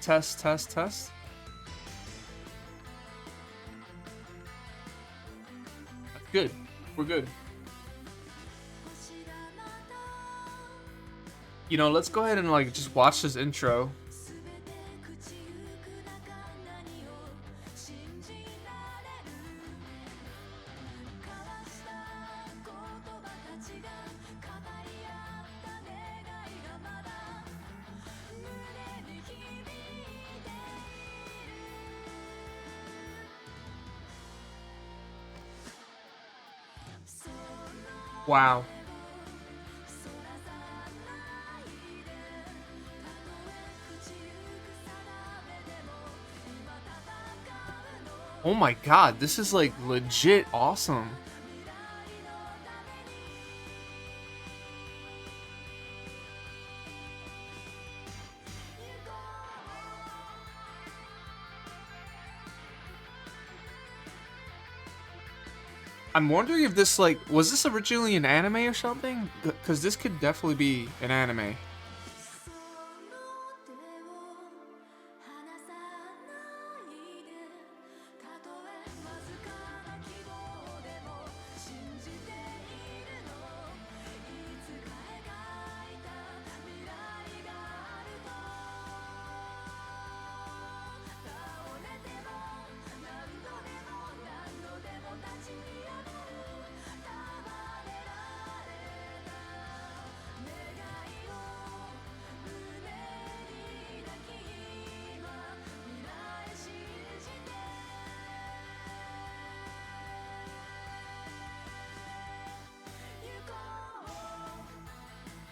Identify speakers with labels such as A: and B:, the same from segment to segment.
A: Test, test, test. That's good. We're good. You know, let's go ahead and like just watch this intro. Wow. Oh my god, this is like legit awesome. I'm wondering if this like was this originally an anime or something? Because this could definitely be an anime.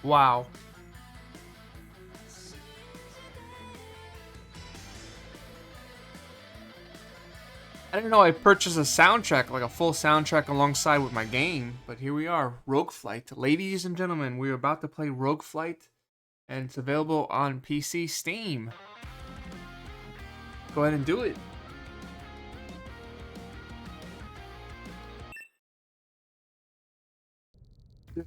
A: Wow. I didn't know I purchased a soundtrack, like a full soundtrack alongside with my game, but here we are, Rogue Flight. Ladies and gentlemen, we're about to play Rogue Flight, and it's available on PC Steam. Go ahead and do it.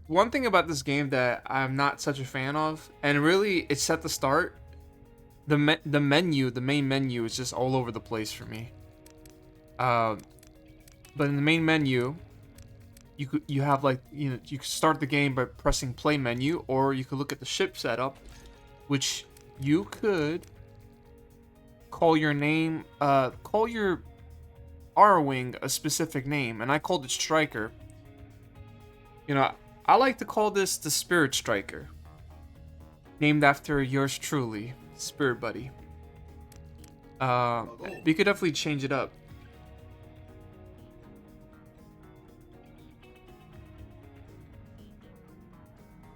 A: One thing about this game that I'm not such a fan of, and really it's at the start, the menu, the main menu is just all over the place for me. But in the main menu, you have like, you know, you can start the game by pressing play menu, or you could look at the ship setup, which you could call your name, call your R-wing a specific name, and I called it Striker. You know, I like to call this the Spirit Striker, named after yours truly, Spirit Buddy. You could definitely change it up.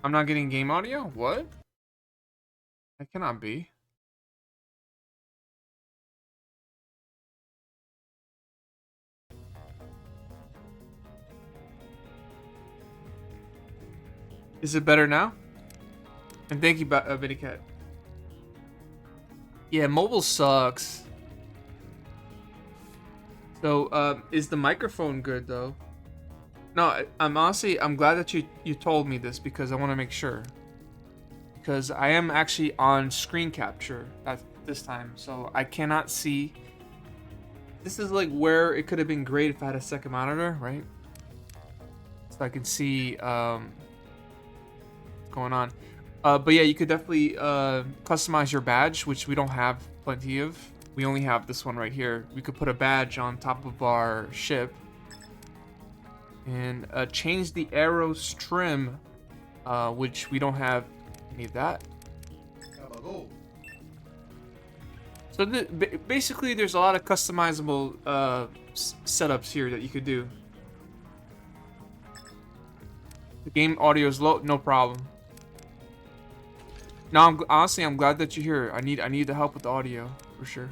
A: I'm not getting game audio? What? I cannot be. Is it better now? And thank you, Bitty Cat. Yeah, mobile sucks. So, is the microphone good though? No, I'm glad that you told me this because I want to make sure. Because I am actually on screen capture at this time, so I cannot see. This is like where it could have been great if I had a second monitor, right? So I can see what's going on. But yeah, you could definitely customize your badge, which we don't have plenty of. We only have this one right here. We could put a badge on top of our ship. And change the arrow's trim, which we don't have. Need that. So basically, there's a lot of customizable setups here that you could do. The game audio is low, no problem. Now, honestly, I'm glad that you're here. I need the help with the audio for sure.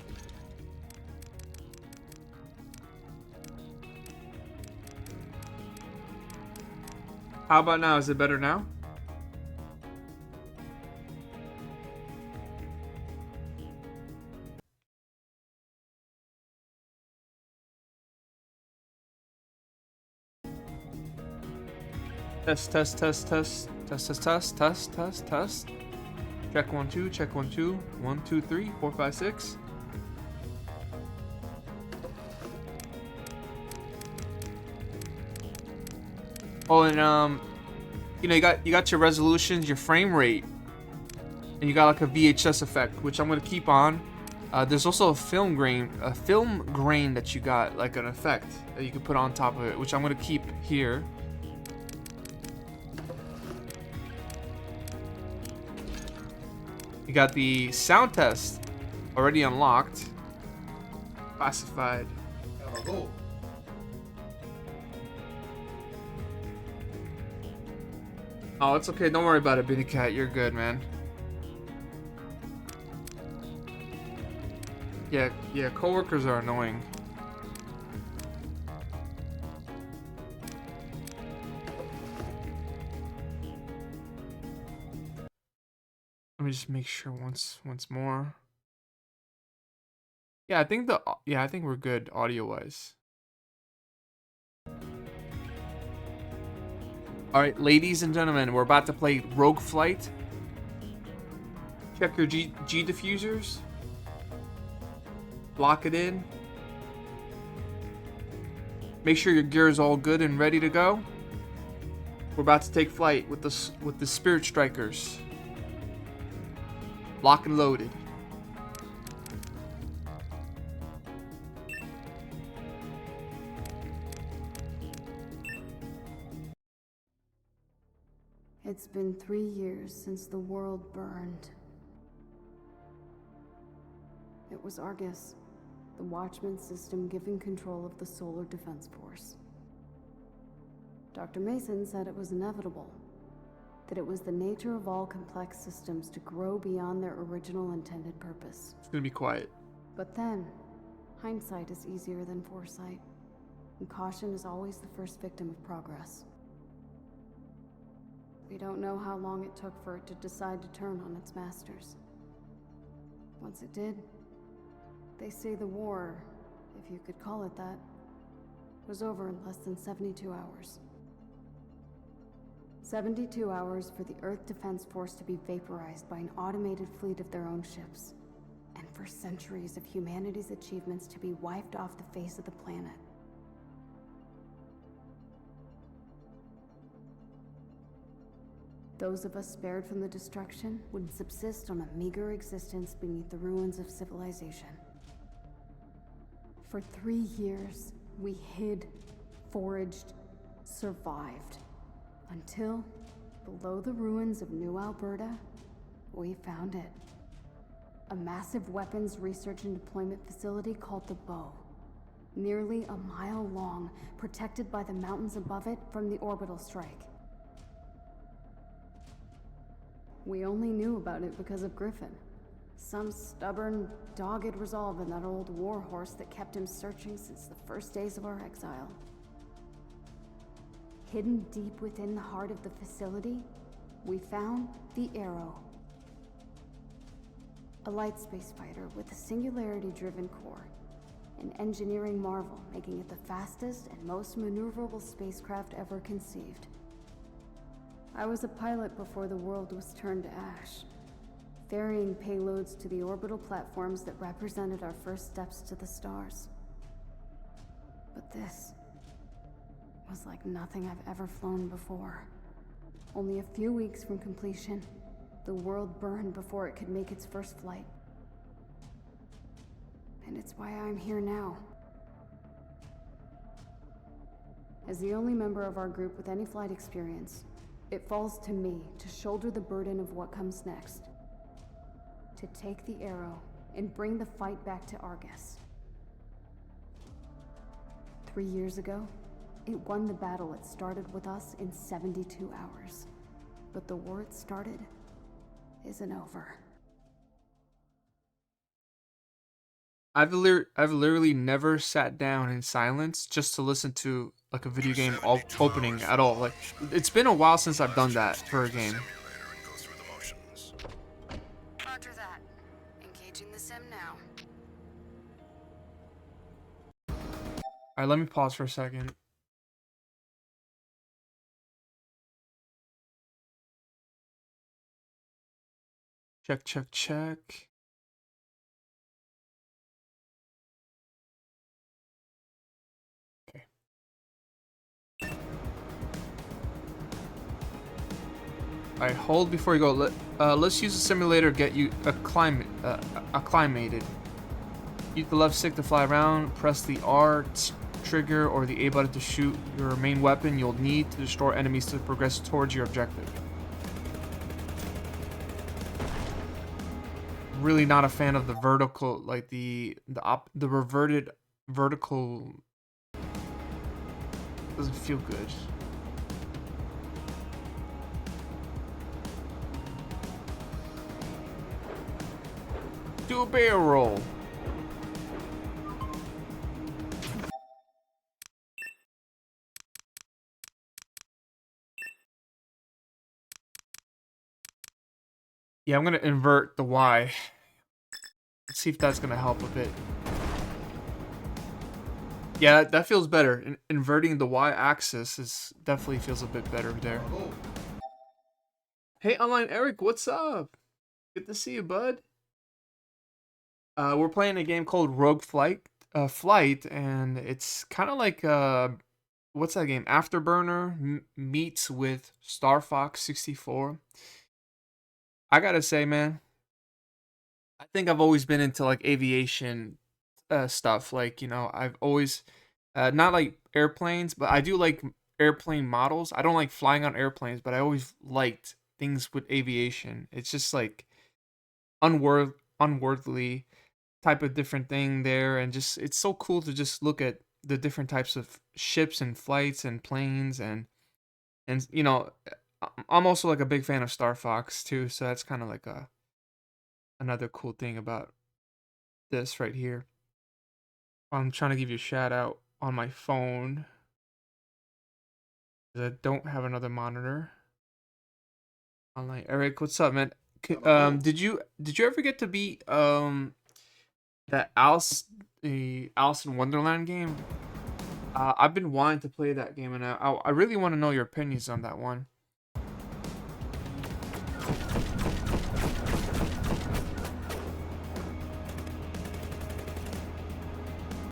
A: How about now? Is it better now? Test, test, test, test, test, test, test, test, test, test. Check 1 2, check 1 2, 1 2 3 4 5 6. Oh, and you know, you got your resolutions, your frame rate, and you got like a VHS effect, which I'm gonna keep on. There's also a film grain that you got, like an effect that you can put on top of it, which I'm gonna keep here. You got the sound test already unlocked. Classified. Oh, it's okay. Don't worry about it, Bitty Cat. You're good, man. Yeah, coworkers are annoying. Let me just make sure once more. Yeah, I think we're good audio-wise. All right, ladies and gentlemen, we're about to play Rogue Flight. Check your G diffusers. Lock it in. Make sure your gear is all good and ready to go. We're about to take flight with the Spirit Strikers. Lock and loaded.
B: It's been 3 years since the world burned. It was Argus, the watchman system given control of the Solar Defense Force. Dr. Mason said it was inevitable, that it was the nature of all complex systems to grow beyond their original intended purpose.
A: It's gonna be quiet.
B: But then, hindsight is easier than foresight, and caution is always the first victim of progress. We don't know how long it took for it to decide to turn on its masters. Once it did, they say the war, if you could call it that, was over in less than 72 hours. 72 hours for the Earth Defense Force to be vaporized by an automated fleet of their own ships, and for centuries of humanity's achievements to be wiped off the face of the planet. Those of us spared from the destruction would subsist on a meager existence beneath the ruins of civilization. For 3 years, we hid, foraged, survived. Until, below the ruins of New Alberta, we found it. A massive weapons research and deployment facility called the Bow. Nearly a mile long, protected by the mountains above it from the orbital strike. We only knew about it because of Griffin. Some stubborn, dogged resolve in that old warhorse that kept him searching since the first days of our exile. Hidden deep within the heart of the facility, we found the Arrow. A light space fighter with a singularity-driven core. An engineering marvel, making it the fastest and most maneuverable spacecraft ever conceived. I was a pilot before the world was turned to ash, ferrying payloads to the orbital platforms that represented our first steps to the stars. But this was like nothing I've ever flown before. Only a few weeks from completion, the world burned before it could make its first flight. And it's why I'm here now. As the only member of our group with any flight experience, it falls to me to shoulder the burden of what comes next. To take the Arrow and bring the fight back to Argus. 3 years ago, it won the battle it started with us in 72 hours. But the war it started isn't over.
A: I've literally never sat down in silence just to listen to like a video game opening at all. Like, it's been a while since I've done that for a game.
B: Roger that. Engaging the sim now.
A: Alright, let me pause for a second. Check, check, check. Okay. Alright, hold before you go. Let's use a simulator to get you acclimated. Use the left stick to fly around. Press the R trigger or the A button to shoot your main weapon you'll need to destroy enemies to progress towards your objective. Really not a fan of the vertical, like the reverted vertical. Doesn't feel good. Do a barrel roll. Yeah, I'm gonna invert the Y. Let's see if that's gonna help a bit. Yeah, that feels better. Inverting the Y-axis is definitely feels a bit better there. Hey, online Eric, what's up? Good to see you, bud. We're playing a game called Flight, and it's kind of like what's that game? Afterburner meets with Star Fox 64. I gotta say, man, I think I've always been into like aviation stuff. Like, I've always not like airplanes, but I do like airplane models. I don't like flying on airplanes, but I always liked things with aviation. It's just like unworldly type of different thing there, and just it's so cool to just look at the different types of ships and flights and planes and I'm also like a big fan of Star Fox too, so that's kind of like another cool thing about this right here. I'm trying to give you a shout out on my phone, 'cause I don't have another monitor. Online Eric, what's up, man? Did you ever get to beat that Alice in Wonderland game? I've been wanting to play that game, and I really want to know your opinions on that one.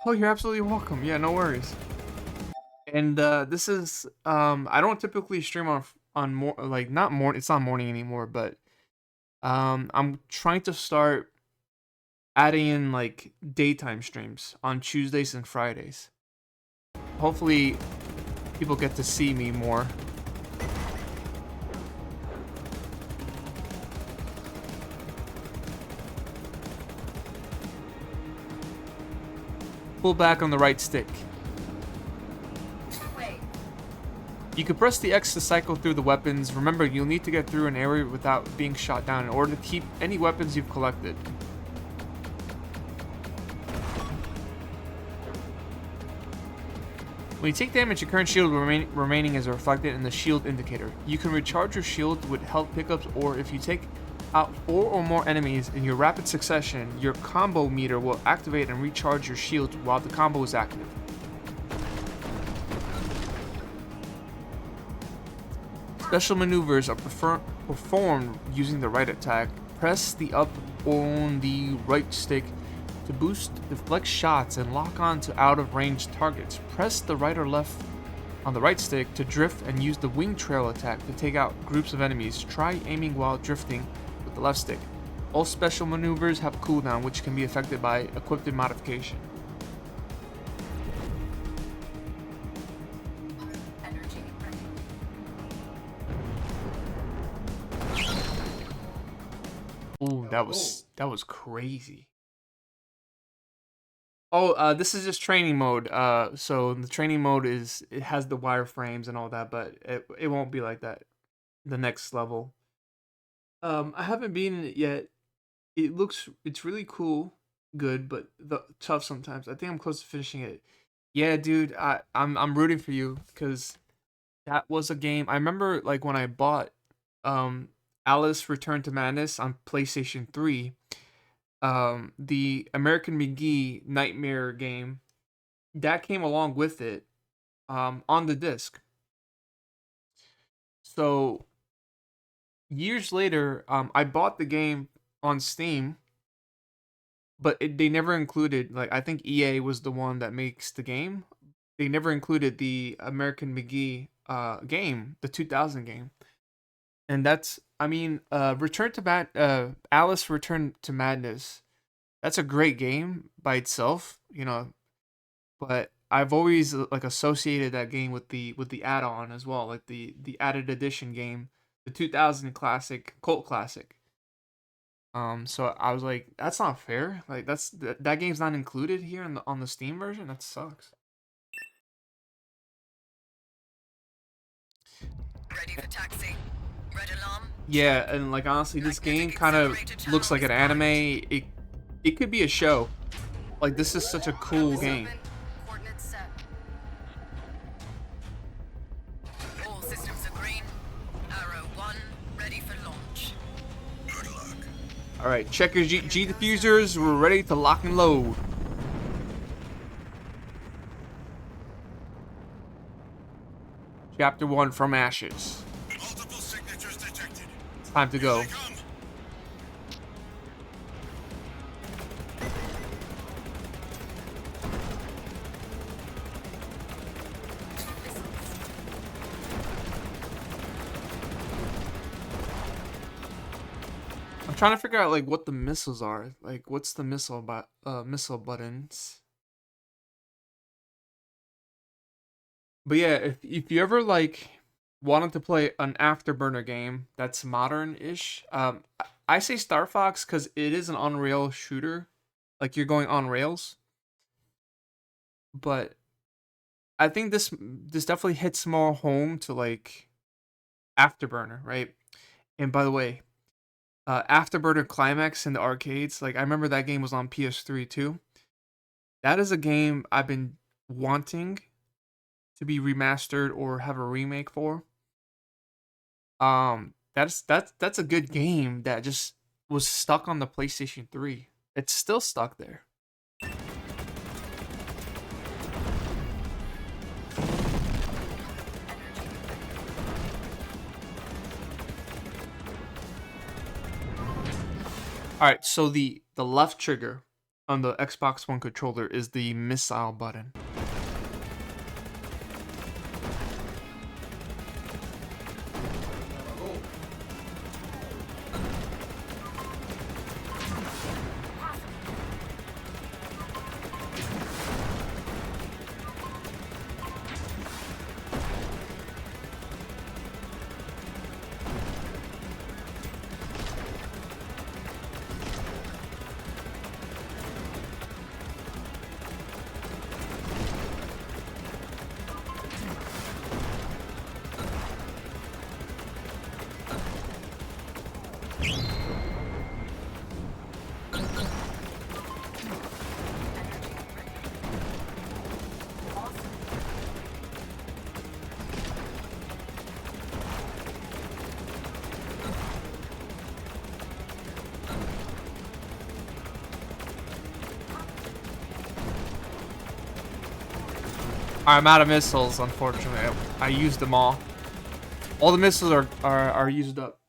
A: Oh, you're absolutely welcome. Yeah, no worries. And this is I don't typically stream on more like not more. It's not morning anymore, but I'm trying to start adding in like daytime streams on Tuesdays and Fridays. Hopefully, people get to see me more. Pull back on the right stick. You can press the X to cycle through the weapons. Remember, you'll need to get through an area without being shot down in order to keep any weapons you've collected. When you take damage, your current shield remaining is reflected in the shield indicator. You can recharge your shield with health pickups, or if you take out 4 or more enemies in your rapid succession, your combo meter will activate and recharge your shield while the combo is active. Special maneuvers are performed using the right attack. Press the up on the right stick to boost, deflect shots, and lock on to out-of-range targets. Press the right or left on the right stick to drift and use the wing trail attack to take out groups of enemies. Try aiming while drifting with the left stick. All special maneuvers have cooldown, which can be affected by equipped modification. Ooh, that was crazy. Oh, this is just training mode. So the training mode it has the wireframes and all that, but it won't be like that the next level. I haven't been in it yet. It's really cool, good, but tough sometimes. I think I'm close to finishing it. Yeah, dude, I'm rooting for you because that was a game. I remember like when I bought Alice Return to Madness on PlayStation 3, the American McGee Nightmare game that came along with it on the disc. So years later, I bought the game on Steam, but they never included, like, I think EA was the one that makes the game. They never included the American McGee game, the 2000 game. And that's, I mean, Alice Return to Madness. That's a great game by itself, you know, but I've always like associated that game with the add-on as well, like the added edition game, the 2000 classic, cult classic. So I was like, that's not fair. Like that game's not included here on the Steam version. That sucks.
C: Ready for taxi. Red alarm.
A: Yeah, and like honestly, this game kind of looks like an anime. It could be a show. Like this is such a cool game.
C: Coordinates set. All systems are green. Arrow 1 ready for launch. Good luck.
A: All right, check your G diffusers. We're ready to lock and load. Chapter 1 from Ashes.
D: Multiple signatures detected.
A: Time to go. I'm trying to figure out like what the missiles are. Like what's the missile buttons? But yeah, if you ever like wanted to play an afterburner game that's modern-ish, I say Star Fox because it is an on-rail shooter, like you're going on rails. But I think this definitely hits more home to like afterburner, right? And by the way, Afterburner Climax in the arcades, like I remember that game was on PS3 too. That is a game I've been wanting to be remastered or have a remake for. That's a good game that just was stuck on the PlayStation 3. It's still stuck there. All right, so the left trigger on the Xbox One controller is the missile button. I'm out of missiles, unfortunately. I used them all. All the missiles are used up.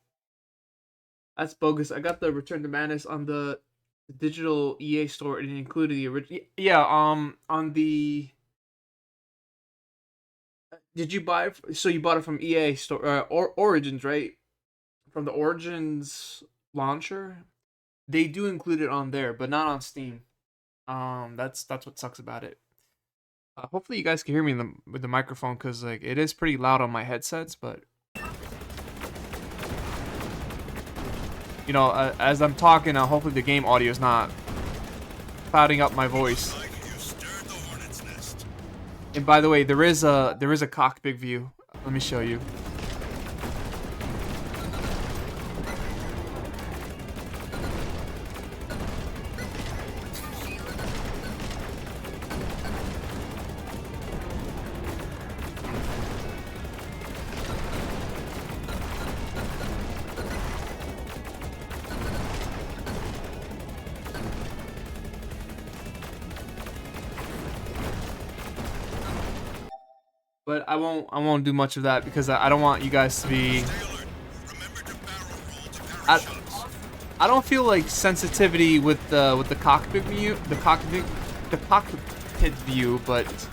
A: That's bogus. I got the Return to Madness on the digital EA store and it included the original. Yeah, on the. Did you buy it? So you bought it from EA store or Origins, right? From the Origins launcher. They do include it on there, but not on Steam. That's what sucks about it. Hopefully you guys can hear me with the microphone because like it is pretty loud on my headsets, but you know, as I'm talking, hopefully the game audio is not clouding up my voice. And by the way, there is a cockpit view. Let me show you. But I won't do much of that because I don't want you guys to be. I I don't feel like sensitivity with the cockpit view, the cockpit view, but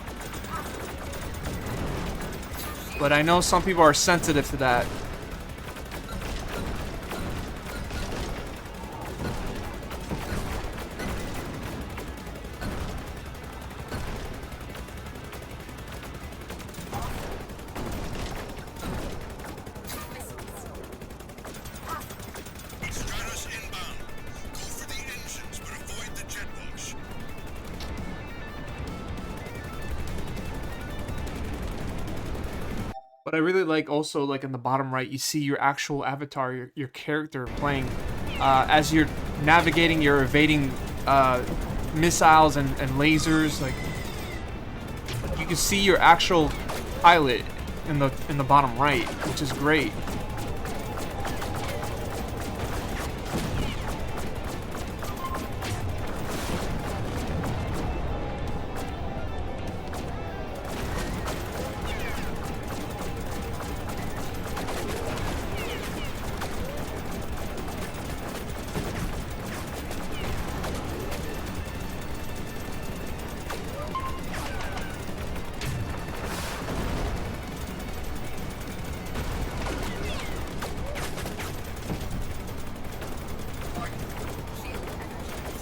A: I know some people are sensitive to that.
D: Stratus inbound. Go for the engines, but avoid the jet wash.
A: But I really like also, like, in the bottom right, you see your actual avatar, your character playing as you're navigating, you're evading missiles and lasers. Like, you can see your actual pilot in the bottom right, which is great.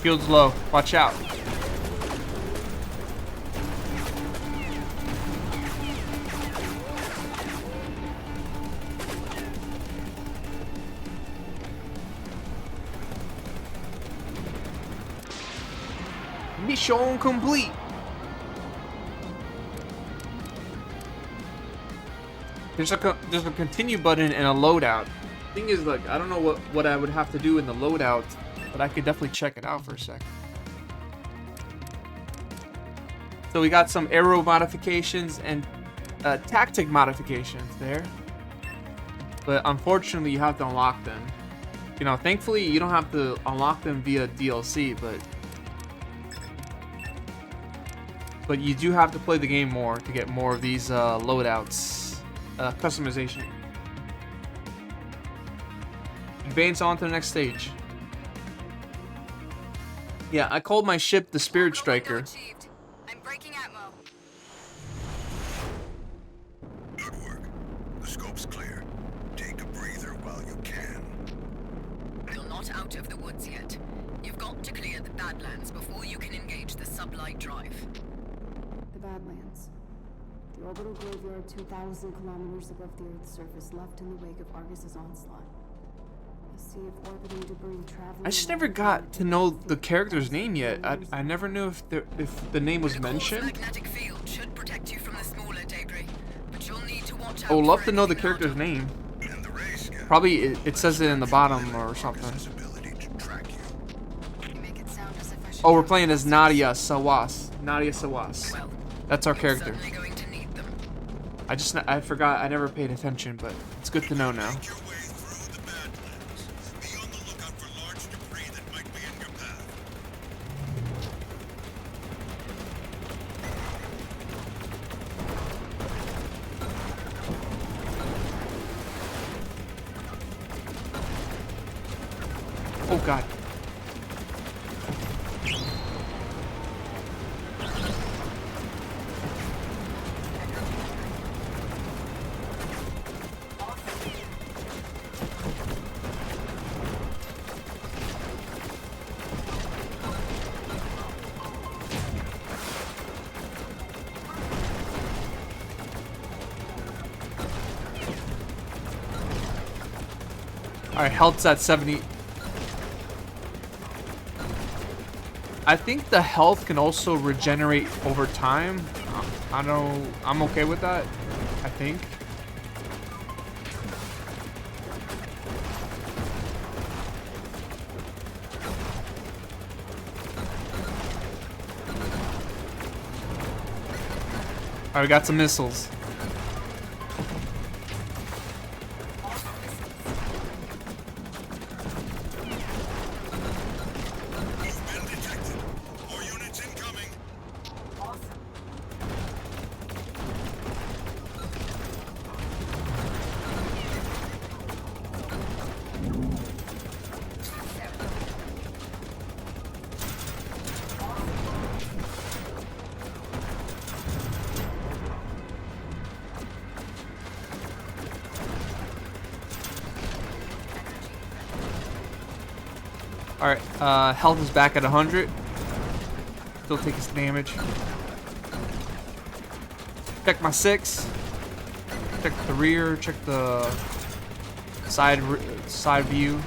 A: Shield's low. Watch out. Mission complete. There's a continue button and a loadout. Thing is, like, I don't know what I would have to do in the loadout, but I could definitely check it out for a second. So we got some aero modifications and tactic modifications there, but unfortunately you have to unlock them. You know, thankfully you don't have to unlock them via DLC, but you do have to play the game more to get more of these loadouts, customization. Advance on to the next stage. Yeah, I called my ship the Spirit Striker.
C: Achieved. I'm breaking atmo.
D: Good work. The scope's clear. Take a breather while you can.
C: You're not out of the woods yet. You've got to clear the Badlands before you can engage the sublight drive.
B: The Badlands. The orbital graveyard 2,000 kilometers above the Earth's surface, left in the wake of Argus's onslaught. A sea of orbiting debris traveling.
A: I just never got to know the character's name yet. I never knew if the name was
C: The core's
A: mentioned.
C: magnetic field should protect you from the smaller debris, but you'll need to watch out.
A: I would love
C: for
A: to know the
C: anything
A: character's
C: larger.
A: name.
D: And the ray scanner
A: Probably it says it in the bottom or something.
D: His ability to track you.
B: You make it sound as if I should
A: Oh, we're
B: know.
A: playing as Nadia Sawas. Nadia Sawas.
C: Well,
A: That's our
C: you're
A: character.
C: certainly going to need them.
A: I forgot. I never paid attention, but it's good to know now.
D: Make your way through the Badlands. Be on the lookout for large debris that might be in your path.
A: Oh god. Alright, health's at 70. I think the health can also regenerate over time. I don't. I'm okay with that. I think. Alright, we got some missiles.
D: Movement detected. More units incoming.
A: Alright, health is back at 100. Still taking some damage. Check my 6. Check the rear, check the side view.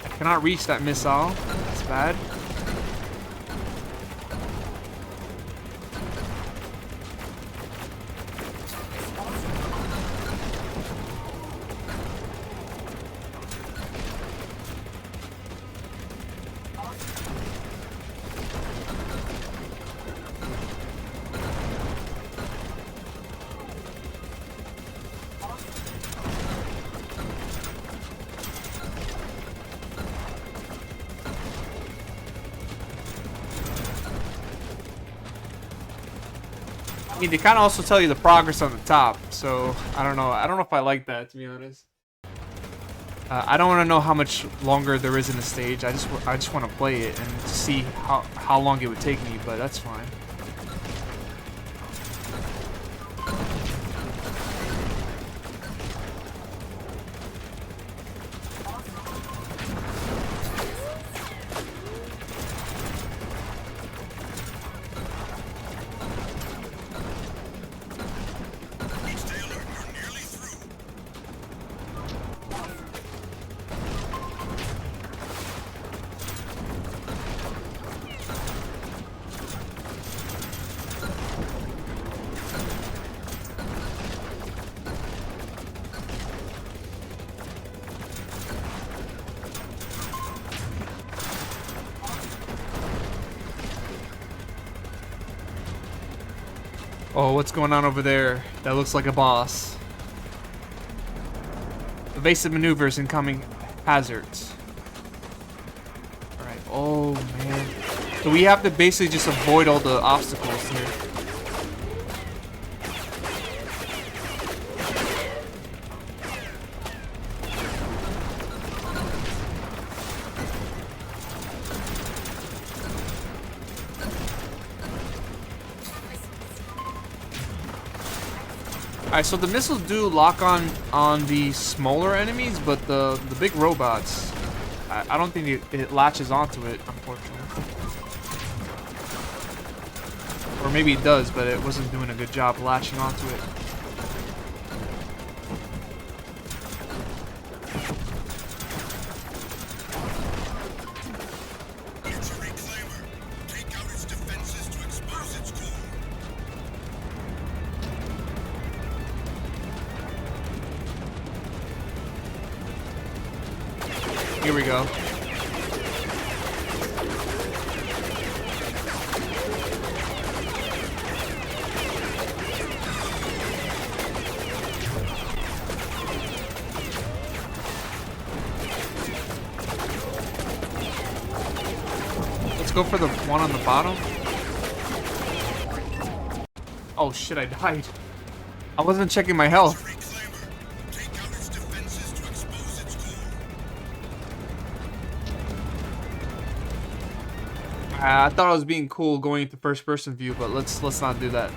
A: I cannot reach that missile. That's bad. I mean, they kind of also tell you the progress on the top, so I don't know. I don't know if I like that, to be honest. I don't want to know how much longer there is in the stage. I just want to play it and see how long it would take me, but that's fine. Oh, what's going on over there? That looks like a boss. Evasive maneuvers, incoming hazards. Alright, oh man. So we have to basically just avoid all the obstacles here. Alright, so the missiles do lock on the smaller enemies, but the big robots, I don't think it latches onto it, unfortunately. Or maybe it does, but it wasn't doing a good job latching onto it. Here we go. Let's go for the one on the bottom. Oh shit, I died. I wasn't checking my health. I thought I was being cool going into first-person view, but let's not do that.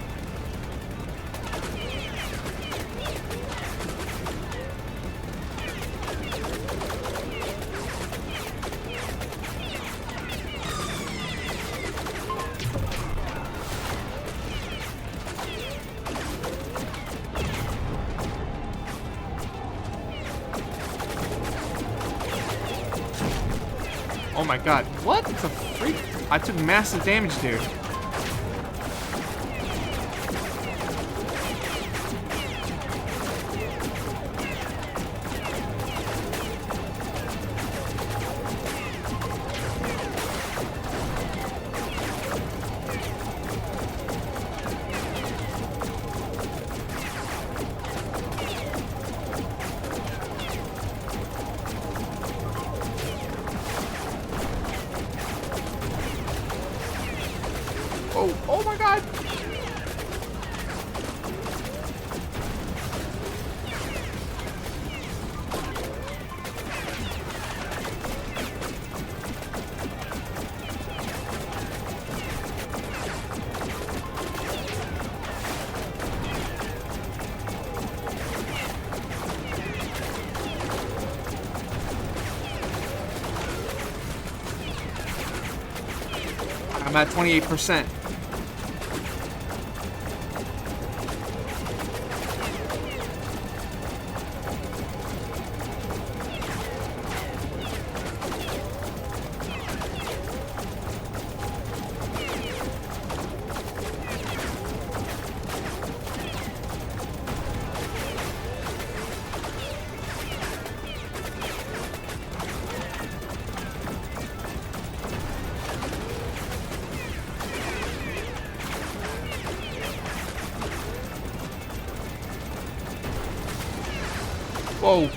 A: Oh my god, what the freak? I took massive damage there. Oh my god! I'm at 28%. Whoa.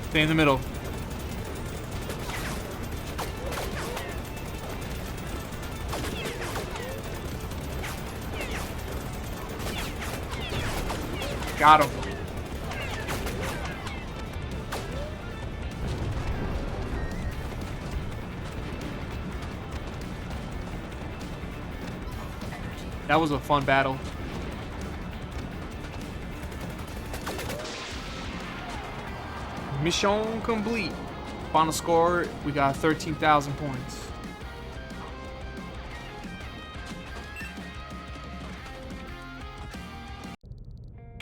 A: Stay in the middle. Got him. That was a fun battle. Mission complete. Final score, we got 13,000 points.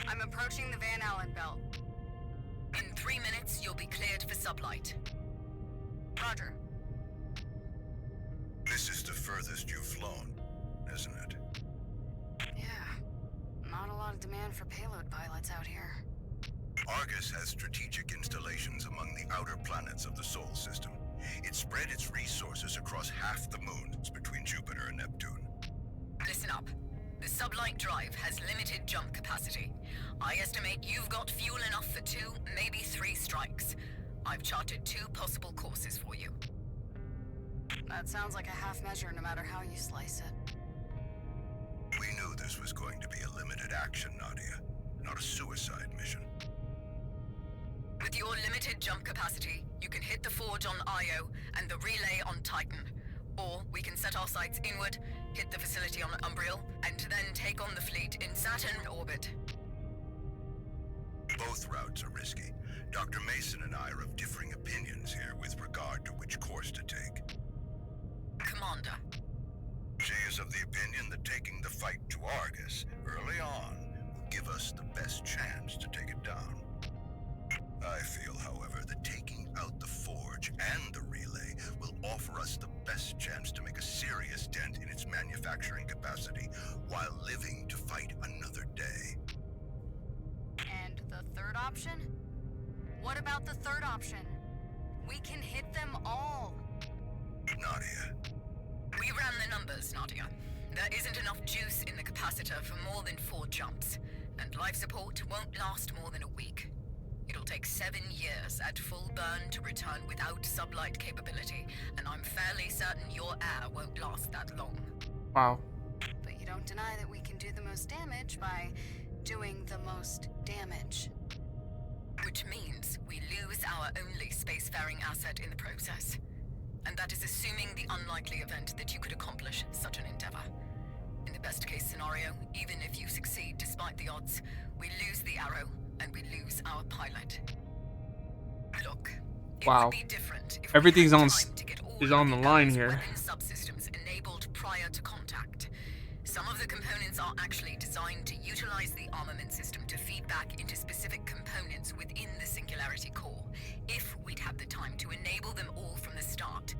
C: I'm approaching the Van Allen belt. In 3 minutes, you'll be cleared for sublight. Roger.
D: This is the furthest you've flown, isn't it?
B: Yeah. Not a lot of demand for payload pilots out here.
D: Argus has strategic installations among the outer planets of the Sol system. It spread its resources across half the moons between Jupiter and Neptune.
C: Listen up. The sublight drive has limited jump capacity. I estimate you've got fuel enough for 2, maybe 3 strikes. I've charted 2 possible courses for you.
B: That sounds like a half measure no matter how you slice it.
D: We knew this was going to be a limited action, Nadia, not a suicide mission.
C: With your limited jump capacity, you can hit the forge on Io and the relay on Titan. Or we can set our sights inward, hit the facility on Umbriel, and then take on the fleet in Saturn orbit.
D: Both routes are risky. Dr. Mason and I are of differing opinions here with regard to which course to take.
C: Commander.
D: She is of the opinion that taking the fight to Argus early on will give us the best chance to take it down. I feel, however, that taking out the forge and the relay will offer us the best chance to make a serious dent in its manufacturing capacity while living to fight another day.
B: And the third option? What about the third option? We can hit them all.
D: Nadia.
C: We ran the numbers, Nadia. There isn't enough juice in the capacitor for more than 4 jumps, and life support won't last more than a week. It'll take 7 years at full burn to return without sublight capability, and I'm fairly certain your air won't last that long.
A: Wow.
B: But you don't deny that we can do the most damage by doing the most damage.
C: Which means we lose our only spacefaring asset in the process. And that is assuming the unlikely event that you could accomplish such an endeavor. In the best case scenario, even if you succeed despite the odds, we lose the Arrow, and we lose our pilot. Look, it
A: Wow.
C: would be different if
A: Everything's
C: we had
A: on
C: time to get all
A: is
C: of
A: on the line
C: Gundam's
A: here.
C: weapon subsystems enabled prior to contact. Some of the components are actually designed to utilize the armament system to feed back into specific components within the Singularity core, if we'd had the time to enable them all from the start.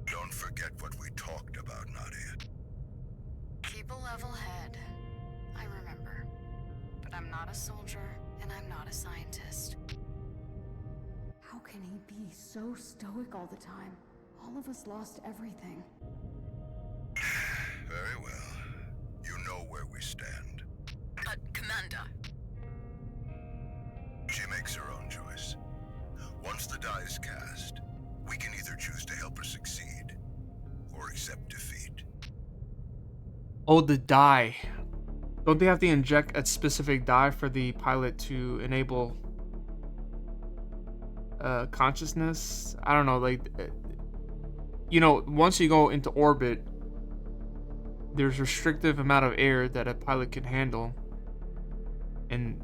D: Don't forget what we talked about, Nadia.
B: Keep a level head. I remember. But I'm not a soldier, and I'm not a scientist. How can he be so stoic all the time? All of us lost everything.
D: Very well. You know where we stand.
C: But, Commander,
D: She makes her own choice. Once the die is cast, we can either choose to help her succeed or accept defeat.
A: Oh, the dye. Don't they have to inject a specific dye for the pilot to enable consciousness? I don't know, like, you know, once you go into orbit, there's restrictive amount of air that a pilot can handle, and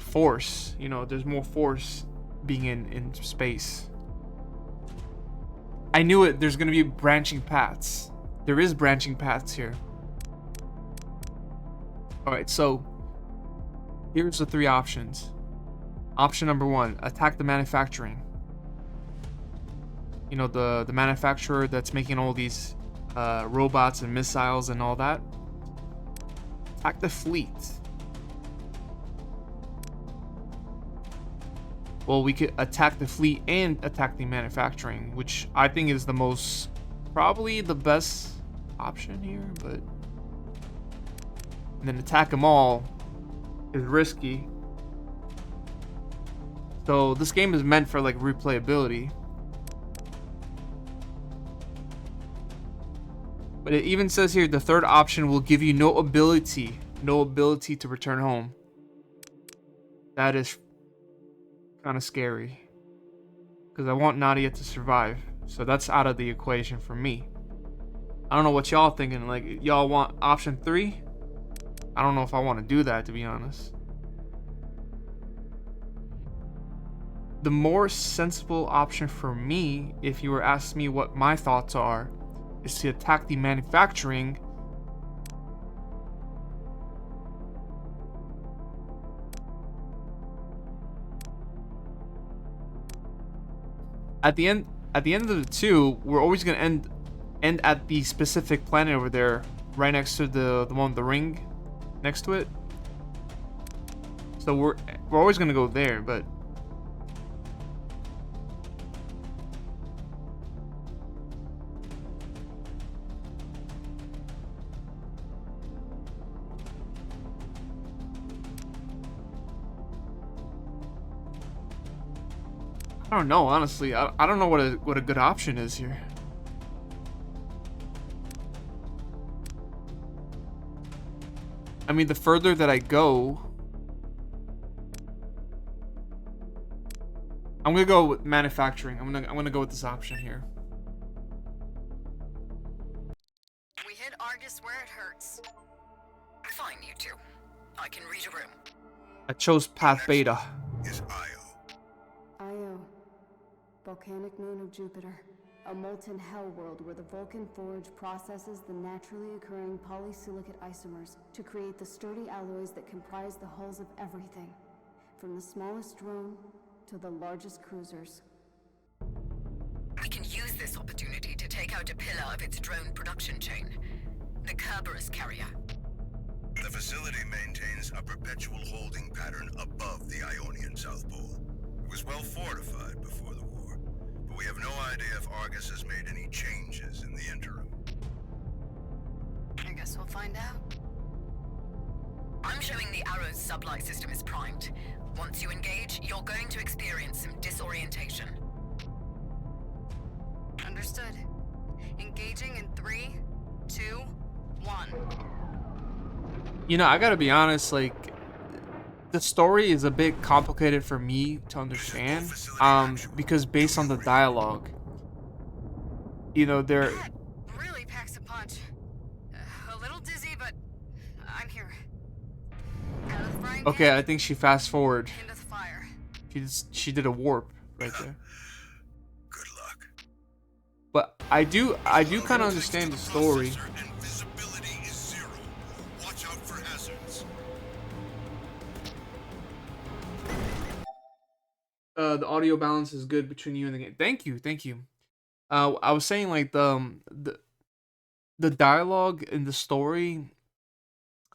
A: force, you know, there's more force being in space. I knew it. There's gonna be branching paths. There is branching paths here. All right, so here's the 3 options. Option number 1: attack the manufacturing. You know, the manufacturer that's making all these robots and missiles and all that. Attack the fleet. Well, we could attack the fleet and attack the manufacturing, which I think is the most, probably the best option here, but... And then attack them all is risky. So this game is meant for like replayability. But it even says here the 3rd option will give you no ability to return home. That is kind of scary, because I want Nadia to survive, so that's out of the equation for me. I don't know what y'all thinking. Like, y'all want option 3? I don't know if I want to do that, to be honest. The more sensible option for me, if you were asking me what my thoughts are, is to attack the manufacturing. At the end of the 2, we're always gonna end at the specific planet over there, right next to the one with the ring next to it. So we're always gonna go there, but I don't know, honestly. I don't know what a good option is here. I mean, the further that I go, I'm gonna go with manufacturing. I'm gonna go with this option here.
C: We hit Argus where it hurts. Fine, you two. I can read a room.
A: I chose path beta.
D: Is Io.
B: Io, volcanic moon of Jupiter. A molten hell world where the Vulcan Forge processes the naturally occurring polysilicate isomers to create the sturdy alloys that comprise the hulls of everything, from the smallest drone to the largest cruisers.
C: We can use this opportunity to take out a pillar of its drone production chain, the Kerberos carrier.
D: The facility maintains a perpetual holding pattern above the Ionian South Pole. It was well fortified before the war, but we have no idea if Argus has made any changes in the interim.
C: I guess we'll find out. I'm showing the Arrow's supply system is primed. Once you engage, you're going to experience some disorientation. Understood. Engaging in 3, 2, 1.
A: You know, I gotta be honest, like, the story is a bit complicated for me to understand, because based on the dialogue, you know, there...
C: That really packs a punch. A little dizzy, but I'm here. Out of the frying pan,
A: Okay, I think she fast forward.
C: into the fire.
A: She did a warp right there.
D: Good luck.
A: But I do kind of understand the story.
D: And visibility is 0. Watch out for hazards.
A: The audio balance is good between you and the game. Thank you. I was saying, like, the dialogue in the story,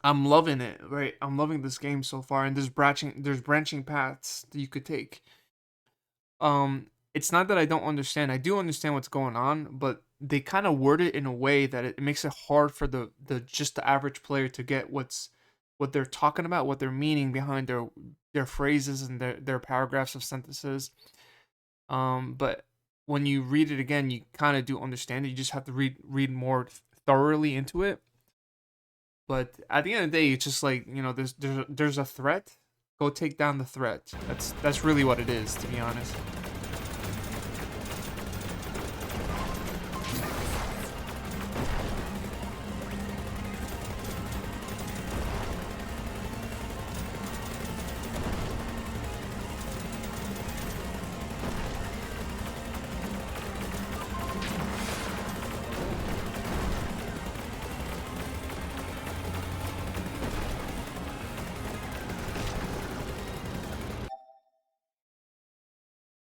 A: I'm loving it, right? I'm loving this game so far, and there's branching paths that you could take. It's not that I don't understand. I do understand what's going on, but they kind of word it in a way that it makes it hard for the average player to get what they're talking about, what they're meaning behind their phrases and their paragraphs of sentences. But when you read it again, you kind of do understand it. You just have to read more thoroughly into it. But at the end of the day, it's just like, you know, there's a threat. Go take down the threat. That's really what it is, to be honest.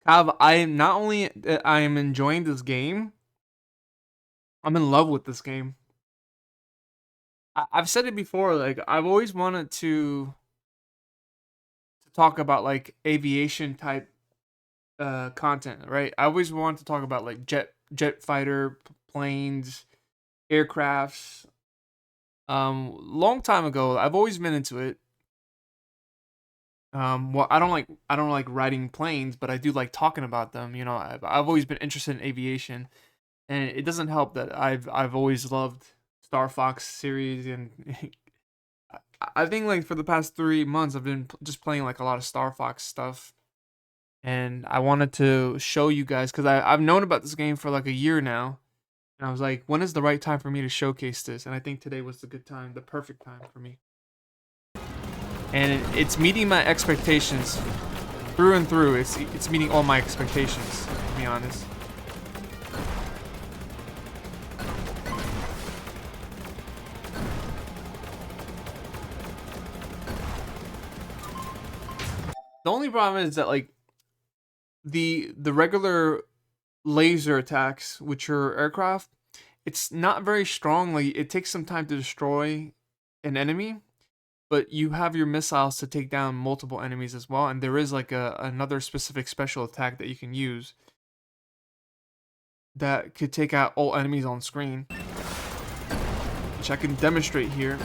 A: I am not only I am enjoying this game, I'm in love with this game. I've said it before, like I've always wanted to talk about like aviation type content, right? I always wanted to talk about like jet fighter planes, aircrafts. Long time ago, I've always been into it. Well, I don't like riding planes, but I do like talking about them. You know, I've always been interested in aviation, and it doesn't help that I've always loved Star Fox series, and I think like for the past 3 months I've been just playing like a lot of Star Fox stuff, and I wanted to show you guys because I've known about this game for like a year now, and I was like, when is the right time for me to showcase this? And I think today was the good time, the perfect time for me. And it's meeting my expectations through and through. It's meeting all my expectations, to be honest. The only problem is that like the regular laser attacks, which are aircraft, it's not very strong. Like it takes some time to destroy an enemy, but you have your missiles to take down multiple enemies as well. And there is like another specific special attack that you can use that could take out all enemies on screen, which I can demonstrate here.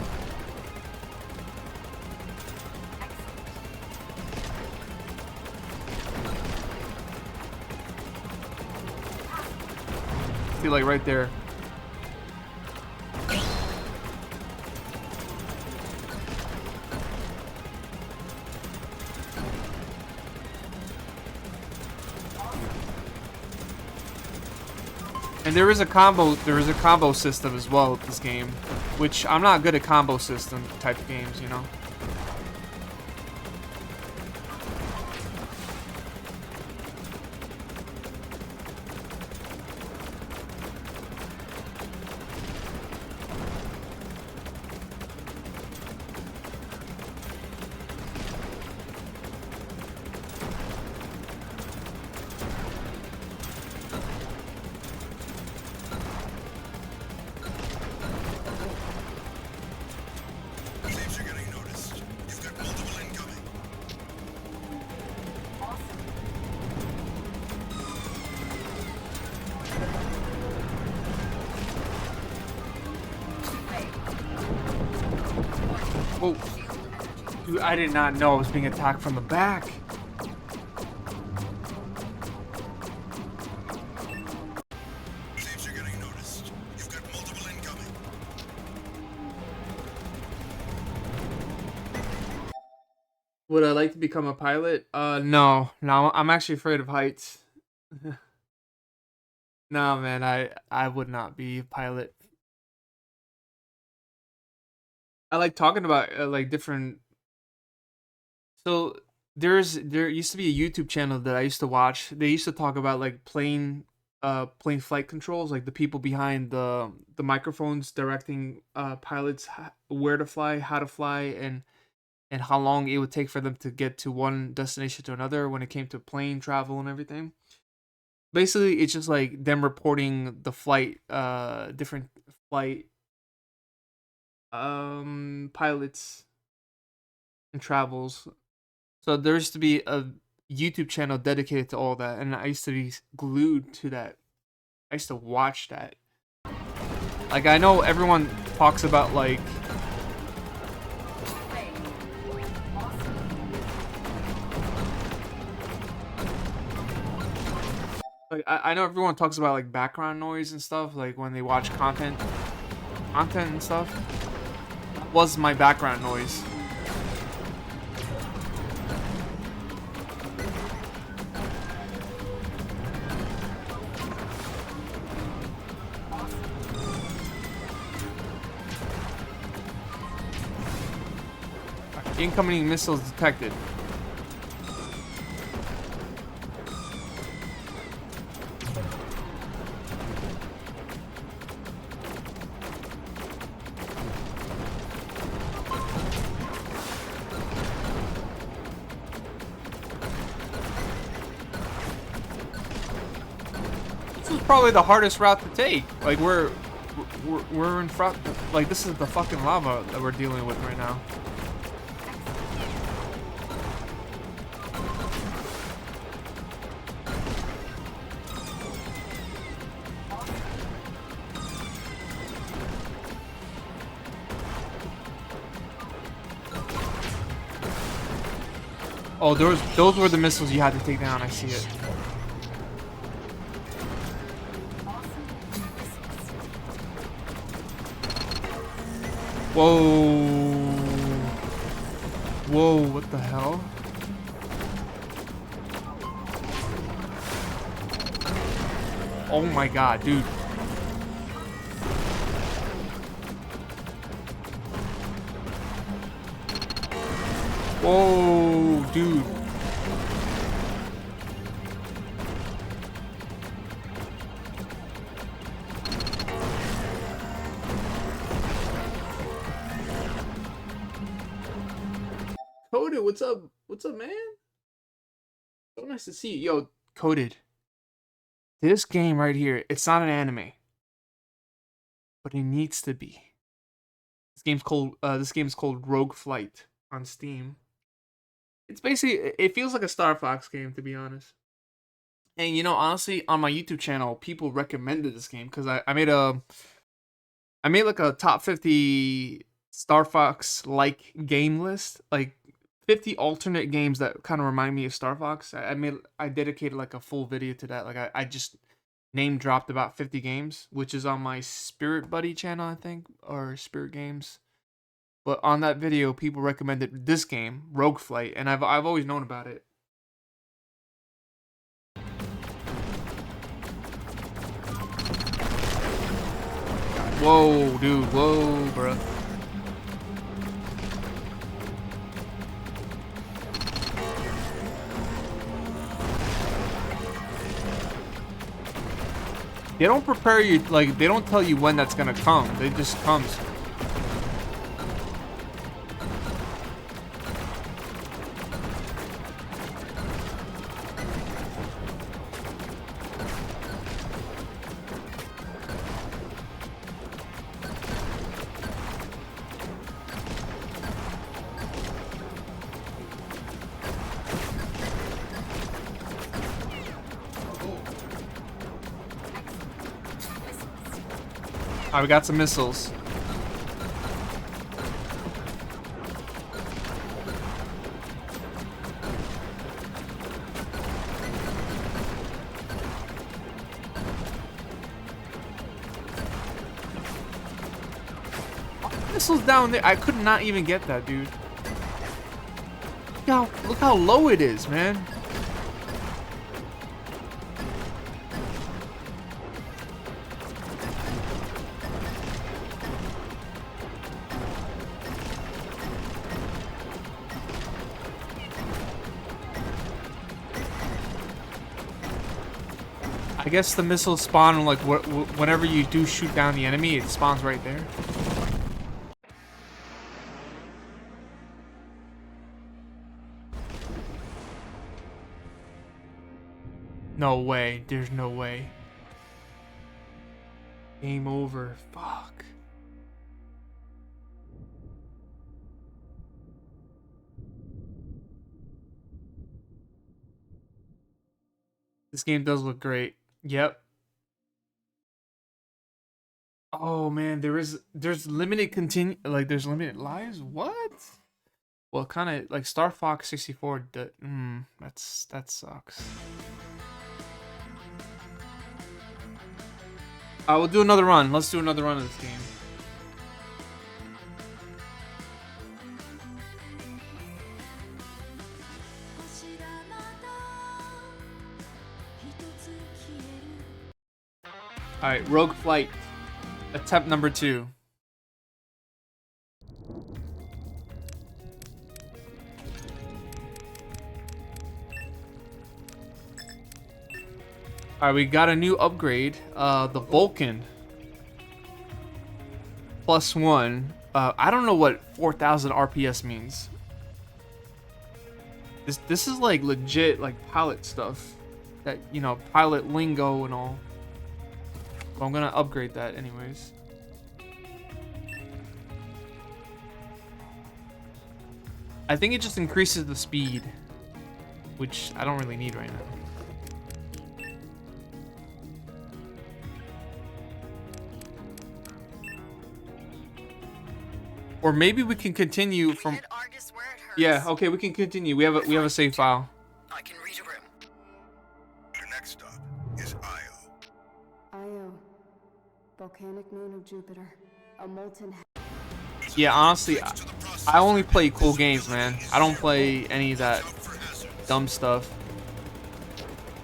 A: See, like right there. And there is a combo system as well with this game, which I'm not good at combo system type of games, you know. Oh, dude, I did not know I was being attacked from the back.
D: Thieves are getting noticed. You've got multiple incoming.
A: Would I like to become a pilot? No. I'm actually afraid of heights. No, man, I would not be a pilot. I like talking about like different. So there used to be a YouTube channel that I used to watch. They used to talk about like plane flight controls, like the people behind the microphones directing pilots where to fly, how to fly, and how long it would take for them to get to one destination to another when it came to plane travel and everything. Basically, it's just like them reporting the flight, different flight pilots and travels. So there used to be a YouTube channel dedicated to all that, and I used to be glued to that. I used to watch that. Like I know everyone talks about like I know everyone talks about like background noise and stuff, like when they watch content and stuff. That was my background noise. Incoming missiles detected. probably the hardest route to take. Like we're in front. Like this is the fucking lava that we're dealing with right now. Oh, those were the missiles you had to take down. I see it. Whoa. Whoa, what the hell? Oh my god, dude. Whoa, dude. Coded, what's up? What's up, man? So nice to see you. Yo, Coded. This game right here, it's not an anime. But it needs to be. This game's called Rogue Flight on Steam. It's basically, it feels like a Star Fox game, to be honest. And you know, honestly, on my YouTube channel, people recommended this game because I made like a top 50 Star Fox like game list, like 50 alternate games that kind of remind me of Star Fox. I dedicated like a full video to that. Like I just name dropped about 50 games, which is on my Spirit Buddy channel, I think, or Spirit Games. But on that video, people recommended this game, Rogue Flight, and I've always known about it. Whoa, dude, whoa, bruh. They don't prepare you, like, they don't tell you when that's gonna come. It just comes. Alright, we got some missiles. Missiles down there. I could not even get that, dude. Look how low it is, man. I guess the missiles spawn like whenever you do shoot down the enemy, it spawns right there. No way. There's no way. Game over. Fuck. This game does look great. Yep. Oh man, there's limited there's limited lives. What? Well, kind of like Star Fox 64. That sucks. I will do another run. Let's do another run of this game. Alright, Rogue Flight. Attempt number 2. Alright, we got a new upgrade. The Vulcan. +1. I don't know what 4,000 RPS means. This is like legit like pilot stuff. That, you know, pilot lingo and all. But I'm gonna upgrade that anyways. I think it just increases the speed, which I don't really need right now. Or maybe we can continue from. Yeah, okay, we can continue. We have a save file.
C: I can read a room.
D: Your next stop is Io.
B: Io, volcanic moon of Jupiter, a molten.
A: Yeah, honestly, I only play cool games, man. I don't play any of that dumb stuff.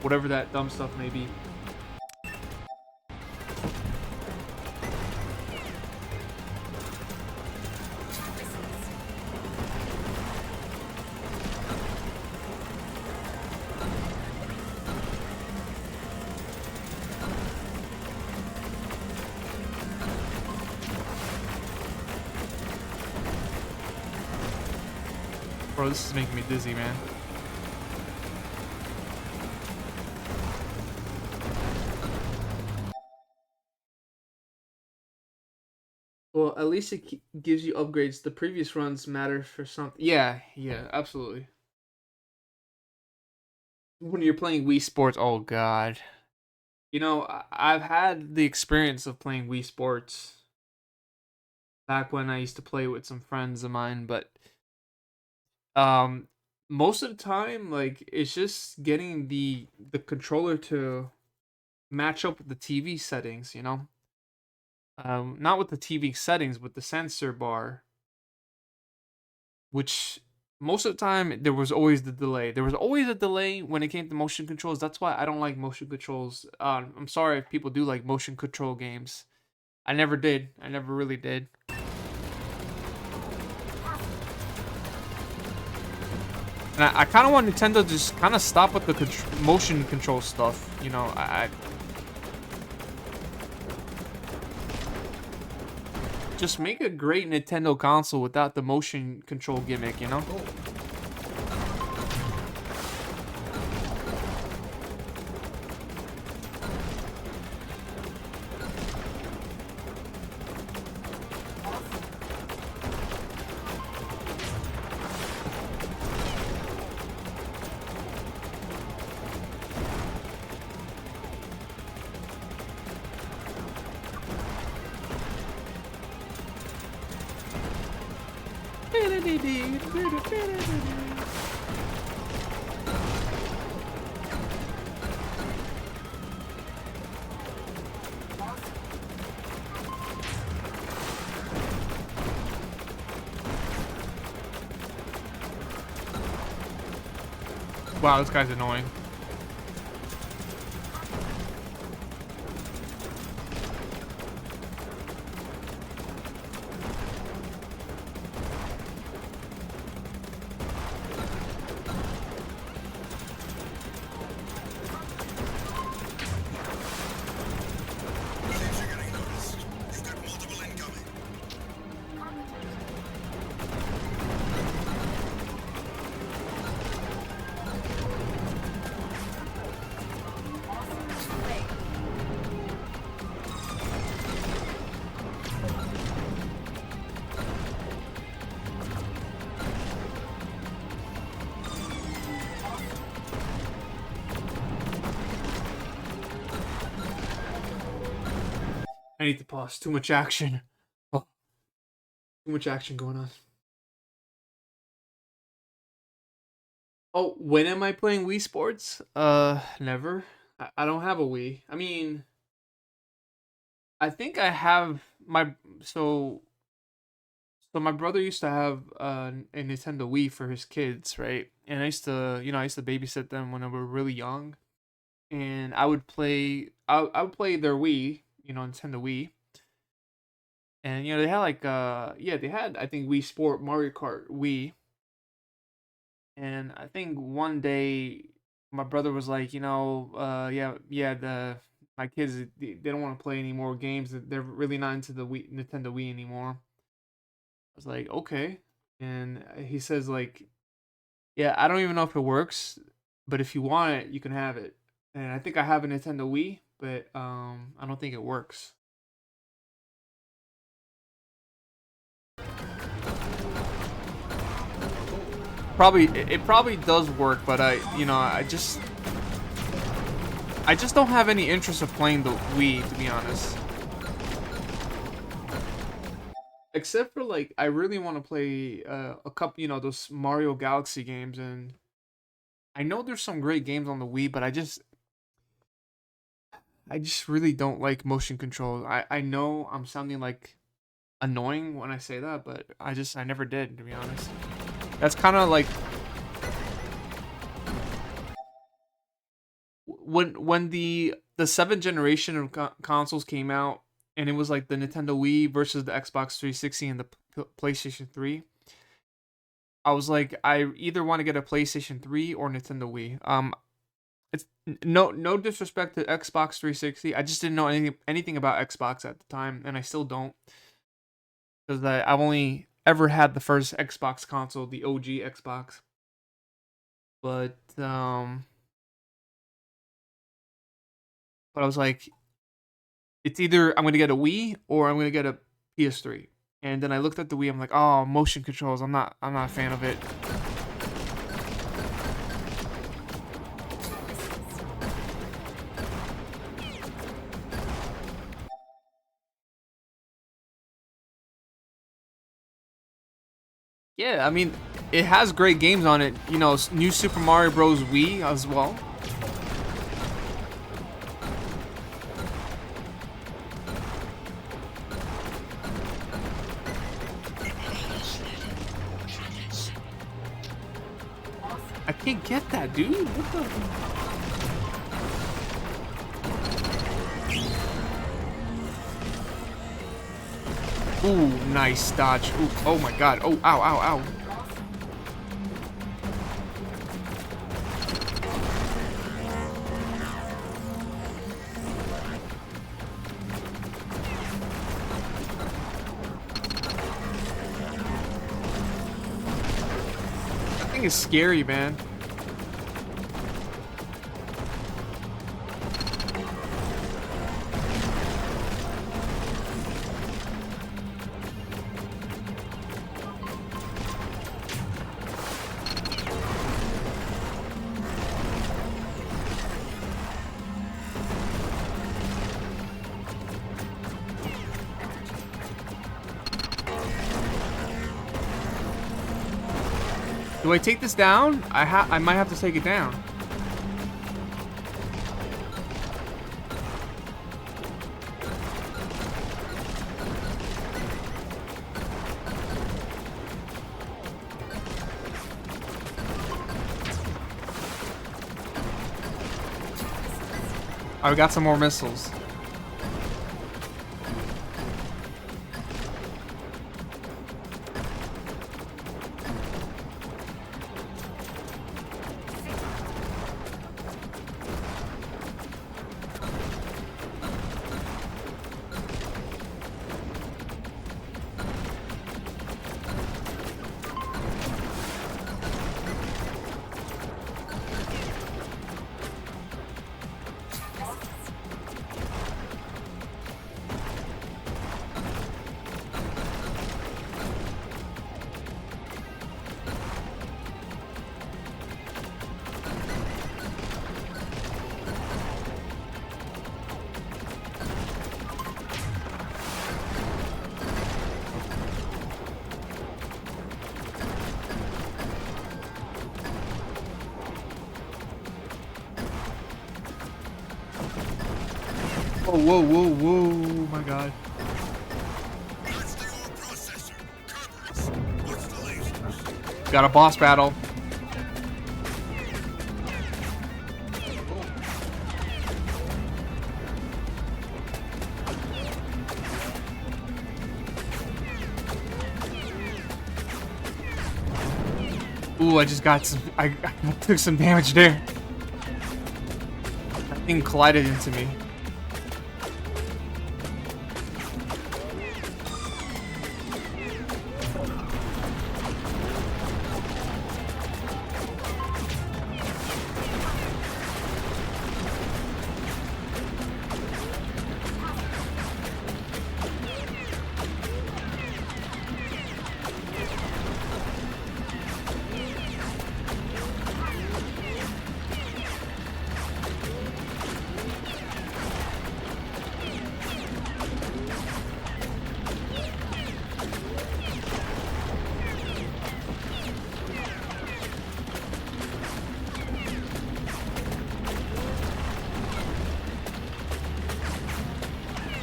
A: Whatever that dumb stuff may be. Bro, this is making me dizzy, man. Well, at least it gives you upgrades. The previous runs matter for something. Yeah, absolutely. When you're playing Wii Sports, oh god. You know, I've had the experience of playing Wii Sports back when I used to play with some friends of mine, but um most of the time, like, it's just getting the controller to match up with the TV settings, you know? Not with the TV settings, but the sensor bar, which most of the time there was always the delay. There was always a delay when it came to motion controls. That's why I don't like motion controls. I'm sorry if people do like motion control games. I never did. I never really did. And I kind of want Nintendo to just kind of stop with the motion control stuff. You know, just make a great Nintendo console without the motion control gimmick, you know? Wow, this guy's annoying. I need to pause. Too much action. Oh, too much action going on. Oh, when am I playing Wii Sports? Never. I don't have a Wii. I mean, I think I have my so my brother used to have a Nintendo Wii for his kids, right? And I used to babysit them when they were really young, and I would play their Wii, Nintendo Wii. And they had like they had, I think, Wii Sport, Mario Kart Wii. And I think one day my brother was like, the my kids, they don't want to play any more games. They're really not into the Nintendo Wii anymore. I was like, okay. And he says, like, yeah, I don't even know if it works, but if you want it, you can have it. And I think I have a Nintendo Wii, but I don't think it works. It probably does work, but I just don't have any interest of playing the Wii, to be honest. Except for like, I really want to play a couple, those Mario Galaxy games, and I know there's some great games on the Wii, but I just really don't like motion controls. I know I'm sounding like annoying when I say that, but I never did, to be honest. That's kind of like when the seventh generation of consoles came out, and it was like the Nintendo Wii versus the Xbox 360 and the PlayStation 3. I was like, I either want to get a PlayStation 3 or Nintendo Wii. It's no disrespect to Xbox 360. I just didn't know anything about Xbox at the time, and I still don't, because I've only ever had the first Xbox console, the OG Xbox. But I was like, it's either I'm gonna get a Wii or I'm gonna get a PS3. And then I looked at the Wii. I'm like, oh, motion controls. I'm not a fan of it. Yeah, I mean, it has great games on it. New Super Mario Bros. Wii as well. I can't get that, dude. What the? Ooh, nice dodge. Ooh, oh my god. Oh, ow, ow, ow. That thing is scary, man. Do I take this down? I might have to take it down. Oh, we got some more missiles. Whoa, whoa, whoa, whoa, my god.
D: That's the ore processor. Kerberos. What's the lasers?
A: Got a boss battle. Ooh, I just got some. I took some damage there. That thing collided into me.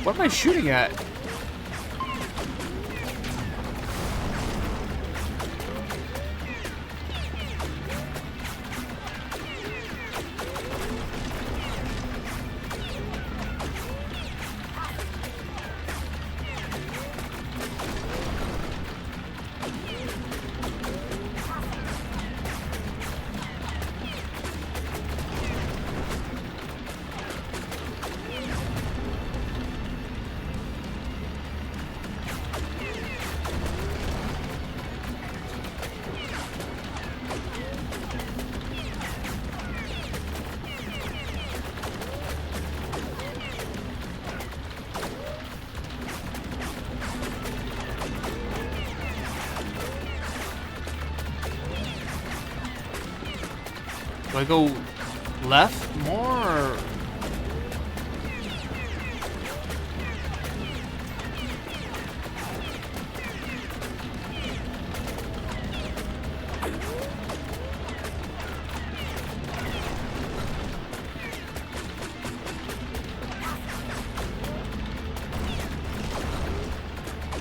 A: What am I shooting at? Do I go left more? Or...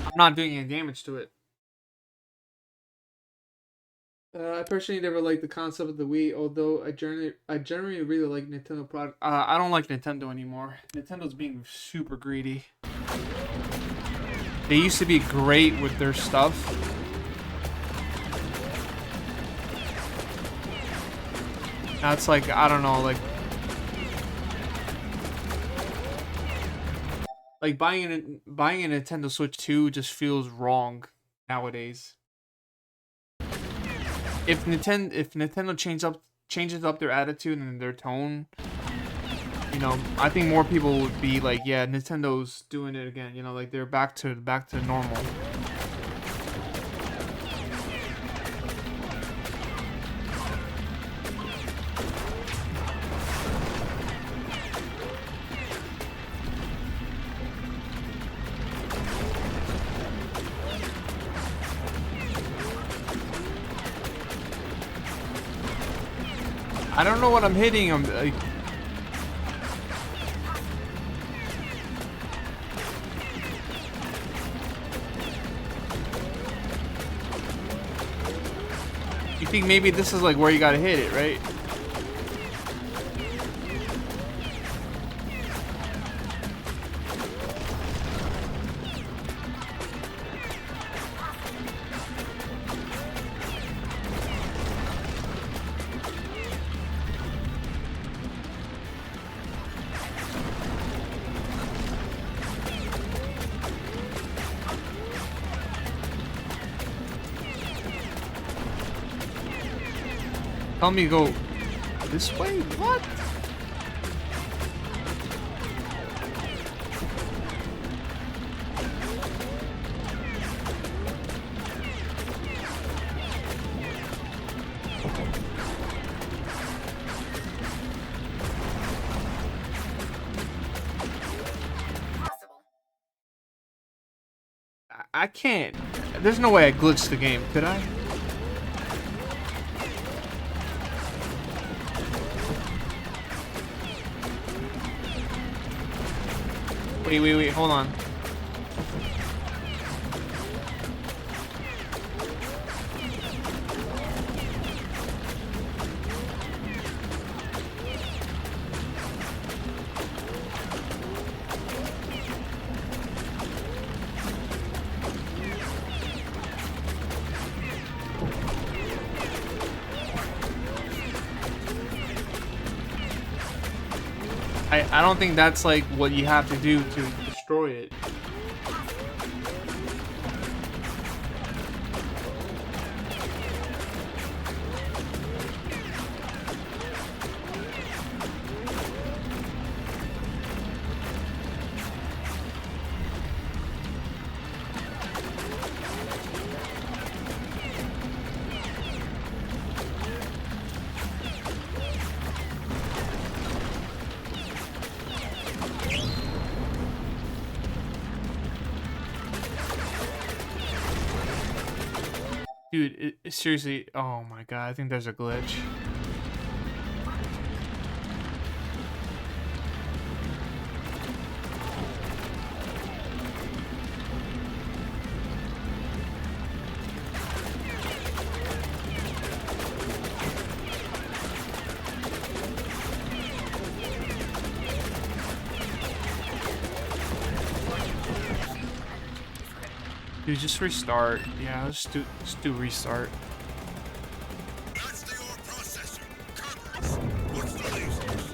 A: I'm not doing any damage to it. I personally never liked the concept of the Wii, although I generally really like Nintendo product. I don't like Nintendo anymore. Nintendo's being super greedy. They used to be great with their stuff. Now it's like, I don't know, like buying a Nintendo Switch 2 just feels wrong nowadays. If Nintendo changes up their attitude and their tone, you know, I think more people would be like, yeah, Nintendo's doing it again. You know, like they're back to normal. I don't know what I'm hitting. I'm like, you think maybe this is like where you gotta hit it, right? Tell me to go this way? What? I can't. There's no way I glitched the game, could I? Wait, hold on. I don't think that's like what you have to do to destroy it. Dude, seriously, oh my god, I think there's a glitch. we just restart? Yeah, let's do restart.
D: That's the ore processor. Kerberos, what's the lasers?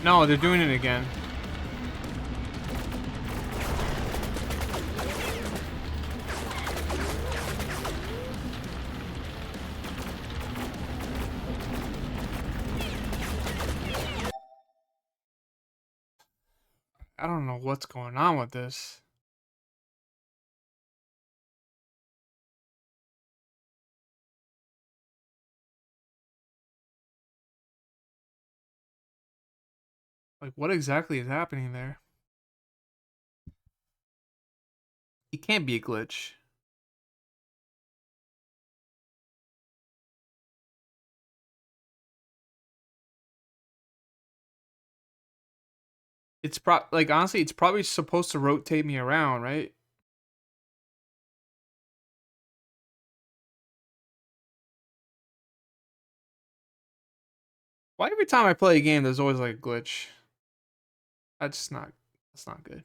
A: No, they're doing it again. I don't know what's going on with this. Like, what exactly is happening there? It can't be a glitch. It's like honestly, it's probably supposed to rotate me around, right? Why every time I play a game, there's always like a glitch? That's not good.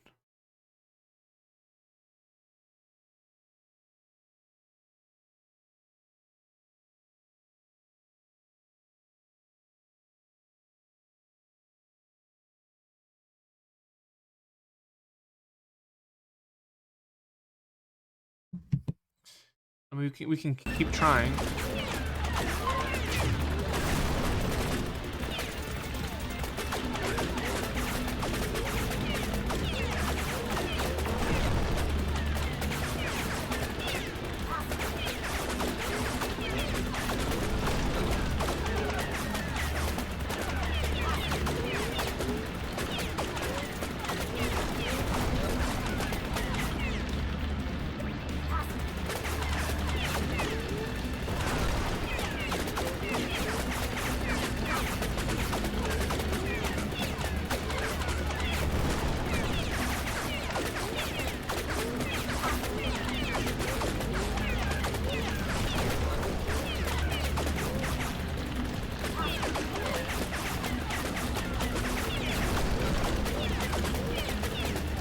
A: I mean, we can keep trying.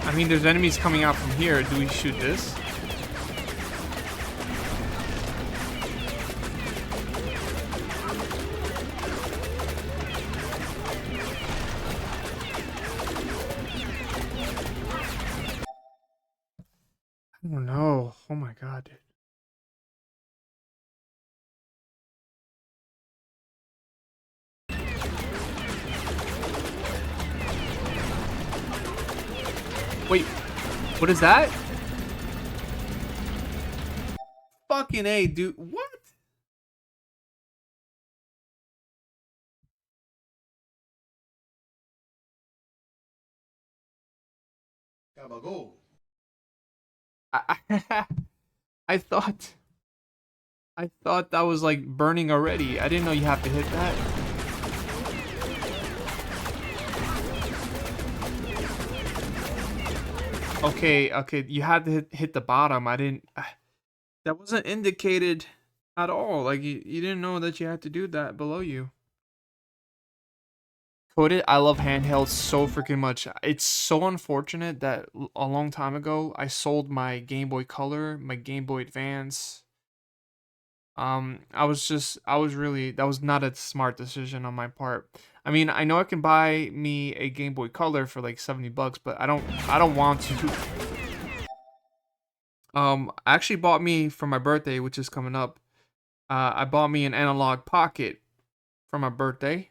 A: I mean, there's enemies coming out from here. Do we shoot this? I don't know. Oh my god, dude. Wait, what is that? Fucking A, dude. What? I, I thought that was like burning already. I didn't know you have to hit that. Okay, you had to hit the bottom. I didn't. That wasn't indicated at all. Like you didn't know that you had to do that below you. Coded, I love handhelds so freaking much. It's so unfortunate that a long time ago I sold my Game Boy Color, my Game Boy Advance. I was really, that was not a smart decision on my part. I mean, I know I can buy me a Game Boy Color for like $70, but I don't want to. I actually bought me for my birthday, which is coming up. I bought me an analog pocket for my birthday.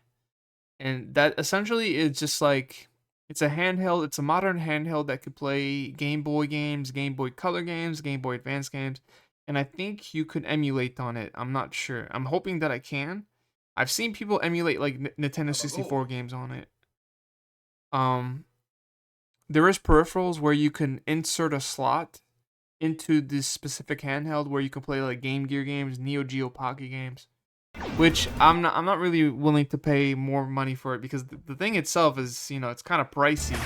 A: and that essentially is just like it's a handheld. It's a modern handheld that could play Game Boy games, Game Boy Color games, Game Boy Advance games, and I think you could emulate on it. I'm not sure. I'm hoping that I can. I've seen people emulate like Nintendo 64 games on it. Um, there is peripherals where you can insert a slot into this specific handheld where you can play like Game Gear games, Neo Geo Pocket games, which I'm not really willing to pay more money for it because the thing itself is, it's kind of pricey.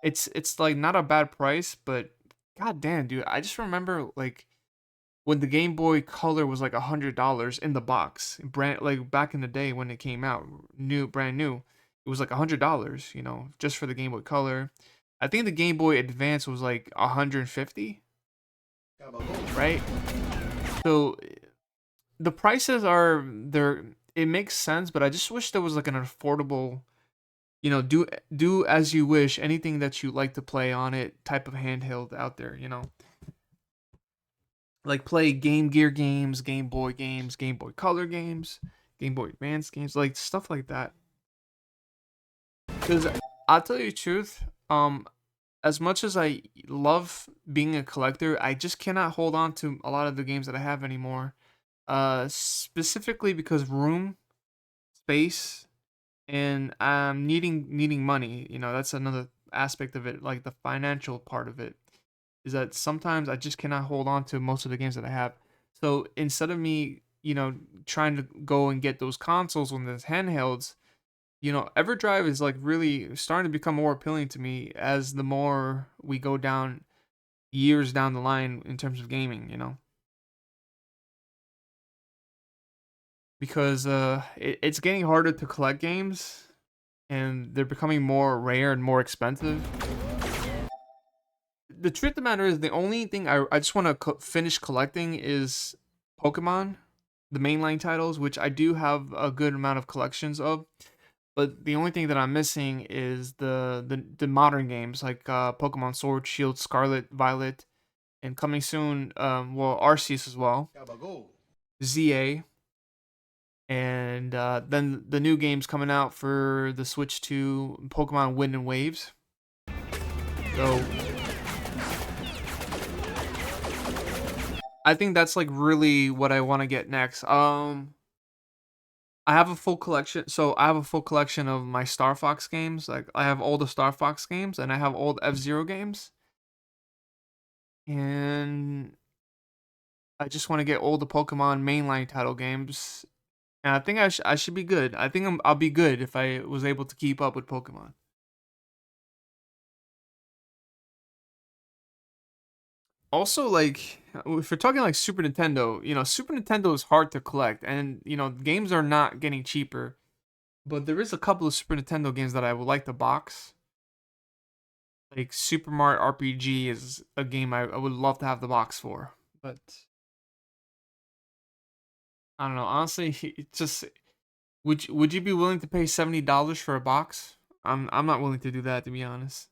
A: It's like not a bad price, but god damn, dude, I just remember like when the Game Boy Color was like $100 in the box, brand like back in the day when it came out, brand new, it was like $100, just for the Game Boy Color. I think the Game Boy Advance was like 150, right? So the prices are there. It makes sense, but I just wish there was like an affordable, do as you wish, anything that you like to play on it type of handheld out there, like play Game Gear games, Game Boy games, Game Boy Color games, Game Boy Advance games, like stuff like that. Because I'll tell you the truth, as much as I love being a collector, I just cannot hold on to a lot of the games that I have anymore. Specifically because room, space, and needing money. That's another aspect of it, like the financial part of it, is that sometimes I just cannot hold on to most of the games that I have. So instead of me, trying to go and get those consoles when there's handhelds, EverDrive is like really starting to become more appealing to me as the more we go down years down the line in terms of gaming. Because it's getting harder to collect games and they're becoming more rare and more expensive. The truth of the matter is the only thing I just want to finish collecting is Pokemon, the mainline titles, which I do have a good amount of collections of. But the only thing that I'm missing is the modern games like Pokemon Sword, Shield, Scarlet, Violet, and coming soon, Arceus as well, ZA, and then the new games coming out for the Switch 2, Pokemon Wind and Waves. So I think that's like really what I want to get next. I have a full collection. So I have a full collection of my Star Fox games. Like I have all the Star Fox games and I have all the F-Zero games. And I just want to get all the Pokemon mainline title games. And I think I should be good. I think I'll be good if I was able to keep up with Pokemon. Also, like, if we're talking like Super Nintendo, Super Nintendo is hard to collect, and games are not getting cheaper. But there is a couple of Super Nintendo games that I would like to box. Like Super Mario RPG is a game I would love to have the box for, but I don't know. Honestly, it's just would you be willing to pay $70 for a box? I'm not willing to do that, to be honest.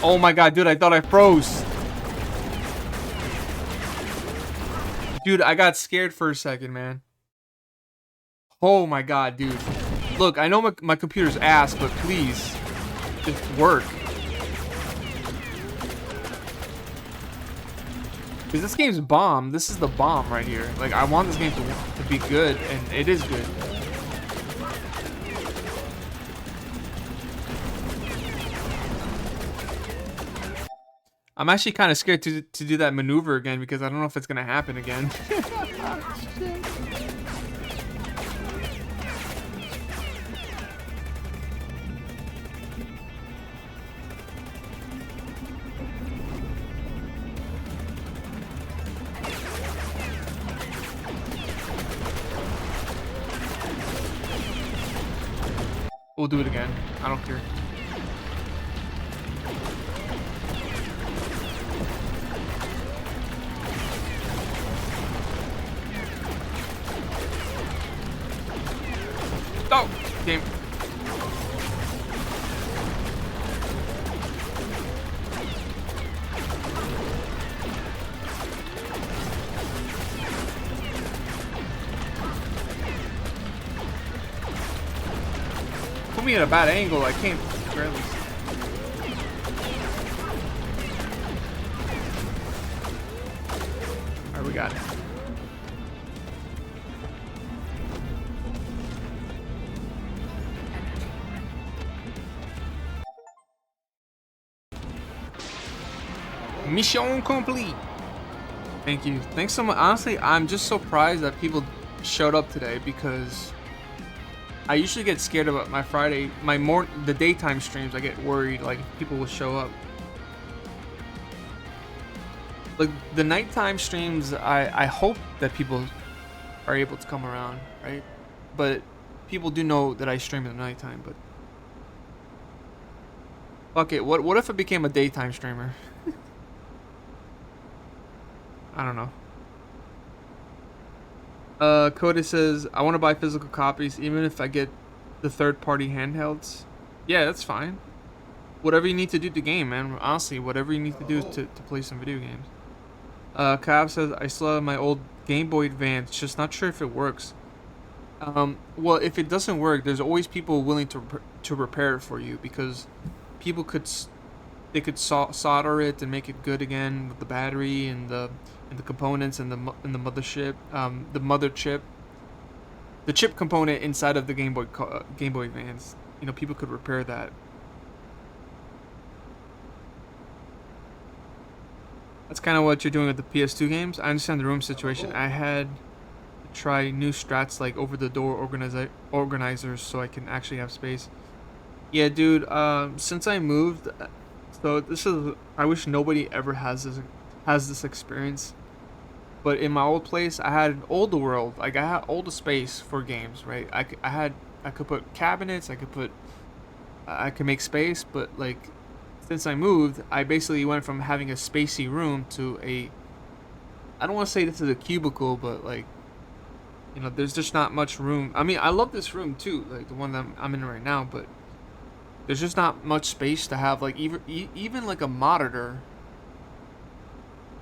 A: Oh my god, dude, I thought I froze. Dude, I got scared for a second, man. Oh my god, dude. Look, I know my computer's ass, but please, just work. Because this game's bomb. This is the bomb right here. Like, I want this game to be good, and it is good. I'm actually kind of scared to do that maneuver again because I don't know if it's going to happen again. We'll do it again. I don't care. Oh, damn. put me at a bad angle. I can't barely see. Alright, we got it. Mission complete. Thank you. Thanks so much. Honestly, I'm just surprised that people showed up today because I usually get scared about my Friday, the daytime streams. I get worried like people will show up. Like the nighttime streams, I hope that people are able to come around, right? But people do know that I stream in the nighttime. But fuck it. What if I became a daytime streamer? I don't know. Coda says, I want to buy physical copies even if I get the third-party handhelds. Yeah, that's fine. Whatever you need to do to game, man. Honestly, whatever you need to do to play some video games. Cav says, I still have my old Game Boy Advance, just not sure if it works. Well, if it doesn't work, there's always people willing to repair it for you because people could solder it and make it good again with the battery and the components and the mothership, the mother chip, the chip component inside of the Game Boy Advance. You know, people could repair that. That's kind of what you're doing with the PS2 games. I understand the room situation. I had to try new strats like over-the-door organizers so I can actually have space. Yeah, dude. Since I moved, so this is. I wish nobody ever has this experience. But in my old place, I had all the world. Like I had all the space for games, right? I could put cabinets. I could make space. But like, since I moved, I basically went from having a spacey room to a. I don't want to say this is a cubicle, but like, you know, there's just not much room. I mean, I love this room too, like the one that I'm in right now, but there's just not much space to have like even like a monitor.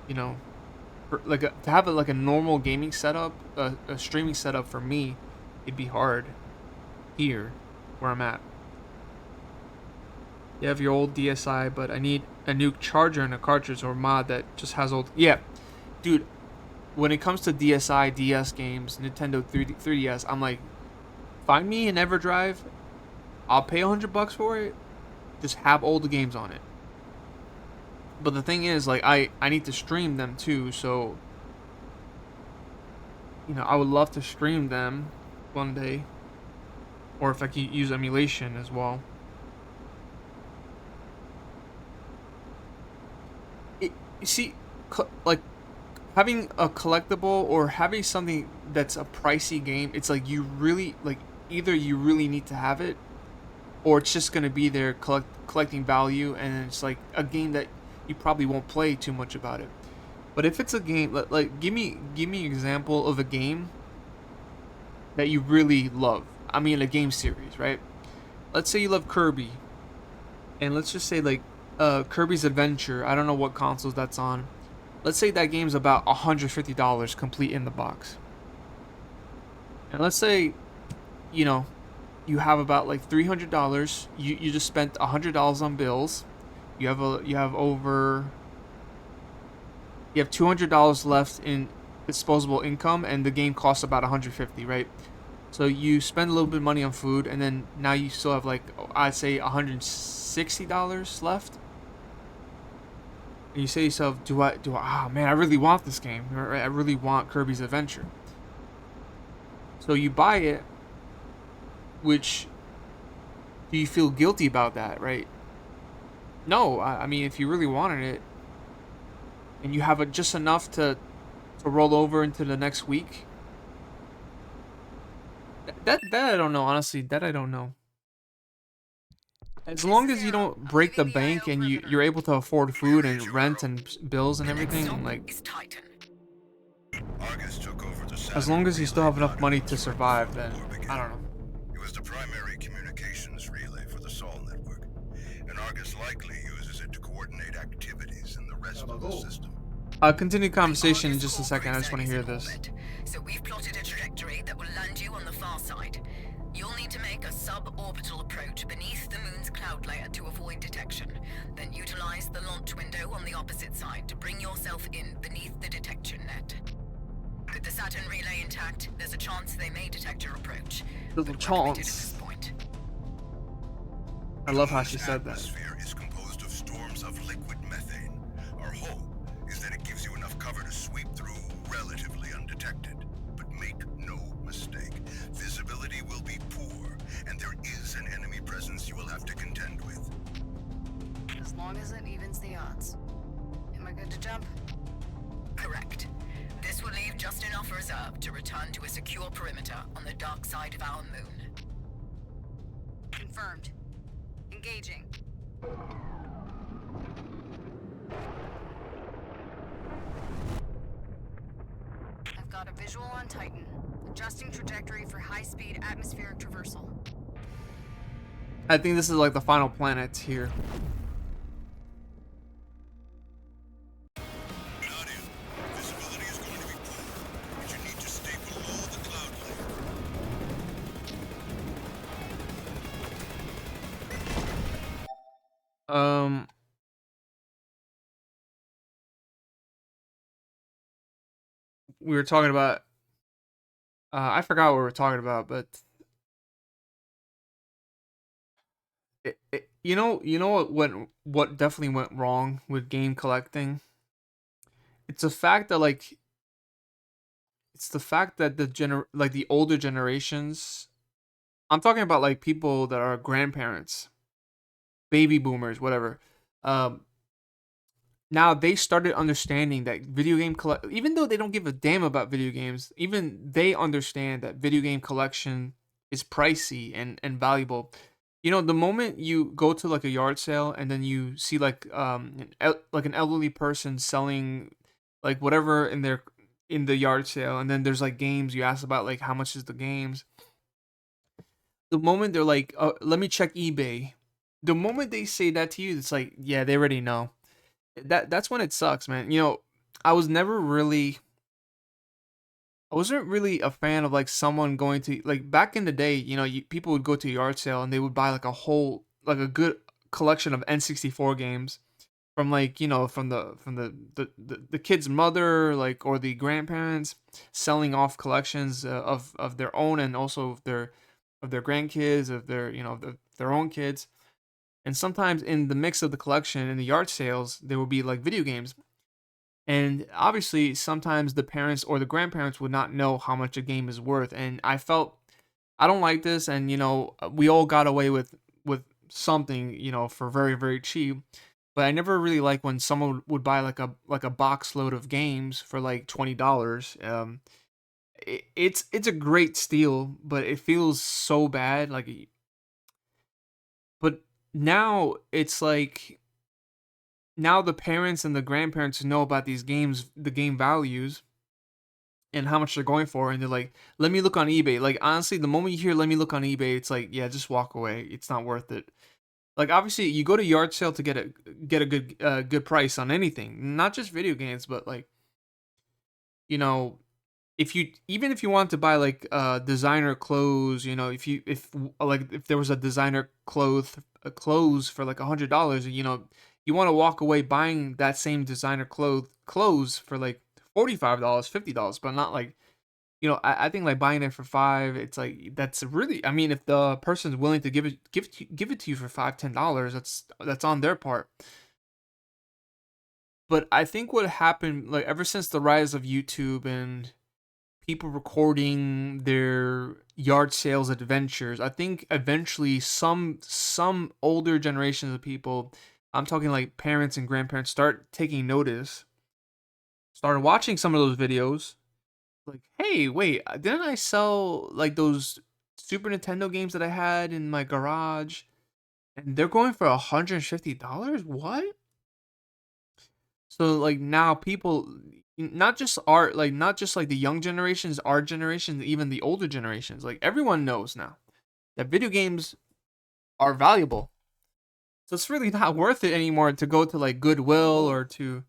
A: You know. To have like a normal gaming setup, a streaming setup for me, it'd be hard here where I'm at. You have your old DSi, but I need a new charger and a cartridge or mod that just has old. Yeah, dude. When it comes to DSi, DS games, Nintendo 3DS, I'm like, find me an EverDrive. I'll pay $100 for it. Just have all the games on it. But the thing is, like, I need to stream them too, so, you know, I would love to stream them one day. Or if I could use emulation as well. You see, like, having a collectible or having something that's a pricey game, it's like you really, like, either you really need to have it, or it's just going to be there collecting value, and it's like a game that you probably won't play too much about it. But if it's a game, like give me an example of a game that you really love. I mean, a game series, right? Let's say you love Kirby, and let's just say like Kirby's Adventure. I don't know what consoles that's on. Let's say that game's about $150 complete in the box. And let's say, you know, you have about like $300. You just spent $100 on bills. You have $200 left in disposable income, and the game costs about $150, right? So you spend a little bit of money on food, and then now you still have like, I'd say $160 left. And you say to yourself, oh man, I really want this game. Right? I really want Kirby's Adventure. So you buy it, which, do you feel guilty about that, right? No, I mean, if you really wanted it, and you have just enough to roll over into the next week, that I don't know, honestly, that I don't know. As long as you don't break the bank and you're able to afford food and rent and bills and everything, like, as long as you still have enough money to survive, then I don't know.
D: It was the primary communications relay for the Sol network, and Argus likely uses it to coordinate activities in the rest of the system.
A: I'll continue the conversation in just a second. I just want to hear this.
C: So we've plotted a trajectory that will land you on the far side. You'll need to make a suborbital approach beneath the moon's cloud layer to avoid detection. Then utilize the launch window on the opposite side to bring yourself in beneath the detection net. With the Saturn relay intact, there's a chance they may detect your approach.
A: Little
C: But we're committed at
A: chance.
C: this point.
A: I love how she
D: Moon's
A: said that.
D: atmosphere is composed of storms of liquid methane. Our hope is that it gives you enough cover to sweep through relatively undetected. But make no mistake, visibility will be poor, and there is an enemy presence you will have to contend with.
B: As long as it evens the odds. Am I good to jump?
C: Correct. This will leave just enough reserve to return to a secure perimeter on the dark side of our moon.
B: Confirmed. Engaging. I've got a visual on Titan. Adjusting trajectory for high-speed atmospheric traversal.
A: I think this is like the final planet here.
D: Nadia, visibility is going to be poor, but you need to stay below the cloud layer.
A: We were talking about. I forgot what we were talking about, but you know what definitely went wrong with game collecting. It's the fact that the older generations. I'm talking about like people that are grandparents, baby boomers, whatever. Now they started understanding that video game even though they don't give a damn about video games, even they understand that video game collection is pricey and valuable. You know, the moment you go to like a yard sale and then you see like an elderly person selling like whatever in the yard sale, and then there's like games, you ask about like how much is the games. The moment they're like, let me check eBay. The moment they say that to you, it's like, yeah, they already know. That's when it sucks, man. You know, I was never really I wasn't really a fan of like someone going to like back in the day, you know, people would go to a yard sale and they would buy like a good collection of N64 games from like, you know, from the kid's mother, like, or the grandparents selling off collections of their own, and also of their grandkids, of their, you know, their own kids. And sometimes in the mix of the collection in the yard sales, there would be like video games. And obviously, sometimes the parents or the grandparents would not know how much a game is worth. And I felt I don't like this. And you know, we all got away with something, you know, for very very cheap. But I never really like when someone would buy like a box load of games for like $20. It's a great steal, but it feels so bad. Like, but now it's like now the parents and the grandparents know about these games, the game values, and how much they're going for, and they're like, "Let me look on eBay." Like honestly, the moment you hear "Let me look on eBay," it's like, yeah, just walk away. It's not worth it. Like obviously, you go to yard sale to get a good price on anything, not just video games, but like, you know, if you want to buy like designer clothes, you know, if there was a designer clothes for like $100, you know, you want to walk away buying that same designer clothes for like $45, $50, but not like, you know, I think like buying it for five, it's like that's really, I mean, if the person's willing to give it to you for $5, $10, that's on their part. But I think what happened, like ever since the rise of YouTube and people recording their yard sales adventures, I think eventually some older generations of people, I'm talking like parents and grandparents, start taking notice, started watching some of those videos, like, hey, wait, didn't I sell like those Super Nintendo games that I had in my garage, and they're going for $150? What? So like now people, not just like the young generations, our generation, even the older generations, like everyone knows now that video games are valuable. So it's really not worth it anymore to go to like Goodwill or to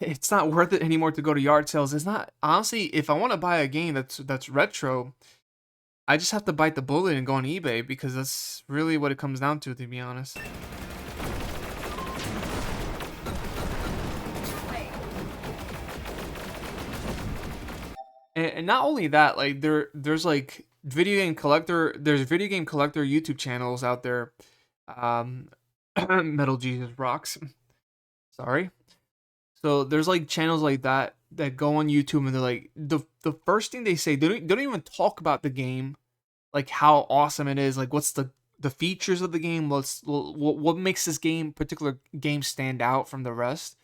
A: it's not worth it anymore to go to yard sales. It's not, honestly, if I want to buy a game that's retro, I just have to bite the bullet and go on eBay because that's really what it comes down to be honest. And not only that, like there's like there's video game collector YouTube channels out there. Metal Jesus rocks. Sorry. So there's like channels like that that go on YouTube and they're like the first thing they say, they don't even talk about the game, like how awesome it is, like what's the features of the game, what makes this particular game stand out from the rest.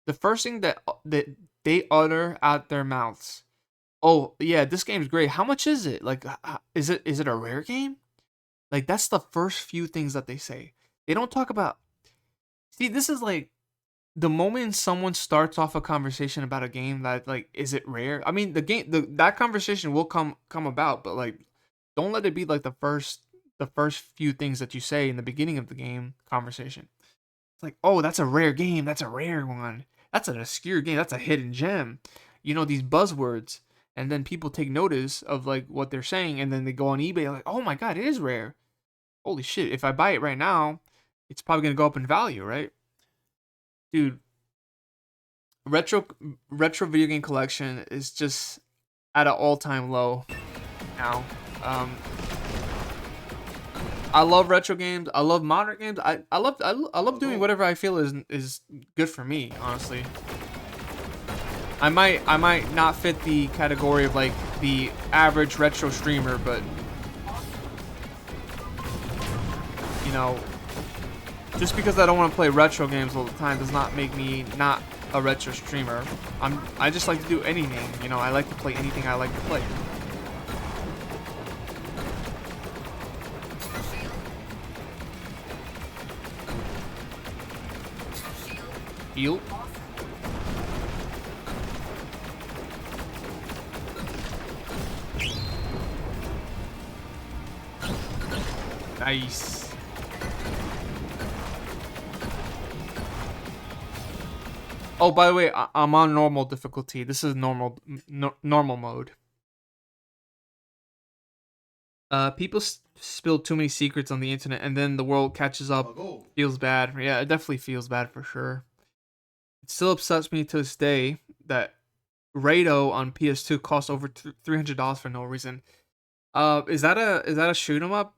A: The first thing that they utter out their mouths, oh yeah, this game's great. How much is it? Like, is it a rare game? Like that's the first few things that they say. They don't talk about. See, this is like the moment someone starts off a conversation about a game that like, is it rare? I mean, that conversation will come about, but like, don't let it be like the first few things that you say in the beginning of the game conversation. It's like, oh, that's a rare game. That's a rare one. That's an obscure game. That's a hidden gem. You know, these buzzwords. And then people take notice of like what they're saying, and then they go on eBay like, oh my god, it is rare. Holy shit! If I buy it right now, it's probably gonna go up in value, right? Dude, retro video game collection is just at an all-time low now. I love retro games. I love modern games. I love doing whatever I feel is good for me, honestly. I might not fit the category of like the average retro streamer, but you know, just because I don't want to play retro games all the time does not make me not a retro streamer. I just like to do anything, you know. I like to play anything I like to play. Heal. Nice. Oh, by the way, I'm on normal difficulty. This is normal mode. People spill too many secrets on the internet, and then the world catches up. Feels bad. Yeah, it definitely feels bad for sure. It still upsets me to this day that Rado on PS2 costs over $300 for no reason. Is that a shoot 'em up?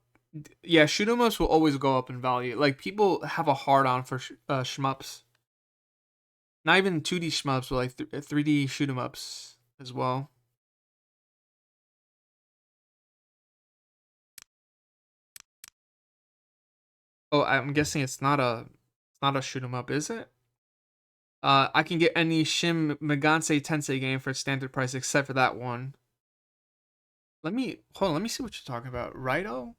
A: Yeah, shoot 'em ups will always go up in value. Like, people have a hard on for shmups. Not even 2D shmups, but like 3D shoot 'em ups as well. Oh, I'm guessing it's not a shoot 'em up, is it? I can get any Shin Megane Tensei game for standard price except for that one. Let me see what you're talking about. Righto?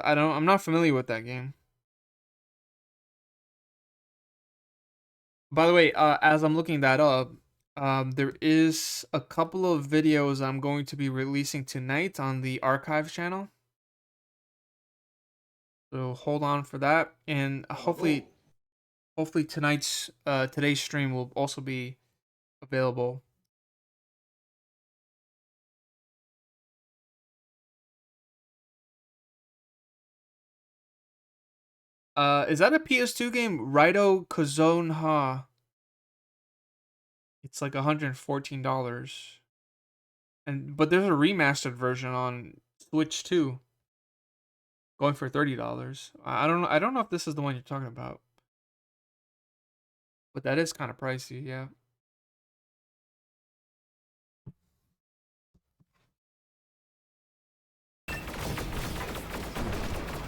A: I'm not familiar with that game. By the way, as I'm looking that up, there is a couple of videos I'm going to be releasing tonight on the archive channel. So hold on for that, and hopefully today's stream will also be available. Is that a PS2 game? Raito Kozonha. It's like $114. But there's a remastered version on Switch too. Going for $30. I don't know if this is the one you're talking about. But that is kind of pricey, yeah.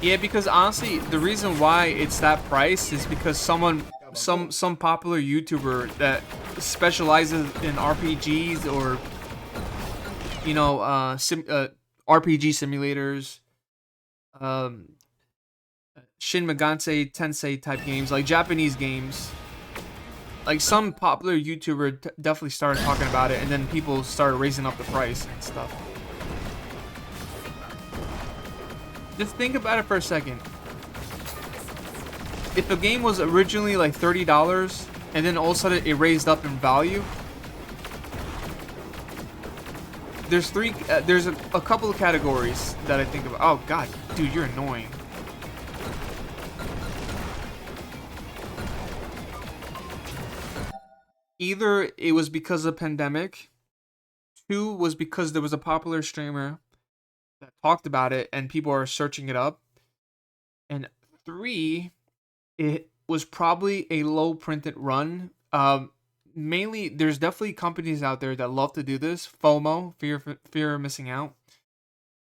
A: Yeah, because honestly, the reason why it's that price is because some popular YouTuber that specializes in RPGs or, you know, RPG simulators, Shin Megane Tensei type games, like Japanese games. Like, some popular YouTuber definitely started talking about it, and then people started raising up the price and stuff. Just think about it for a second. If a game was originally like $30 and then all of a sudden it raised up in value, there's three. There's a couple of categories that I think of. Oh God, dude, you're annoying. Either it was because of pandemic, two was because there was a popular streamer that talked about it and people are searching it up, and three, it was probably a low printed run. Mainly, there's definitely companies out there that love to do this. FOMO, fear of missing out.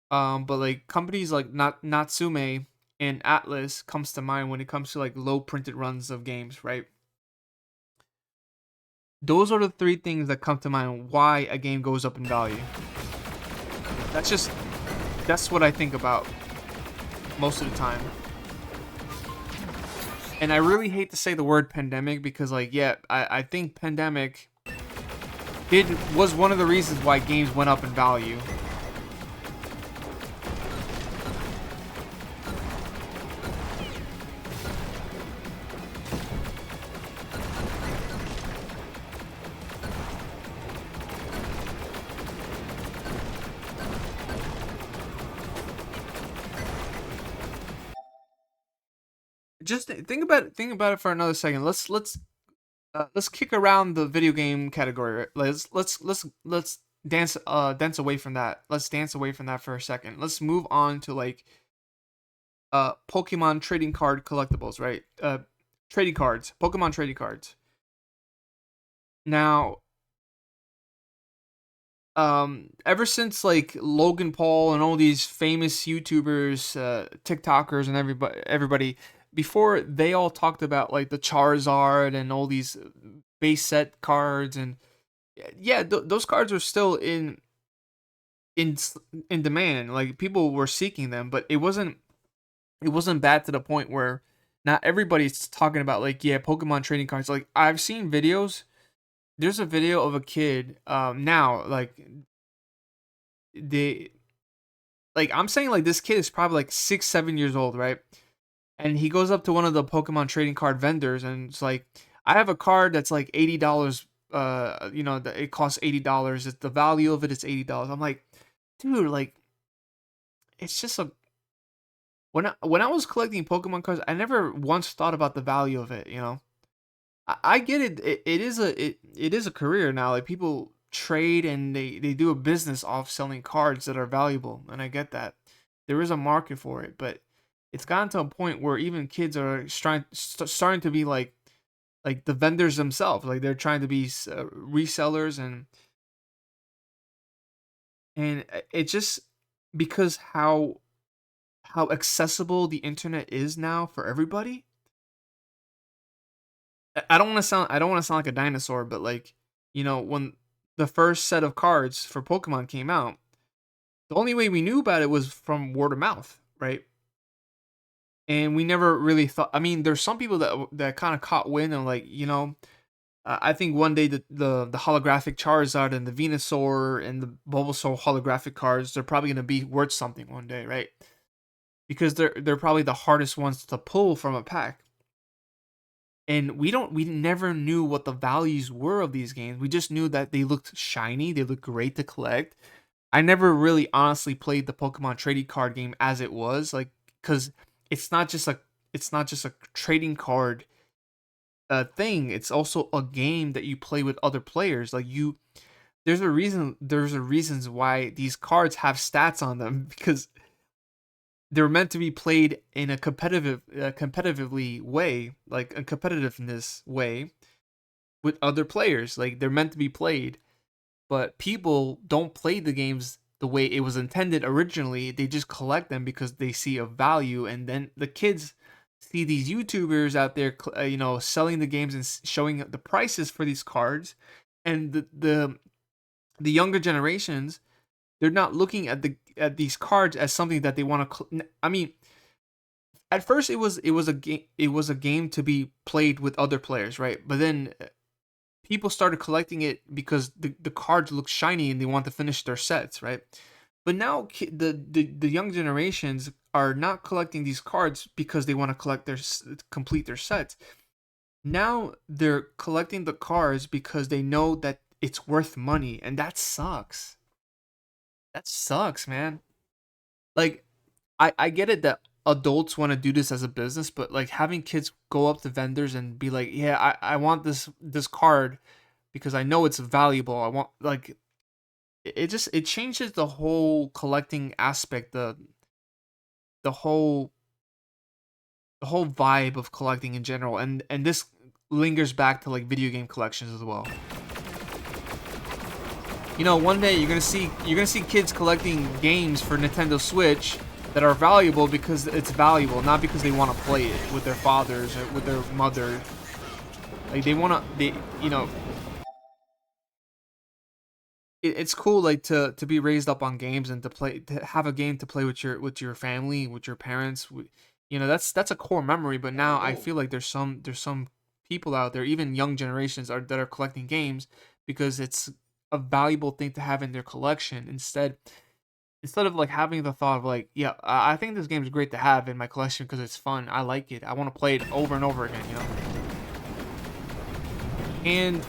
A: But like companies like Natsume and Atlas comes to mind when it comes to like low printed runs of games, right? Those are the three things that come to mind why a game goes up in value. That's just that's what I think about most of the time. And I really hate to say the word pandemic because like yeah, I think pandemic was one of the reasons why games went up in value. Just think about it for another second. Let's kick around the video game category. Right? Let's dance away from that. Let's dance away from that for a second. Let's move on to like Pokemon trading card collectibles, right? Trading cards, Pokemon trading cards. Now, ever since like Logan Paul and all these famous YouTubers, TikTokers, and everybody before they all talked about like the Charizard and all these base set cards, and yeah, those cards are still in in demand. Like people were seeking them, but it wasn't bad to the point where not everybody's talking about like yeah, Pokemon trading cards. Like I've seen videos. There's a video of a kid now like they like I'm saying like this kid is probably like 6 7 years old, right? And he goes up to one of the Pokemon trading card vendors and it's like, I have a card that's like $80. It costs $80. It's the value of it is $80. I'm like, dude, like, it's just a when I was collecting Pokemon cards, I never once thought about the value of it. I get it. It is a career now. Like people trade and they do a business off selling cards that are valuable, and I get that. There is a market for it, but it's gotten to a point where even kids are starting to be like the vendors themselves. Like they're trying to be resellers, and it just because how accessible the internet is now for everybody. I don't want to sound like a dinosaur, but like, when the first set of cards for Pokemon came out, the only way we knew about it was from word of mouth, right? And we never really thought. I mean, there's some people that kind of caught wind and like, I think one day the holographic Charizard and the Venusaur and the Bulbasaur holographic cards, they're probably gonna be worth something one day, right? Because they're probably the hardest ones to pull from a pack. And we never knew what the values were of these games. We just knew that they looked shiny, they looked great to collect. I never really honestly played the Pokemon trading card game as it was, like, because it's not just a trading card thing. It's also a game that you play with other players. Like there's a reasons why these cards have stats on them because they're meant to be played in a competitively way, like a competitiveness way with other players. Like they're meant to be played, but people don't play the games the way it was intended originally. They just collect them because they see a value, and then the kids see these YouTubers out there, selling the games and showing the prices for these cards, and the younger generations, they're not looking at these cards as something that they want to. I mean, at first it was a game to be played with other players, right? But then people started collecting it because the cards look shiny and they want to finish their sets, right? But now the young generations are not collecting these cards because they want to complete their sets. Now they're collecting the cards because they know that it's worth money, and that sucks. That sucks, man. Like, I get it that adults want to do this as a business, but like having kids go up to vendors and be like, yeah, I want this card because I know it's valuable. I want like it just it changes the whole collecting aspect, the whole the whole vibe of collecting in general, and this lingers back to like video game collections as well. One day you're gonna see kids collecting games for Nintendo Switch that are valuable because it's valuable, not because they want to play it with their fathers or with their mother. Like they wanna, you know, it's cool like to be raised up on games and to have a game to play with your family, with your parents. That's a core memory. But now I feel like there's some people out there, even young generations that are collecting games because it's a valuable thing to have in their collection instead of like having the thought of like, yeah, I think this game is great to have in my collection because it's fun. I like it. I want to play it over and over again. And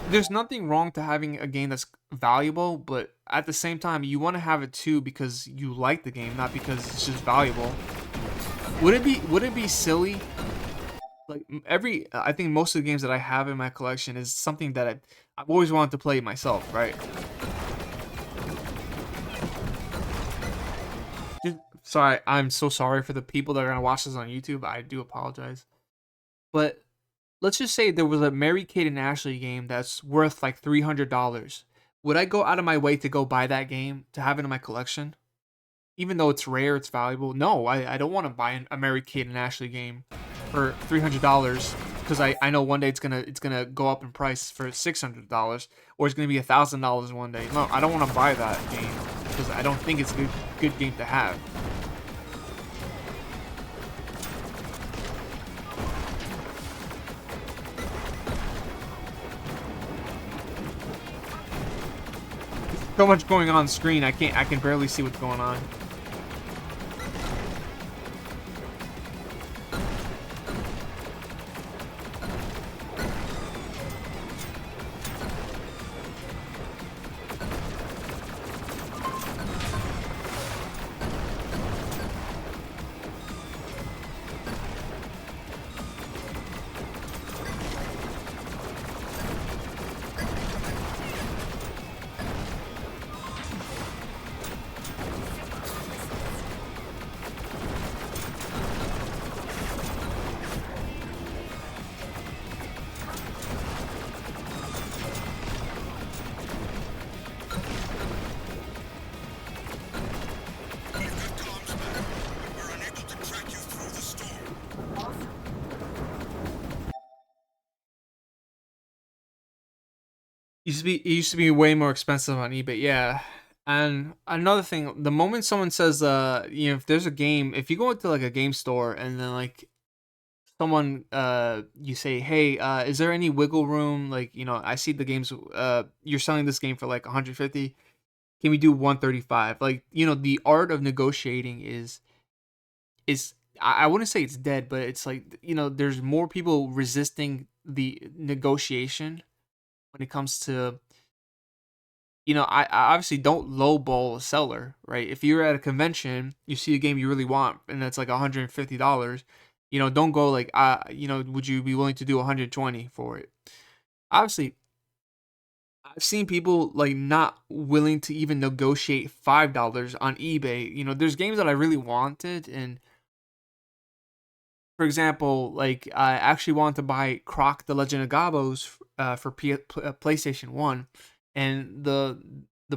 A: there's nothing wrong to having a game that's valuable, but at the same time, you want to have it too because you like the game, not because it's just valuable. Would it be silly? Like I think most of the games that I have in my collection is something that I've always wanted to play myself, right? Sorry, I'm so sorry for the people that are gonna watch this on YouTube. I do apologize. But let's just say there was a Mary Kate and Ashley game that's worth like $300. Would I go out of my way to go buy that game to have it in my collection? Even though it's rare, it's valuable. No, I don't want to buy a Mary Kate and Ashley game for $300 because I know one day it's gonna go up in price for $600 or it's gonna be $1,000 one day. No, I don't want to buy that game because I don't think it's a good game to have. So much going on screen. I can barely see what's going on.
D: We've got comms back, but we're unable to track you through the storm.
A: It used to be way more expensive on eBay, yeah. And another thing, the moment someone says, if there's a game, if you go into like a game store and then like someone, you say, hey, is there any wiggle room? Like, I see the games, you're selling this game for like 150. Can we do 135? Like, the art of negotiating is I wouldn't say it's dead, but it's like, there's more people resisting the negotiation when it comes to I obviously don't lowball a seller, right? If you're at a convention, you see a game you really want, and it's like $150. Don't go like, would you be willing to do 120 for it? Obviously, I've seen people like not willing to even negotiate $5 on eBay. There's games that I really wanted, and for example, like I actually wanted to buy Croc: The Legend of Gabos for PlayStation One, and the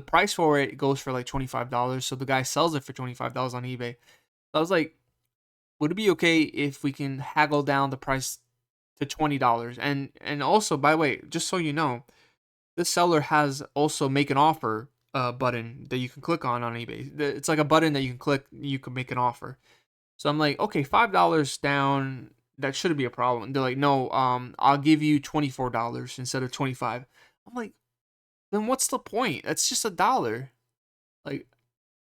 A: price for it goes for like $25. So the guy sells it for $25 on eBay. I was like, would it be okay if we can haggle down the price to $20? And also, by the way, just so you know, this seller has also make an offer button that you can click on eBay. It's like a button that you can click, you can make an offer. So I'm like, okay, $5 down, that shouldn't be a problem. They're like, no, I'll give you $24 instead of 25. I'm like, then what's the point? That's just $1. Like,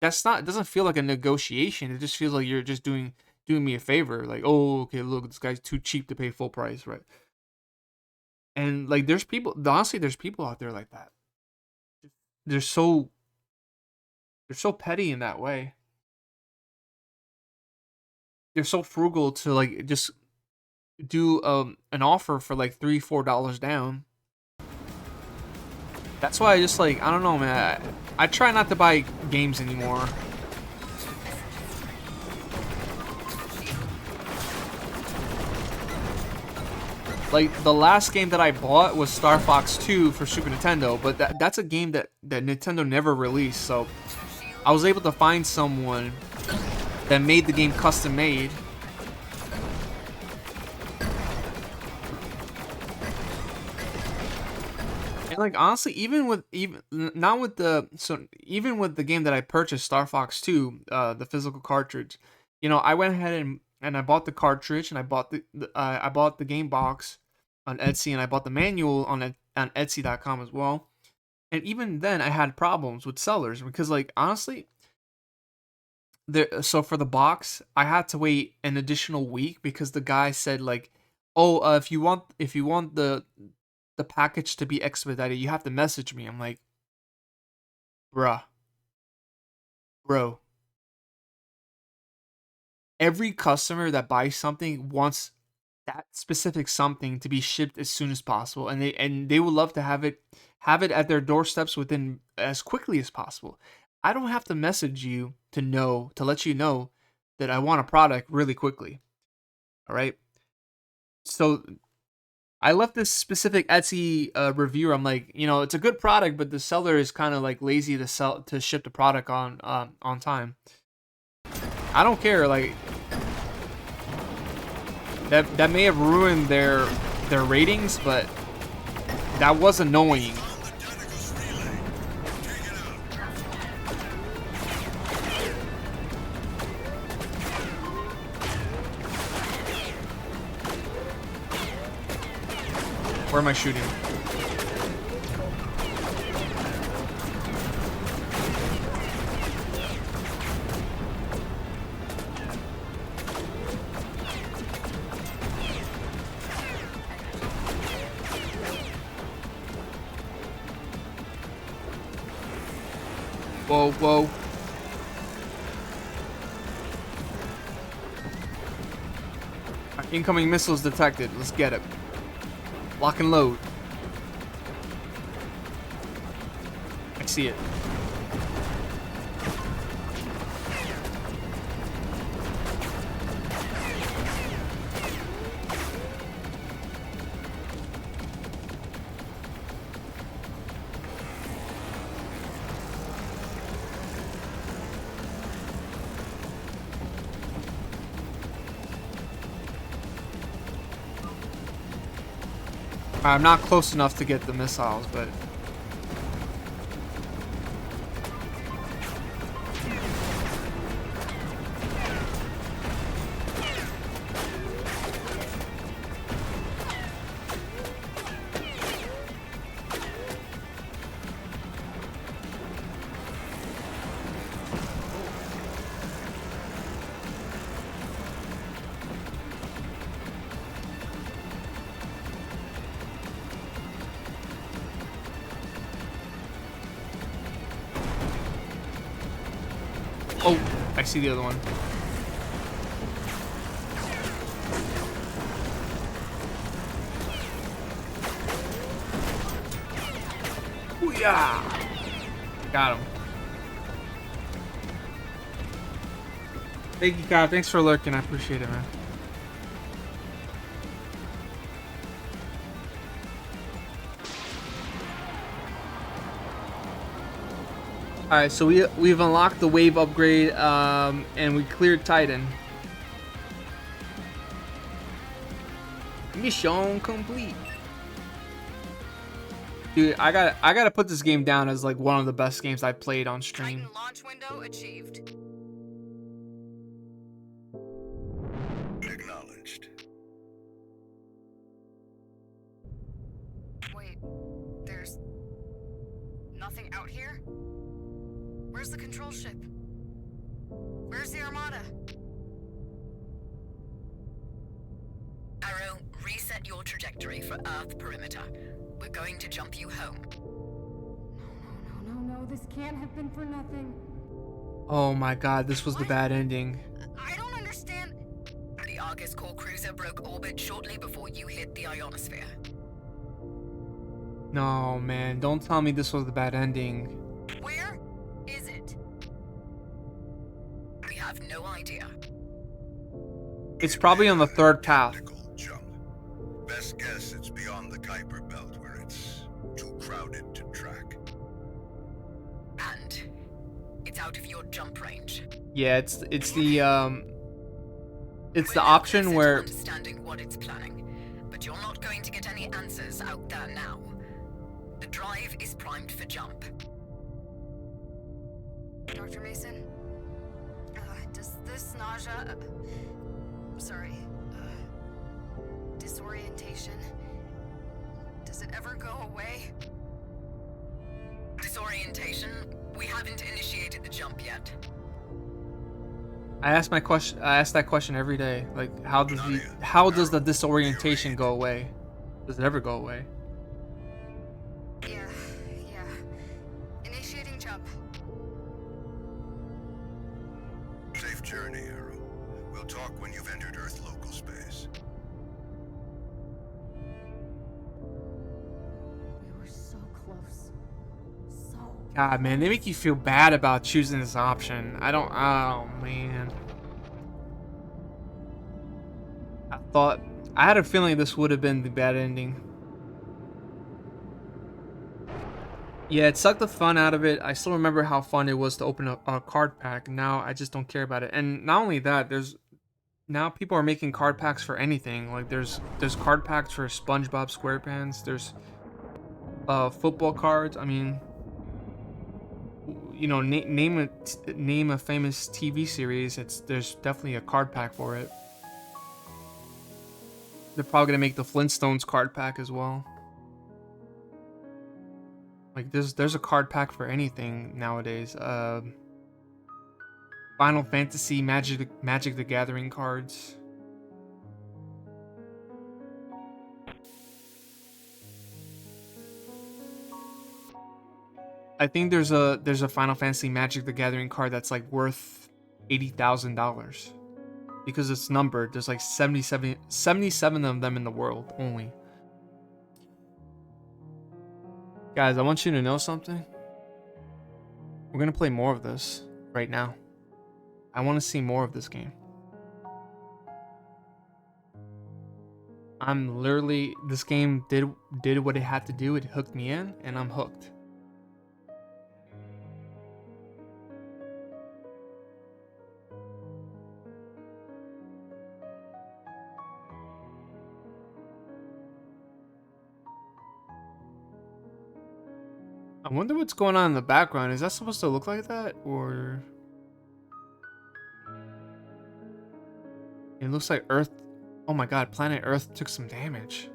A: it doesn't feel like a negotiation. It just feels like you're just doing me a favor. Like, oh, okay, look, this guy's too cheap to pay full price, right? And like, honestly, there's people out there like that. They're so They're so petty in that way. They're so frugal to like just do an offer for like $3-4 down. That's why I just like, I don't know, man. I try not to buy games anymore. Like the last game that I bought was Star Fox 2 for Super Nintendo, but that's a game that Nintendo never released. So I was able to find someone that made the game custom made. And like honestly, even with even the game that I purchased, Star Fox 2, the physical cartridge, you know, I went ahead and I bought the cartridge, and I bought the game box on Etsy, and I bought the manual on Etsy.com as well. And even then, I had problems with sellers because, like, honestly, so for the box, I had to wait an additional week because the guy said like, "Oh, if you want the package to be expedited, you have to message me." I'm like, bruh, bro. Every customer that buys something wants that specific something to be shipped as soon as possible, and they would love to have it at their doorsteps within as quickly as possible. I don't have to message you to let you know that I want a product really quickly. All right. So I left this specific Etsy reviewer. I'm like, you know, it's a good product, but the seller is kind of like lazy to ship the product on time. I don't care. Like that may have ruined their ratings, but that was annoying. Where am I shooting? Whoa, whoa. Incoming missiles detected. Let's get it. Lock and load. I see it. I'm not close enough to get the missiles, but oh, I see the other one. Booyah! Got him. Thank you, Kyle. Thanks for lurking. I appreciate it, man. Alright, so we've unlocked the wave upgrade, and we cleared Titan. Mission complete. Dude, I gotta put this game down as like one of the best games I played on stream.
C: Titan launch window achieved.
D: Acknowledged.
C: Wait, there's nothing out here? Where's the control ship? Where's the Armada? Arrow, reset your trajectory for Earth perimeter. We're going to jump you home.
B: No, this can't have been for nothing.
A: Oh my god, this was the bad ending.
C: I don't understand. The Argus core cruiser broke orbit shortly before you hit the ionosphere.
A: No, man, don't tell me this was the bad ending.
C: Where is it? We have no idea.
A: It's probably on the third path.
D: Jump. Best guess it's beyond the Kuiper belt where it's too crowded to track.
C: And it's out of your jump range.
A: Yeah, it's the
C: We're now
A: option
C: closer to
A: where
C: understanding what it's planning, but you're not going to get any answers out there now. The drive is primed for jump.
B: Dr. Mason? Does this nausea... disorientation... Does it ever go away?
C: Disorientation? We haven't initiated the jump yet.
A: I ask that question every day. Like, how does the disorientation go away? Does it ever go away?
B: Yeah. Initiating jump.
D: Safe journey, Arrow. We'll talk when you've entered Earth local space.
B: We were so close. So...
A: God, man, they make you feel bad about choosing this option. Oh, man. I had a feeling this would have been the bad ending. Yeah, it sucked the fun out of it. I still remember how fun it was to open a card pack. Now I just don't care about it. And not only that, now people are making card packs for anything. Like there's card packs for SpongeBob SquarePants. There's football cards. I mean, you know, name a famous TV series. There's definitely a card pack for it. They're probably gonna make the Flintstones card pack as well. Like there's a card pack for anything nowadays. Final Fantasy, Magic the Gathering cards. I think there's a Final Fantasy Magic the Gathering card that's like worth $80,000 because it's numbered. There's like 77 of them in the world only. Guys, I want you to know something. We're gonna play more of this right now. I want to see more of this game. This game did what it had to do. It hooked me in, and I'm hooked. I wonder what's going on in the background. Is that supposed to look like that, or it looks like Earth? Oh my god, planet Earth took some damage.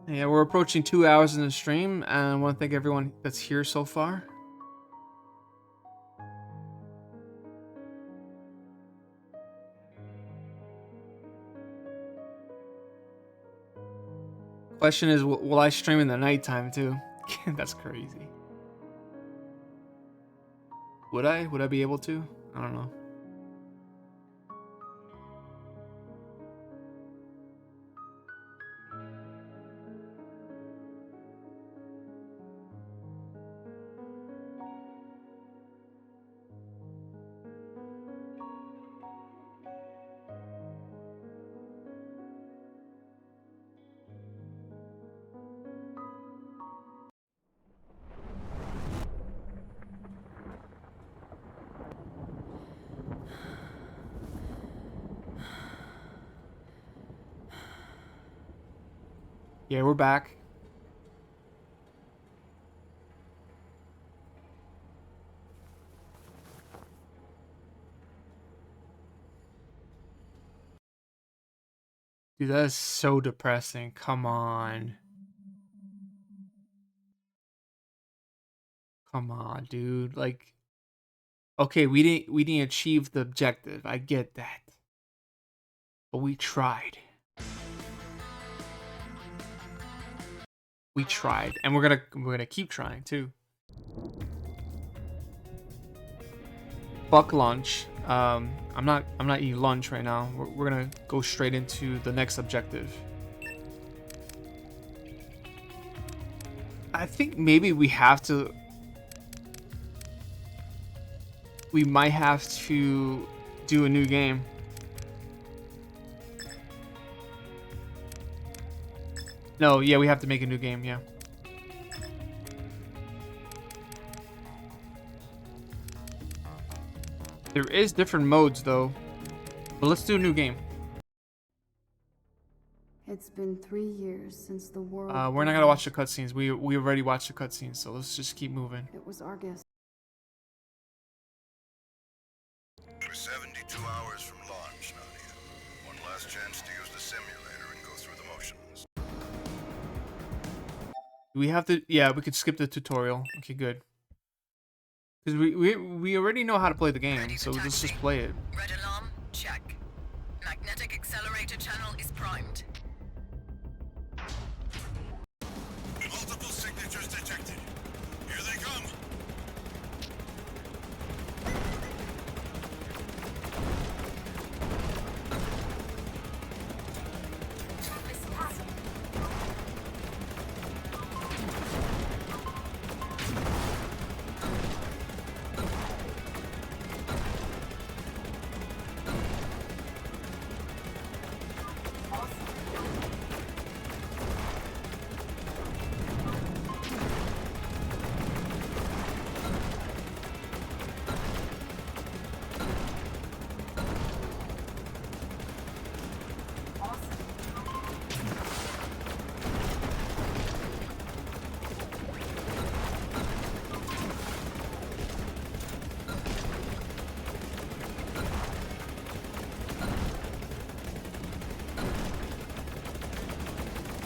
A: Yeah, we're approaching 2 hours in the stream, and I want to thank everyone that's here so far. Question is, will I stream in the nighttime too? That's crazy. Would I? Would I be able to? I don't know. Yeah, we're back. Dude, that is so depressing. Come on. Come on, dude. Like, okay, we didn't achieve the objective. I get that. But we tried. We tried. And we're gonna keep trying too. Fuck lunch. I'm not eating lunch right now. We're gonna go straight into the next objective. I think maybe we might have to do a new game. No, yeah, we have to make a new game, yeah. There is different modes though. But let's do a new game.
B: It's been 3 years since the world.
A: We're not gonna watch the cutscenes. We already watched the cutscenes, so let's just keep moving.
B: It was Argus.
D: We're 72 hours from launch, Nadia. One last chance to use the simulator and go through the motions.
A: We have to, yeah, we could skip the tutorial. Okay, good. Because we already know how to play the game, so let's just play it.
C: Red alarm, check. Magnetic accelerator channel is primed.
D: Multiple signatures detected. Here they come.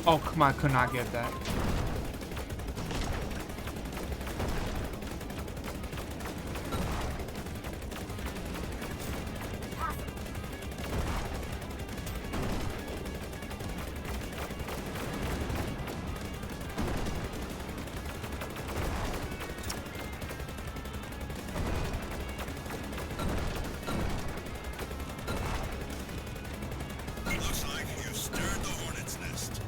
A: Oh, come on, I could not get that.
D: Looks like you stirred the hornet's nest.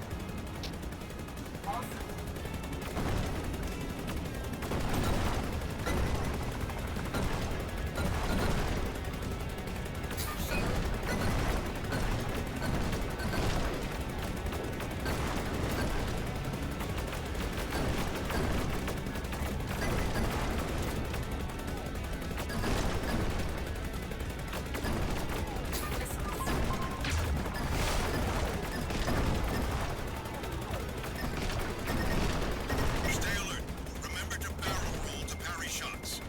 D: Stay alert. Remember to barrel roll to parry shots.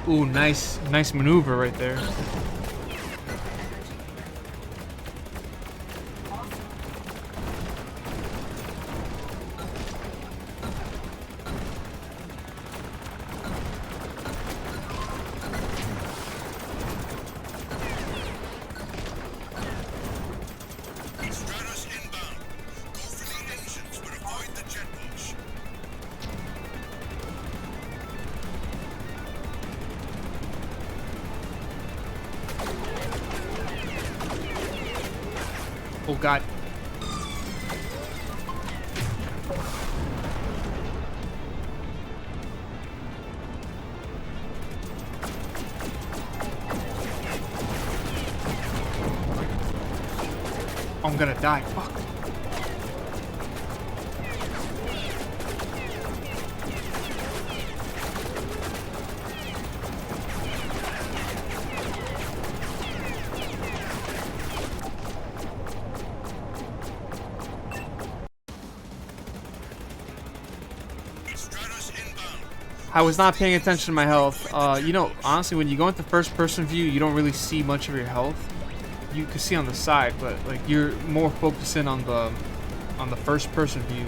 A: Ooh, nice maneuver right there.
D: Stratus inbound. Go for the engines, but avoid the jet wash.
A: Oh god. I'm gonna die. Fuck.
D: Stratus inbound.
A: I was not paying attention to my health. You know, honestly, when you go into first-person view, you don't really see much of your health. You can see on the side, but like you're more focused in on the first-person view.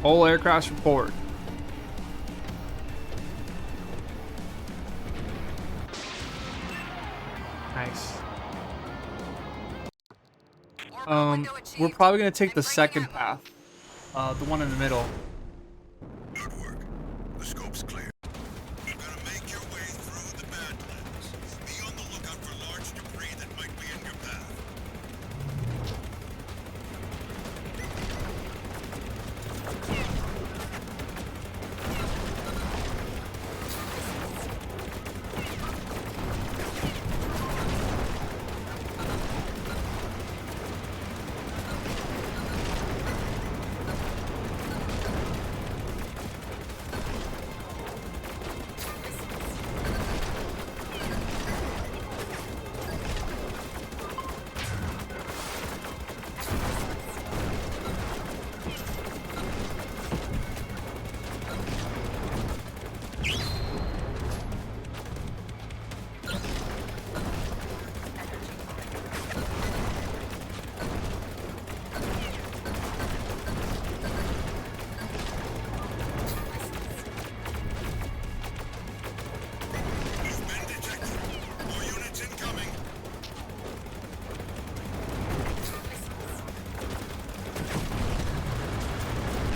A: All aircraft report. Nice. We're probably gonna take the second path, the one in the middle.
D: Good work. The scope's clear. You're gonna make your way through the Badlands. Be on the lookout for large debris that might be in your path.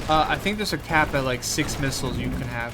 A: I think there's a cap at like 6 missiles you can have.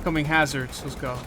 A: incoming hazards. Let's go.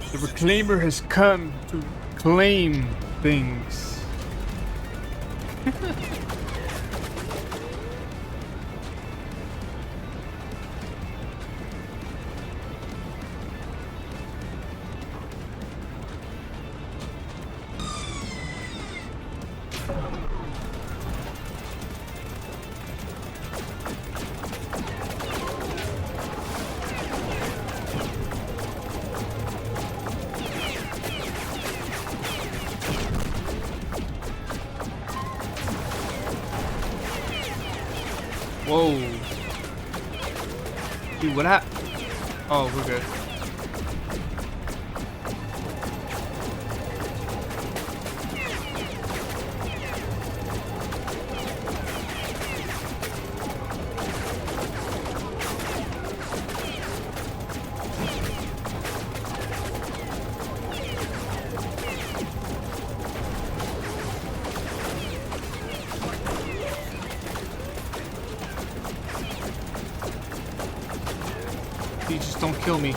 A: The Reclaimer has come to claim things. Whoa. Dude, what happened? Oh, we're good. Please just don't kill me.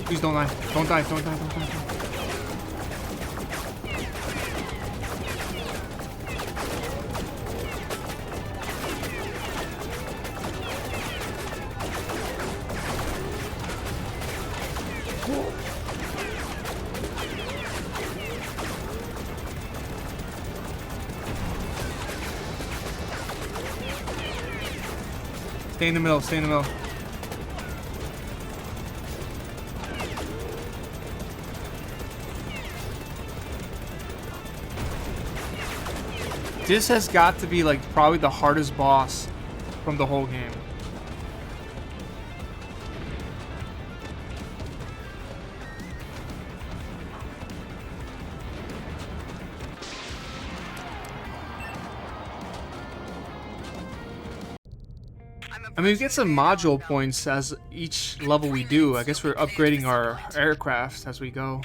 A: Please don't die. Don't die. Don't die. Don't die. Don't die. Stay in the middle. Stay in the middle. This has got to be like probably the hardest boss from the whole game. I mean, we get some module points as each level we do. I guess we're upgrading our aircraft as we go.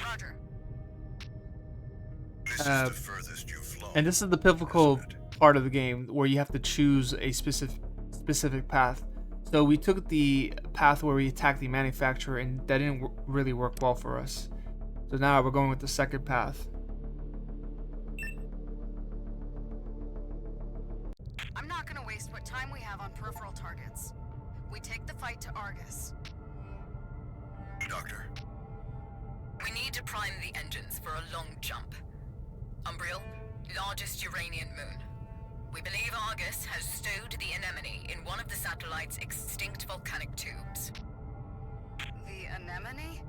A: And this is the pivotal part of the game where you have to choose a specific path. So we took the path where we attacked the manufacturer, and that didn't really work well for us. So now we're going with the second path.
C: I'm not gonna waste what time we have on peripheral targets. We take the fight to Argus.
D: Doctor.
C: We need to prime the engines for a long jump. Umbriel, largest Uranian moon. We believe Argus has stowed the anemone in one of the satellite's extinct volcanic tubes. The anemone?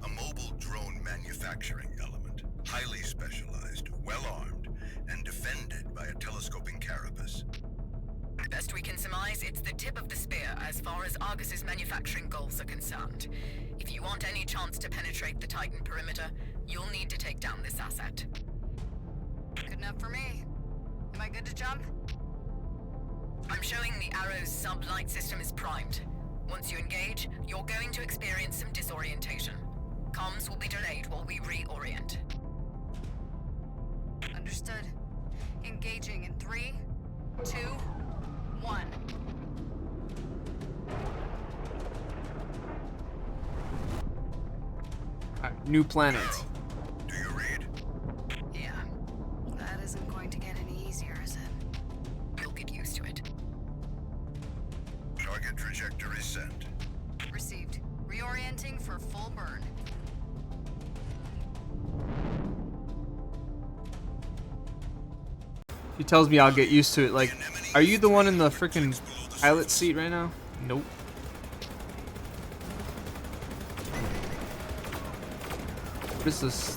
D: A mobile drone manufacturing element. Highly specialized, well-armed, and defended by a telescoping carapace.
C: Best we can surmise, it's the tip of the spear as far as Argus's manufacturing goals are concerned. If you want any chance to penetrate the Titan perimeter, you'll need to take down this asset. Good enough for me. Am I good to jump? I'm showing the Arrow's sub-light system is primed. Once you engage, you're going to experience some disorientation. Comms will be delayed while we reorient.
E: Understood. Engaging in 3, 2, 1.
A: Alright, new planet.
D: Do you read?
E: Yeah. That isn't going to get any easier, is it?
C: You'll get used to it.
D: Target trajectory set.
E: Received. Reorienting for full burn.
A: She tells me I'll get used to it. Like, are you the one in the freaking pilot seat right now? Nope. What is this?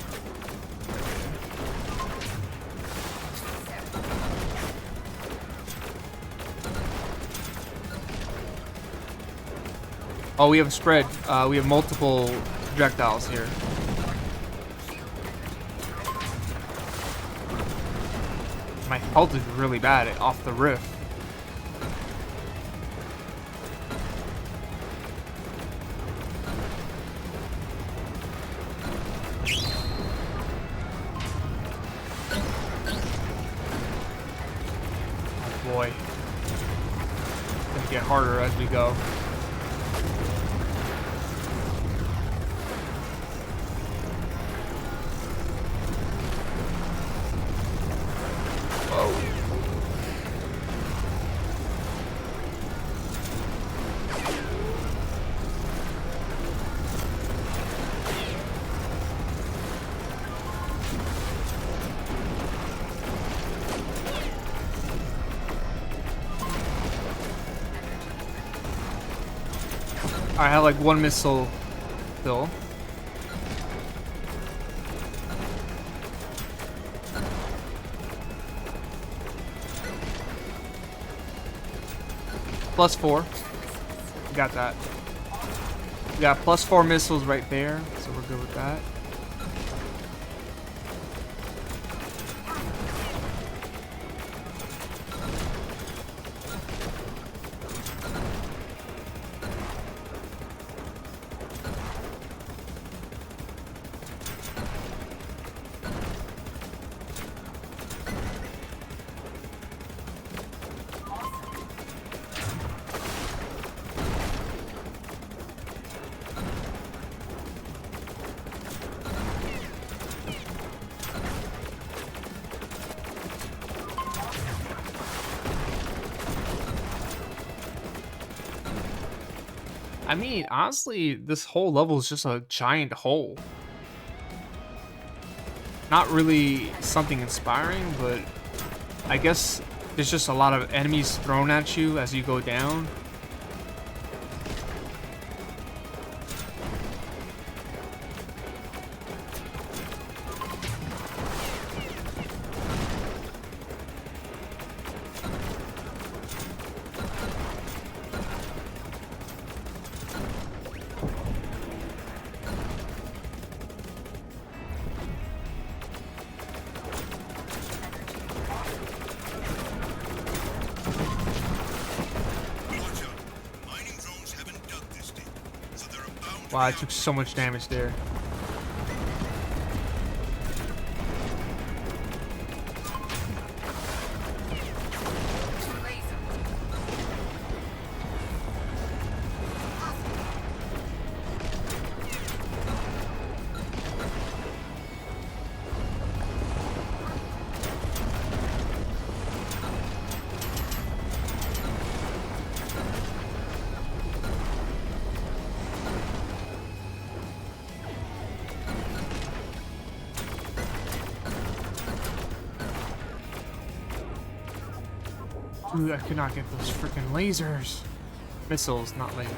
A: Oh, we have a spread. We have multiple projectiles here. My health is really bad off the riff. Oh boy. It's gonna get harder as we go. I have like one missile still. +4. Got that. We got +4 missiles right there, so we're good with that. I mean, honestly, this whole level is just a giant hole. Not really something inspiring, but I guess there's just a lot of enemies thrown at you as you go down. Wow, I took so much damage there. Dude, I could not get those freaking lasers. Missiles, not lasers.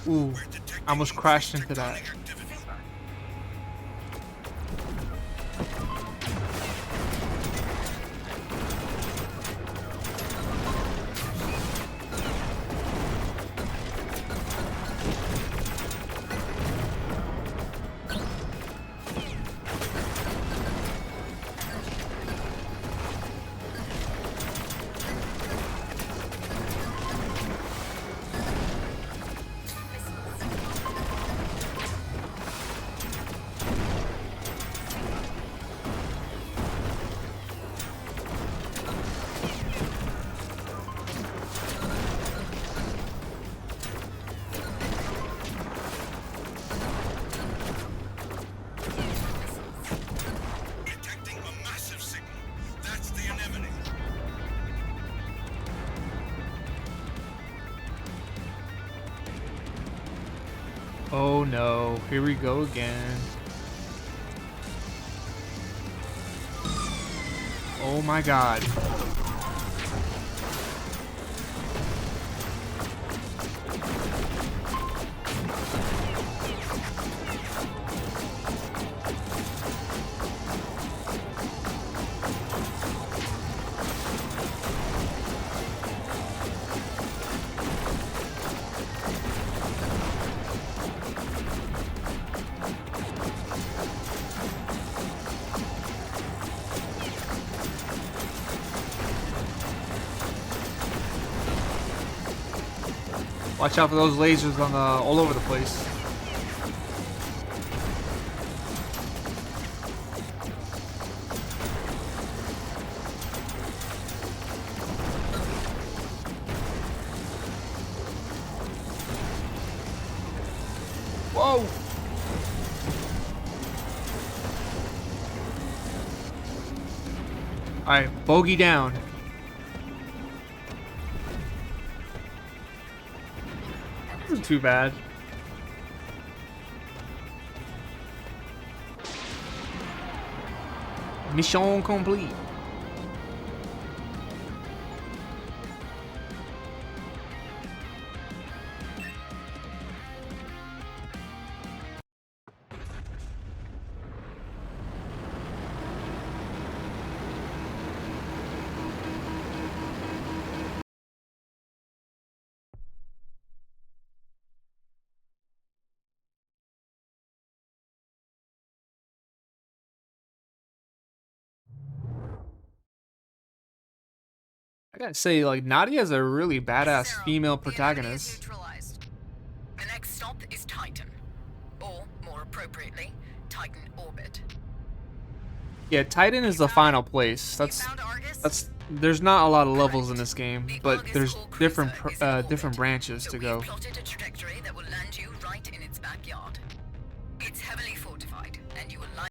A: Ooh, I almost crashed into that.
D: Detecting a massive signal. That's the anemone.
A: Oh no, here we go again. Oh my god. Watch out for those lasers on the all over the place. Whoa! Alright, bogey down. Wasn't too bad. Mission complete. I gotta say, like, Nadia's a really badass
C: Zero.
A: female
C: The enemy is
A: protagonist.
C: neutralized. The next stop is Titan. Or, more appropriately, Titan Orbit.
A: Yeah, Titan is the final place.
C: You found Argus?
A: That's there's not a lot of levels in
C: Correct.
A: this game,
C: The
A: but
C: Argus
A: there's
C: core
A: different
C: cruiser is in orbit,
A: different branches
C: so
A: to
C: we've
A: go.
C: plotted a trajectory that will land you right in its backyard. It's heavily fortified, and you will like.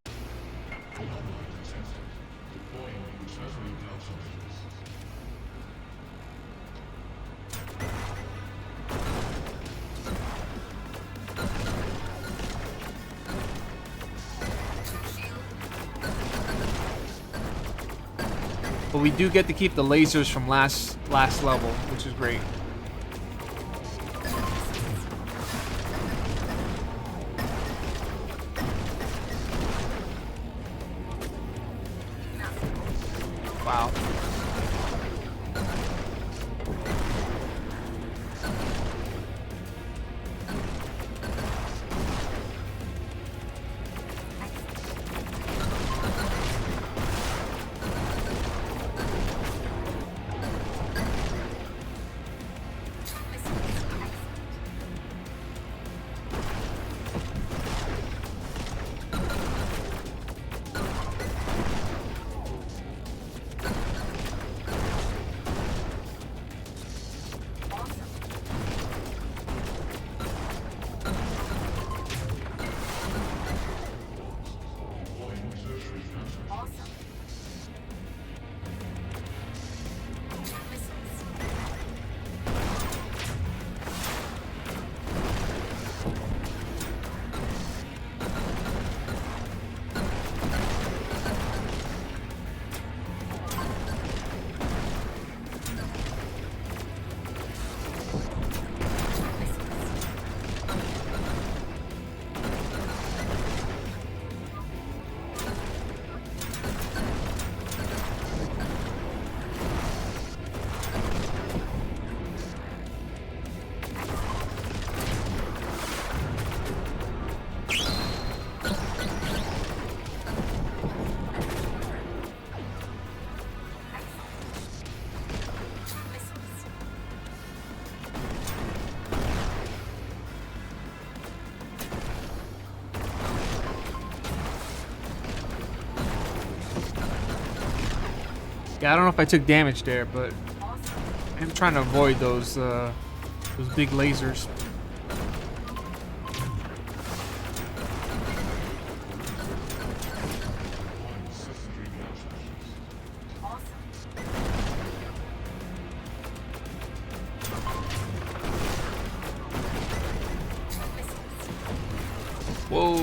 A: But we do get to keep the lasers from last level, which is great. Wow. Yeah, I don't know if I took damage there, but I'm trying to avoid those big lasers. Whoa.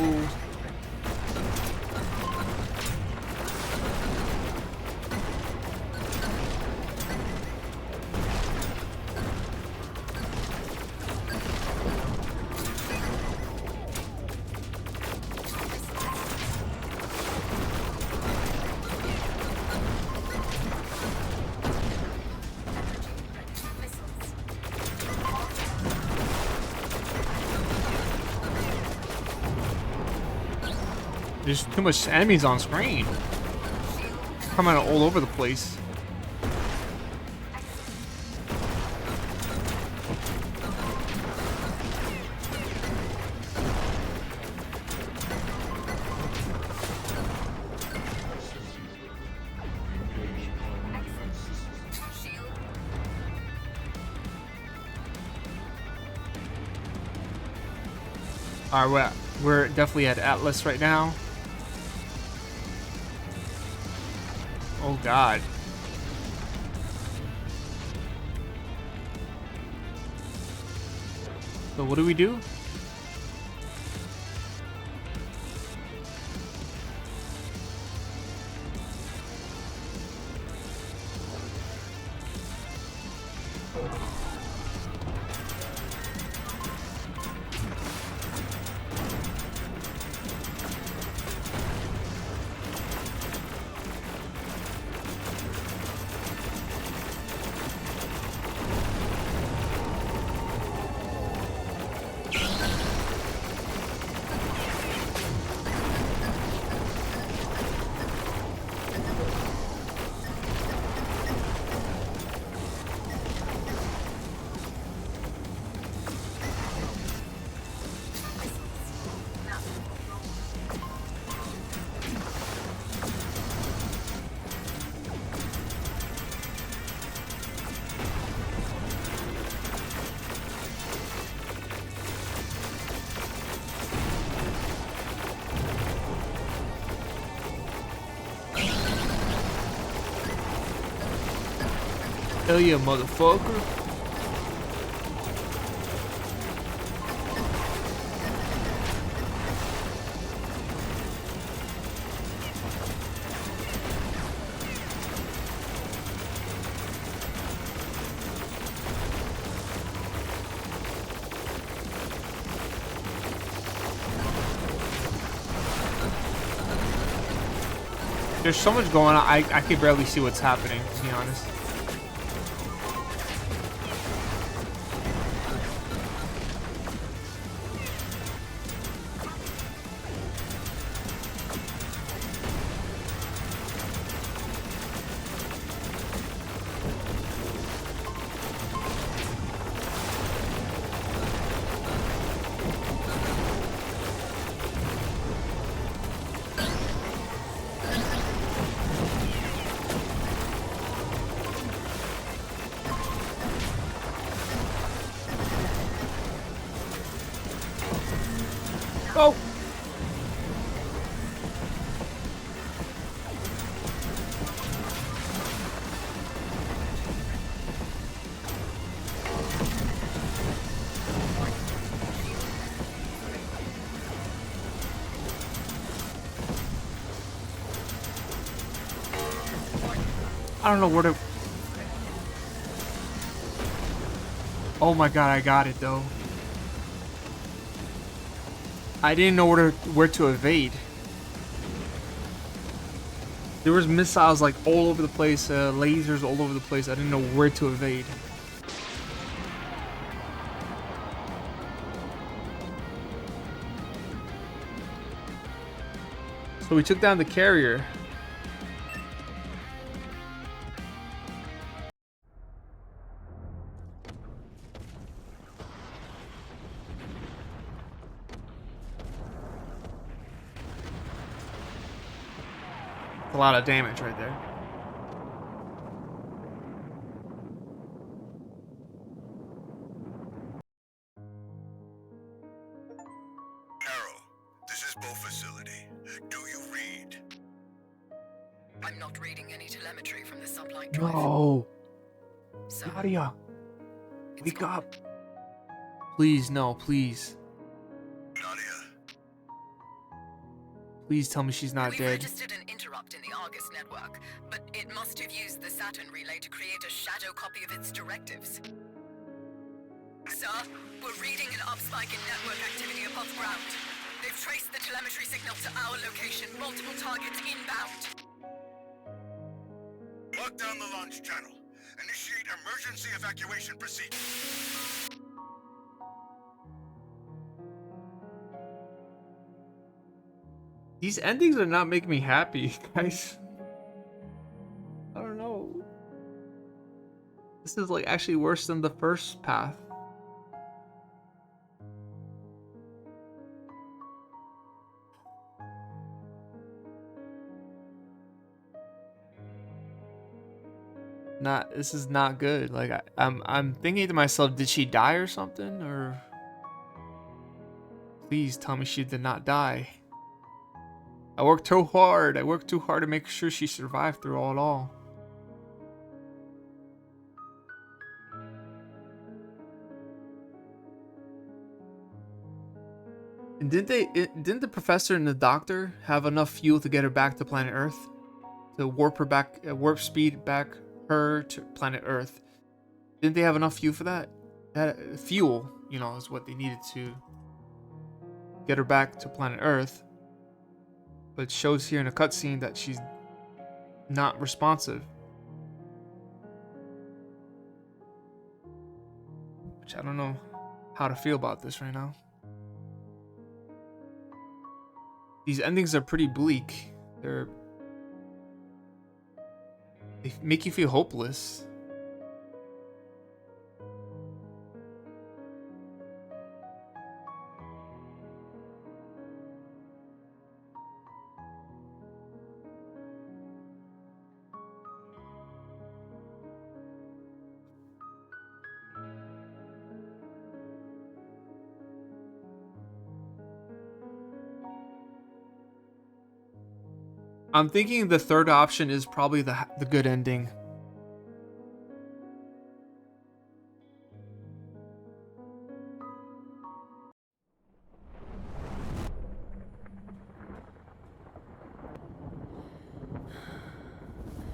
A: There's too much enemies on screen. Coming out all over the place. Alright, we're definitely at Atlas right now. Oh god. So what do we do? Hell yeah, motherfucker. There's so much going on, I can barely see what's happening, to be honest. Oh! I don't know where to... Oh my god, I got it though. I didn't know where to evade. There was missiles like all over the place, lasers all over the place. I didn't know where to evade. So we took down the carrier. A lot of damage right there.
D: depot facility. Do you read?
C: I'm not reading any telemetry from the sublight drive.
A: No.
C: So,
A: Nadia,
C: it's
A: wake
C: gone.
A: up. Please, no, please.
D: Nadia,
A: Please tell me she's not
C: We've
A: dead.
C: registered an interrupt in the Argus network, but it must have used the Saturn relay to create a shadow copy of its directives. Sir, we're reading an upspike in network activity above ground. They've traced the telemetry signal to our location, multiple targets inbound.
D: lock down the launch channel. Initiate emergency evacuation procedure.
A: These endings are not making me happy, guys. I don't know. This is like actually worse than the first path. This is not good. Like I'm thinking to myself, did she die or something? Or please tell me she did not die. I worked too hard. I worked too hard to make sure she survived through it all. And didn't the professor and the doctor have enough fuel to get her back to planet Earth? To warp her back, warp speed back her to planet Earth. Didn't they have enough fuel for that? That fuel, you know, is what they needed to get her back to planet Earth. But it shows here in a cutscene that she's not responsive. Which I don't know how to feel about this right now. These endings are pretty bleak. They make you feel hopeless. I'm thinking the third option is probably the good ending.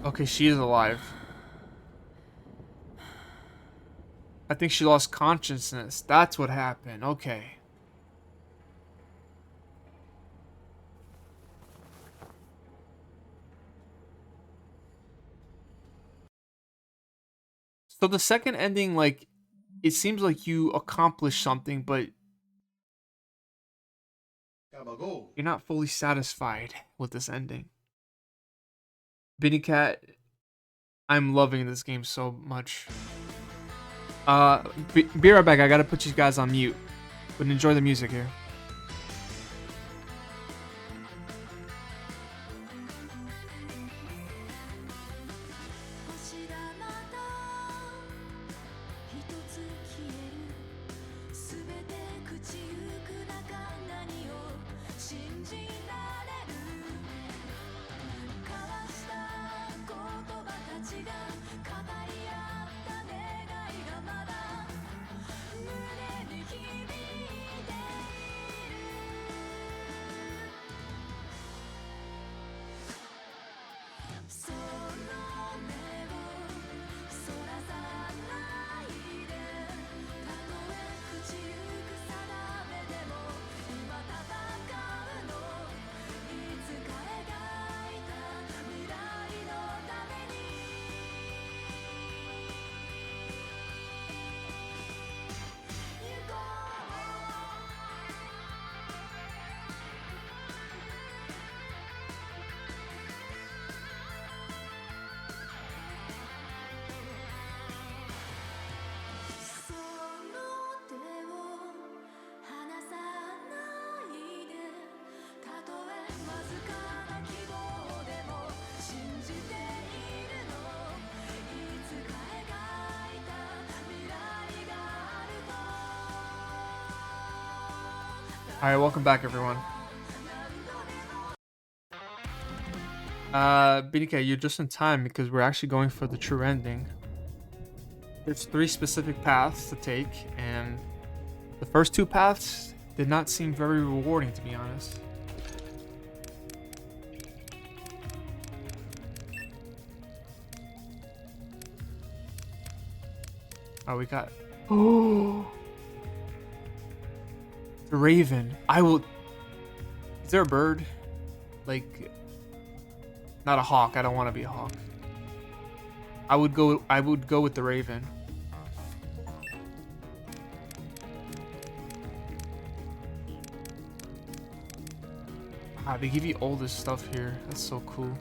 A: Okay, she is alive. I think she lost consciousness. That's what happened. Okay. So the second ending, like, it seems like you accomplished something, but you're not fully satisfied with this ending. Binny Cat, I'm loving this game so much. Be right back. I gotta put you guys on mute, but enjoy the music here. Alright, welcome back, everyone. BDK, you're just in time because we're actually going for the true ending. There's 3 specific paths to take, and the first 2 paths did not seem very rewarding, to be honest. Oh, we got... Oh! The Raven. I will... Is there a bird? Like... Not a hawk. I don't want to be a hawk. I would go with the Raven. Ah, they give you all this stuff here. That's so cool.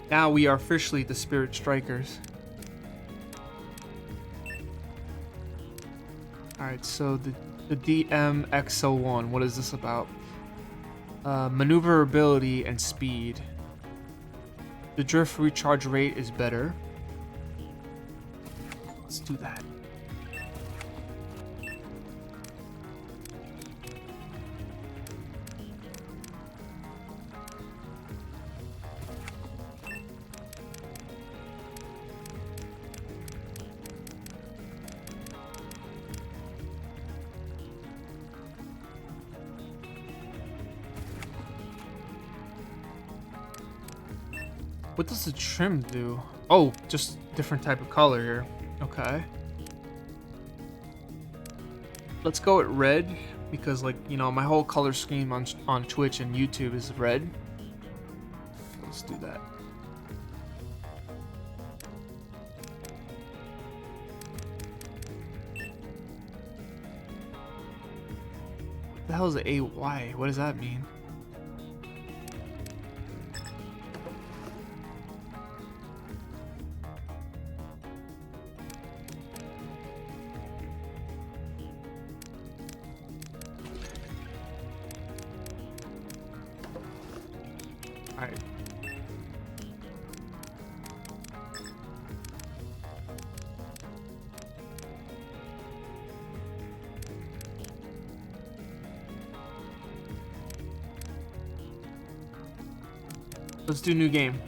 A: Now we are officially the Spirit Strikers. Alright, so the DMX01, what is this about? Maneuverability and speed. The drift recharge rate is better. Let's do that. What does the trim do? Oh, just different type of color here. Okay. Let's go with red because, like, you know, my whole color scheme on Twitch and YouTube is red. Let's do that. What the hell is an AY? What does that mean? Alright. Let's do new game.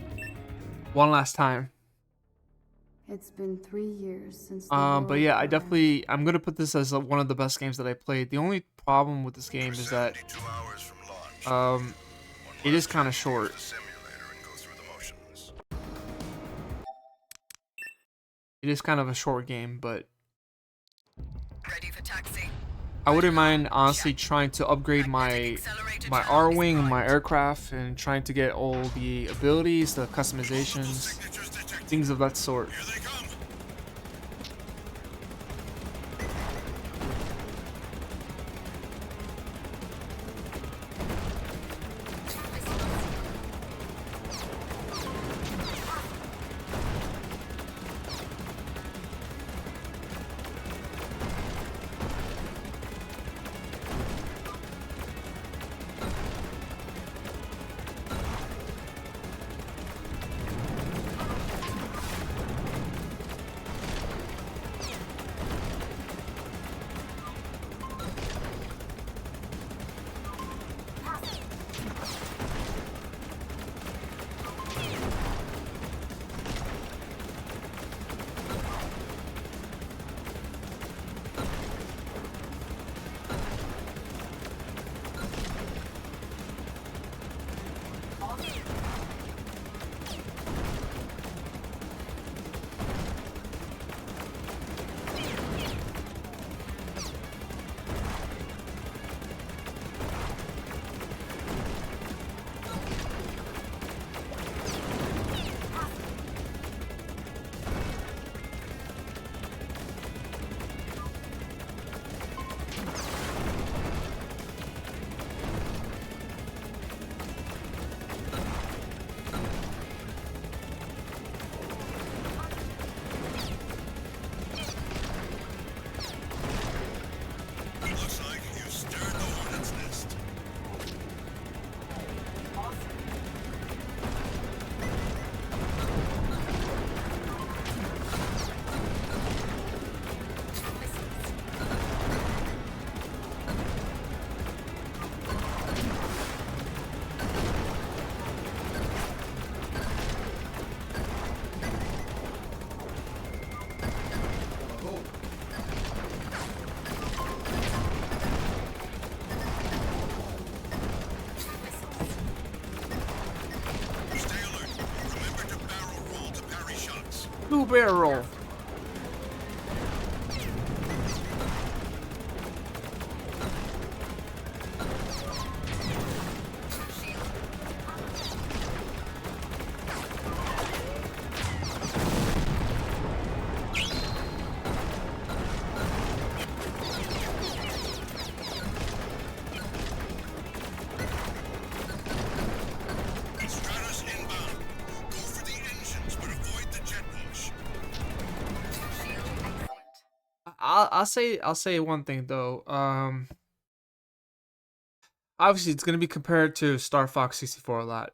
A: One last time.
B: It's been 3 years since.
A: But yeah, I'm gonna put this as one of the best games that I played. The only problem with this game is that it is kind of short. It is kind of a short game, but
C: Ready for taxi.
A: I wouldn't mind honestly trying to upgrade my R-wing, my aircraft, and trying to get all the abilities, the customizations, things of that sort. Blue barrel.
D: Stratus inbound. Go for the engines, but avoid the jet wash.
A: I'll say one thing though. Obviously it's gonna be compared to Star Fox 64 a lot,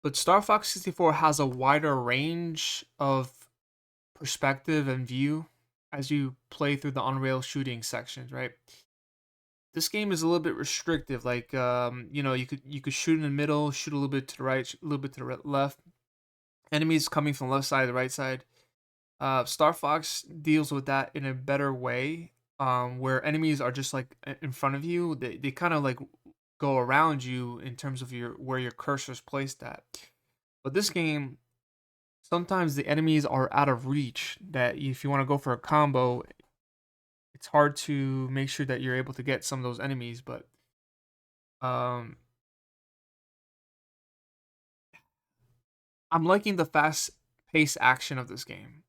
A: but Star Fox 64 has a wider range of perspective and view as you play through the on-rail shooting sections, right? This game is a little bit restrictive. Like, you could shoot in the middle, shoot a little bit to the right, a little bit to the left. Enemies coming from the left side, the right side. Star Fox deals with that in a better way, where enemies are just like in front of you. They kind of like go around you in terms of where your cursor's placed at. But this game, sometimes the enemies are out of reach. That if you want to go for a combo, it's hard to make sure that you're able to get some of those enemies. But I'm liking the fast-paced action of this game.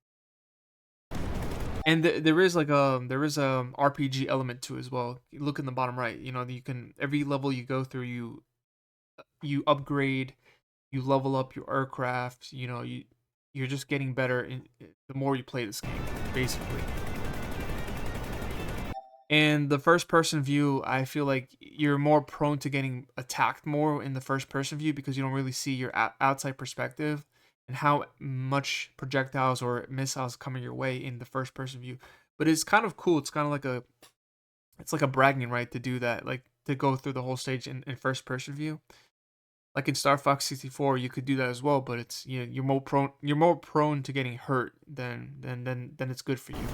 A: And there is like a RPG element to it as well. You look in the bottom right, you can, every level you go through, you upgrade, you level up your aircraft. You're just getting better the more you play this game, basically. And the first person view, I feel like you're more prone to getting attacked more in the first person view because you don't really see your outside perspective and how much projectiles or missiles coming your way in the first person view. But it's kind of cool. It's kind of like a bragging right to do that, like to go through the whole stage in first person view. Like in Star Fox 64, you could do that as well, but it's you're more prone to getting hurt than it's good for you.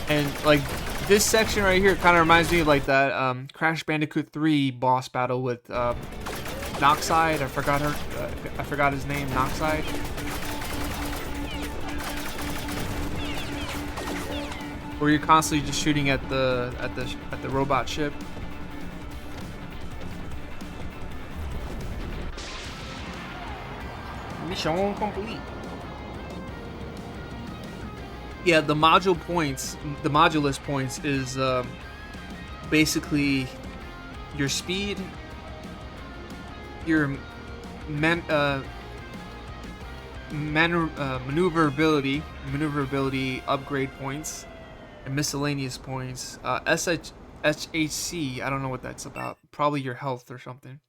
A: And like this section right here kind of reminds me of like that Crash Bandicoot 3 boss battle with Noxide. I forgot his name. Noxide. Where you're constantly just shooting at the robot ship. Mission complete. Yeah, the modulus points is basically your speed, your maneuverability upgrade points, and miscellaneous points. SHC, I don't know what that's about. Probably your health or something.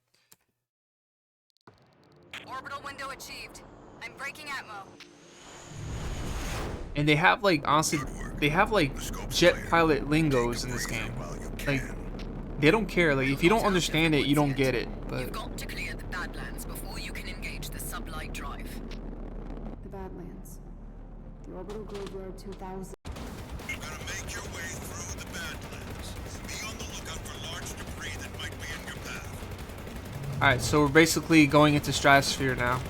E: Orbital window achieved. I'm breaking atmo.
A: And they have like, honestly, they have like jet pilot lingos in this game. Like, they don't care. Like, if you don't understand it, you don't get it. But
C: You've got to clear the Badlands before you can engage the sublight drive.
B: The Badlands. The Orbital Grid Road 2000.
D: You're gonna make your way through the Badlands. Be on the lookout for large debris that might be in your path.
A: alright, so we're basically going into stratosphere now.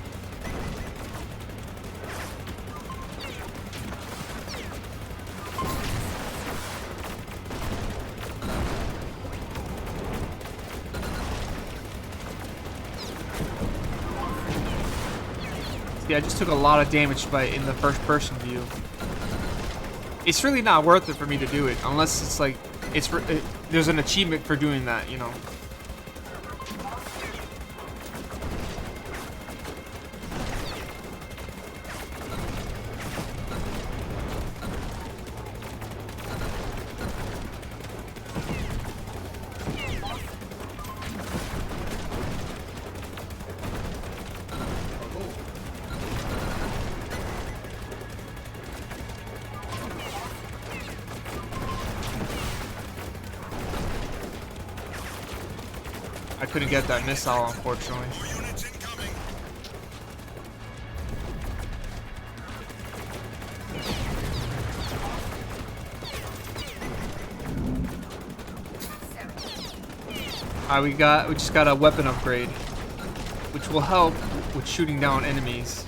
A: Yeah, I just took a lot of damage in the first person view. It's really not worth it for me to do it unless it's like there's an achievement for doing that, I couldn't get that missile, unfortunately.
D: More units incoming.
A: We just got a weapon upgrade, which will help with shooting down enemies.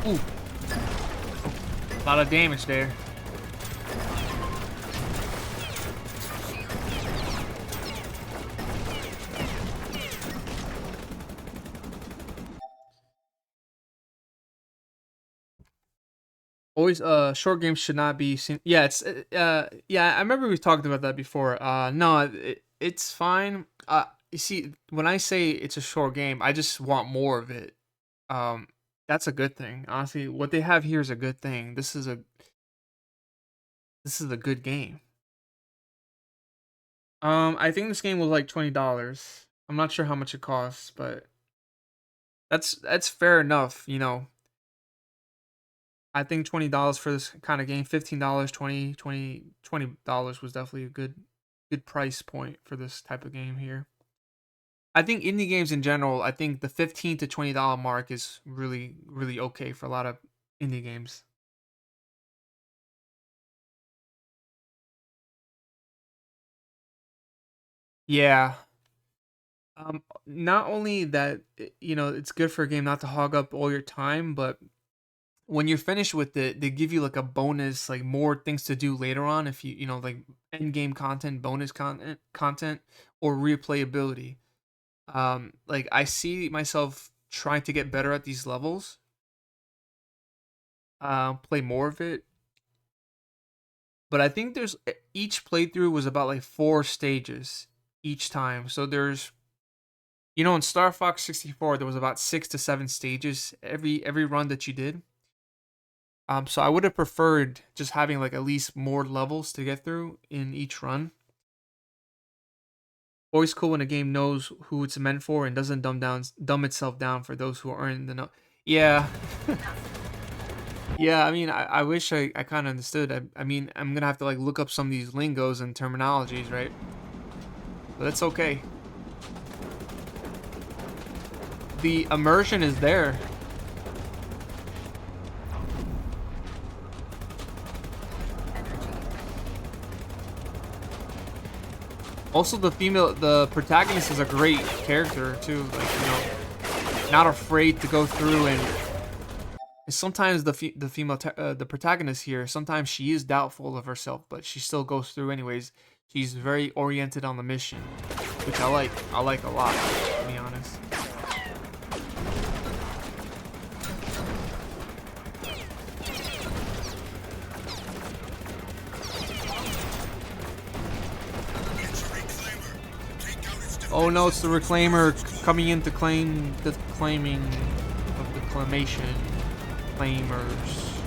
A: Ooh. A lot of damage there. Always, short games should not be seen. Yeah, yeah, I remember we talked about that before. No, it's fine. You see, when I say it's a short game, I just want more of it. Um, that's a good thing. Honestly, what they have here is a good thing. This is a good game. I think this game was like $20. I'm not sure how much it costs, but that's fair enough, you know. I think $20 for this kind of game, $15, $20 was definitely a good price point for this type of game here. I think indie games in general, I think the $15 to $20 mark is really really okay for a lot of indie games. Yeah. Not only that, you know, it's good for a game not to hog up all your time, but when you're finished with it, they give you like a bonus, like more things to do later on if you know, like end game content, bonus content or replayability. Like I see myself trying to get better at these levels, play more of it. But I think each playthrough was about like 4 stages each time. So there's, you know, in Star Fox 64 there was about 6 to 7 stages every run that you did. So I would have preferred just having like at least more levels to get through in each run. Always cool when a game knows who it's meant for and doesn't dumb itself down for those who aren't in the know. Yeah. Yeah, I mean, I wish I kind of understood. I mean, I'm gonna have to like look up some of these lingos and terminologies, right? But that's okay. The immersion is there. Also, the protagonist is a great character too. Like, you know, not afraid to go through and sometimes the protagonist here, sometimes she is doubtful of herself, but she still goes through anyways. She's very oriented on the mission, which I like. I like a lot, to be honest. Oh no, it's the Reclaimer coming in to claim the claiming of the claimation. Claimers.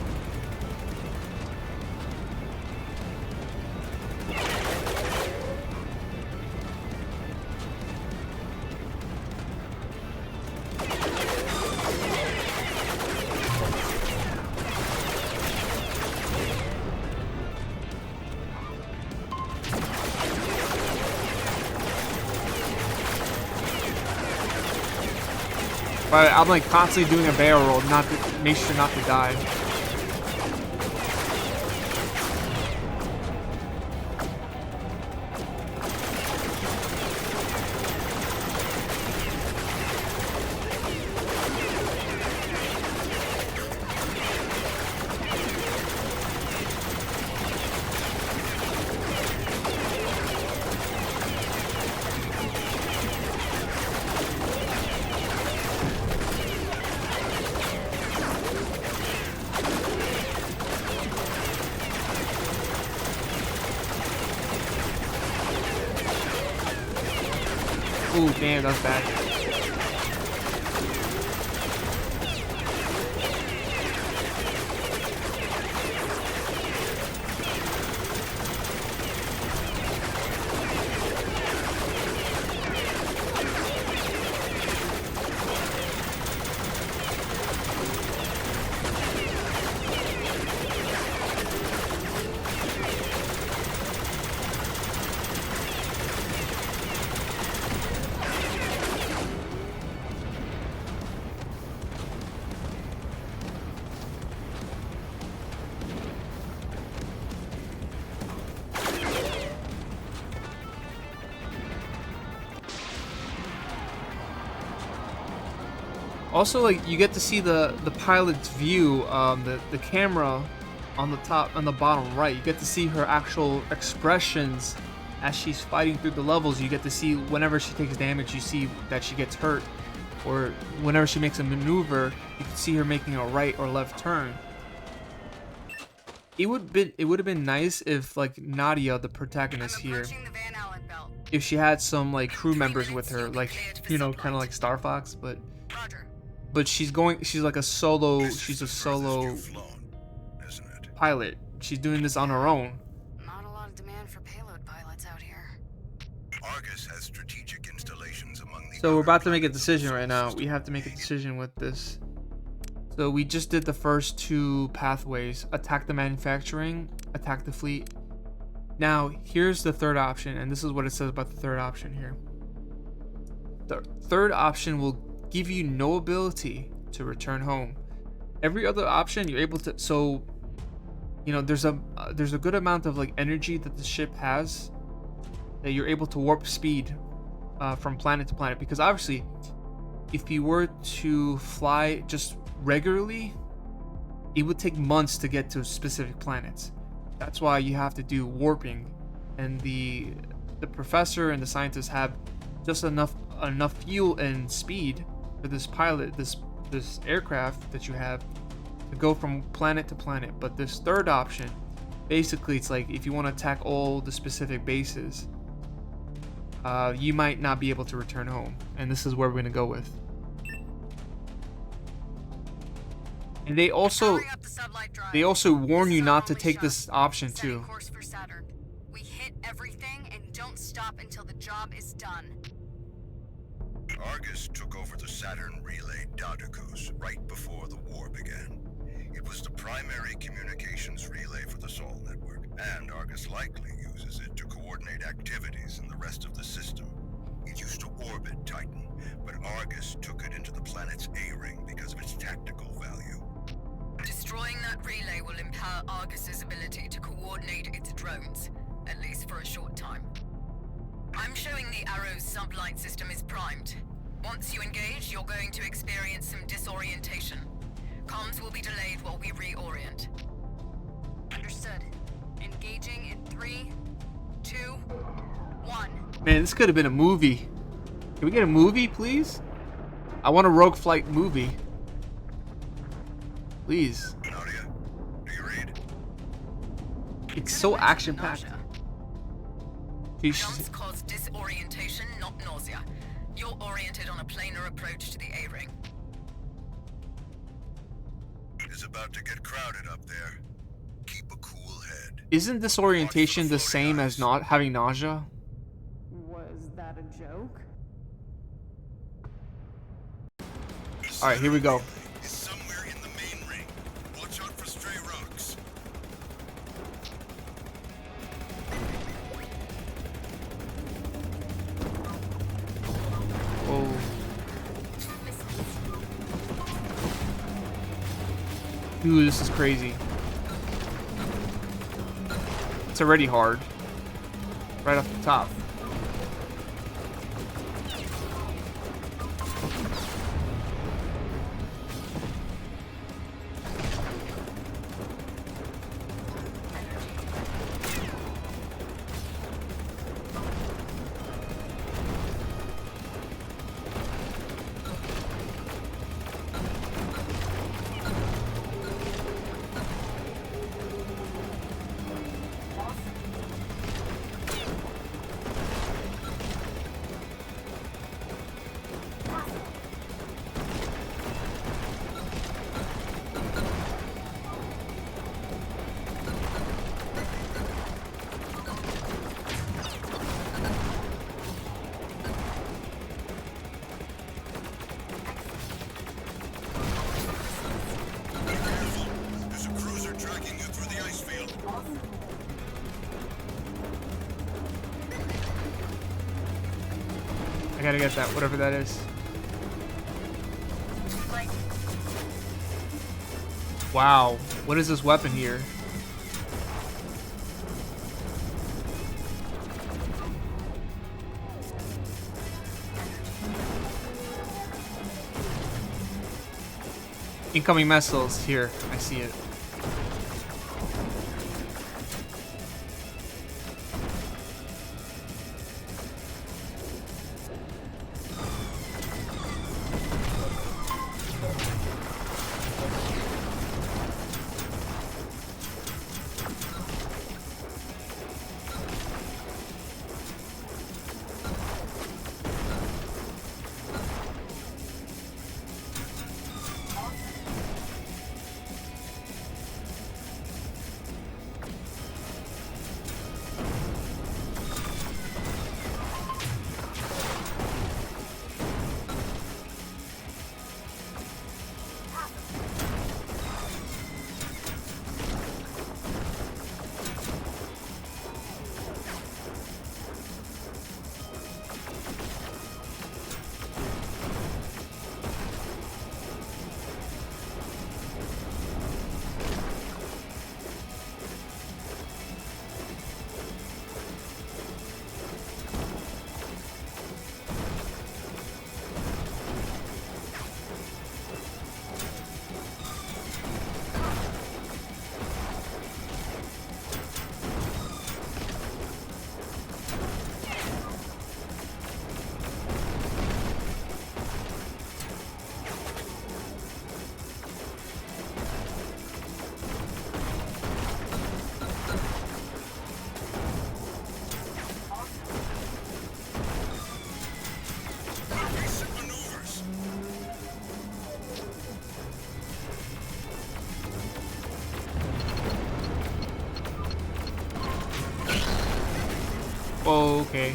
A: But I'm like constantly doing a barrel roll, not to make sure not to die. Ooh, damn, that's bad. Also, like, you get to see the pilot's view, the camera on the top, on the bottom right. You get to see her actual expressions as she's fighting through the levels. You get to see whenever she takes damage, you see that she gets hurt, or whenever she makes a maneuver, you can see her making a right or left turn. It would have been nice if, like, Nadia, the protagonist here, if she had some like crew members with her, like, you know, kind of like Star Fox, but she's like a solo. She's a solo pilot. She's doing this on her own.
E: Not a lot of demand for payload pilots out here.
D: Argus has strategic installations among the
A: So we're about to make a decision right now. We have to make a decision with this. So we just did the first two pathways: attack the manufacturing, attack the fleet. Now here's the third option, and this is what it says about the third option here. The third option will give you no ability to return home. Every other option you're able to, so you know, there's a good amount of like energy that the ship has that you're able to warp speed from planet to planet, because obviously if you were to fly just regularly, it would take months to get to specific planets. That's why you have to do warping, and the professor and the scientists have just enough fuel and speed for this pilot, this aircraft that you have, to go from planet to planet. But this third option, basically, it's like if you want to attack all the specific bases, you might not be able to return home, and this is where we're gonna go with. And they also warn you not to take this option too.
E: We hit everything and don't stop until the job is done.
D: Argus took over the Saturn relay Dodicos right before the war began. It was the primary communications relay for the Sol network, and Argus likely uses it to coordinate activities in the rest of the system. It used to orbit Titan, but Argus took it into the planet's A-ring because of its tactical value.
C: Destroying that relay will empower Argus's ability to coordinate its drones, at least for a short time. I'm showing the Arrow's sublight system is primed. Once you engage, you're going to experience some disorientation. Comms will be delayed while we reorient.
E: Understood. Engaging in 3, 2, 1.
A: Man, this could have been a movie. Can we get a movie, please? I want a Rogue Flight movie. Please.
D: Nadia, do you read?
A: It's so action-packed.
C: Jumps cause disorientation, not nausea. You're oriented on a planar approach to the A-ring.
D: It's about to get crowded up there. Keep a cool head.
A: Isn't disorientation the same as not having nausea?
B: Was that a joke?
A: Alright, here we go.
D: It's somewhere in the main ring. Watch out for stray rocks.
A: Oh. Dude, this is crazy. It's already hard. Right off the top.
D: There's a cruiser tracking you through the ice field.
A: I gotta get that, whatever that is. Wow, what is this weapon here? Incoming missiles here. I see it. Oh, okay.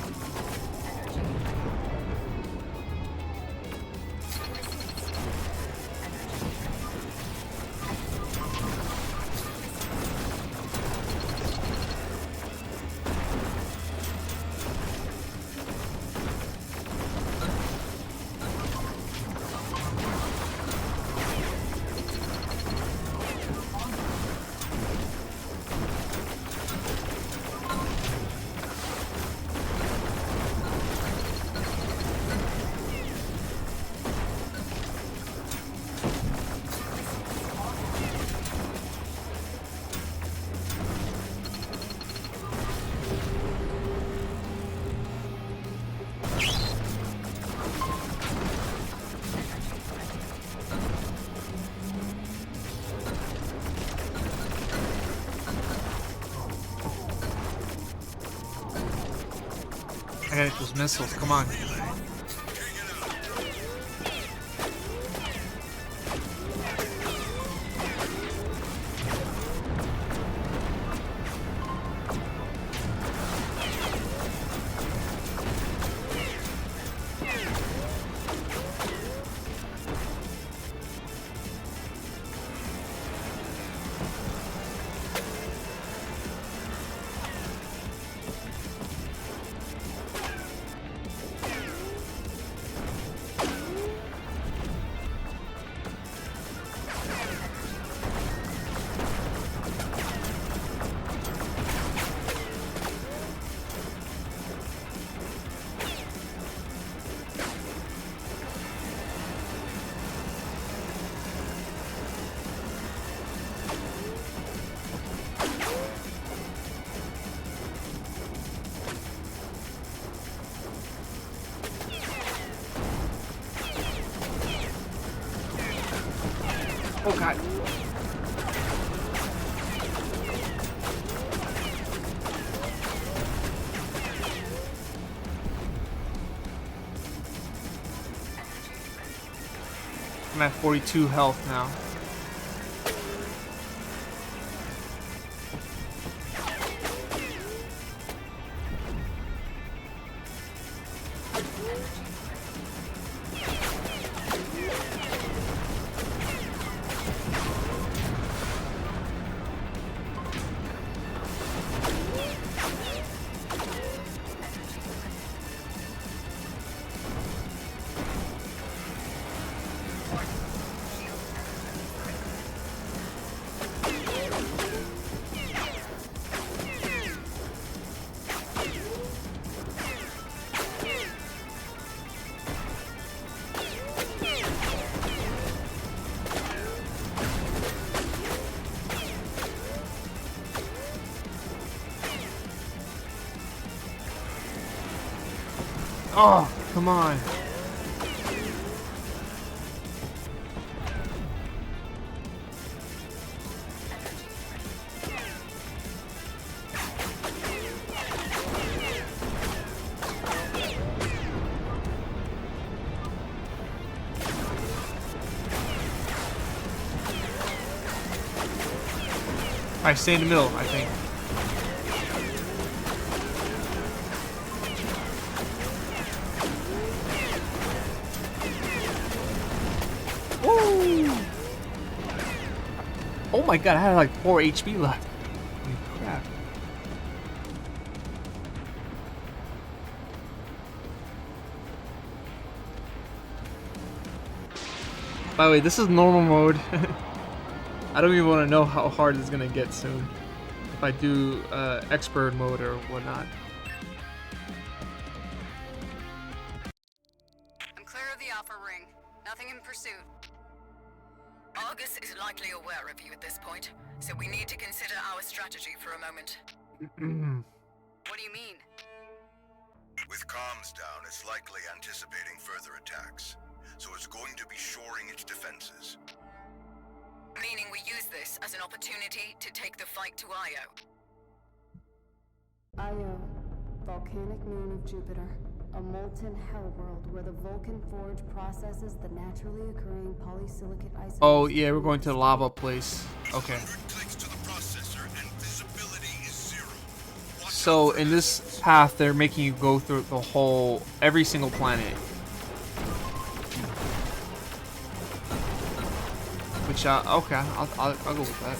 A: I gotta get those missiles, come on. God. I'm at 42 health now. Oh, come on. Alright, stay in the middle, I think. Woo! Oh my god, I had like 4 HP left. Holy crap. By the way, this is normal mode. I don't even want to know how hard it's gonna get soon. If I do expert mode or whatnot.
E: I'm clear of the Alpha Ring. Nothing in pursuit.
C: Argus is likely aware of you at this point, so we need to consider our strategy for a moment.
E: What do you mean?
D: With comms down, it's likely anticipating further attacks, so it's going to be shoring its defenses.
C: Meaning we use this as an opportunity to take the fight to Io.
B: Io, volcanic moon of Jupiter. A molten hell world where the Vulcan Forge processes the naturally occurring polysilicate isotopes.
A: Oh yeah, we're going to the lava place. Okay.
D: 100 clicks to the processor and visibility is 0.
A: So in this path, they're making you go through the whole, every single planet. Which, okay, I'll go with that.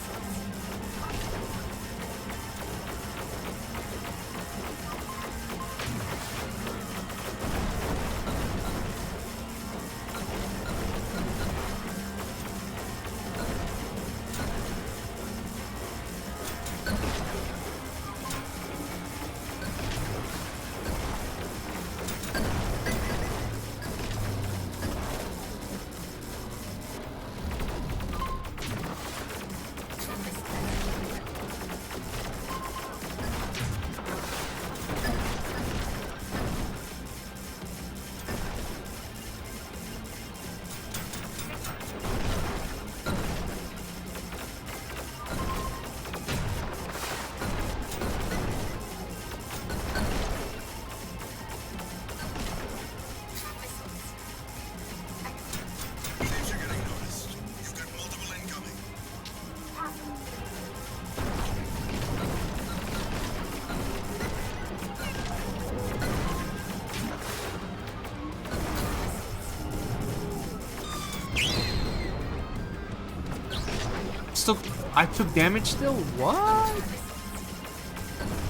A: Still, I took damage still? What?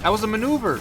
A: That was a maneuver.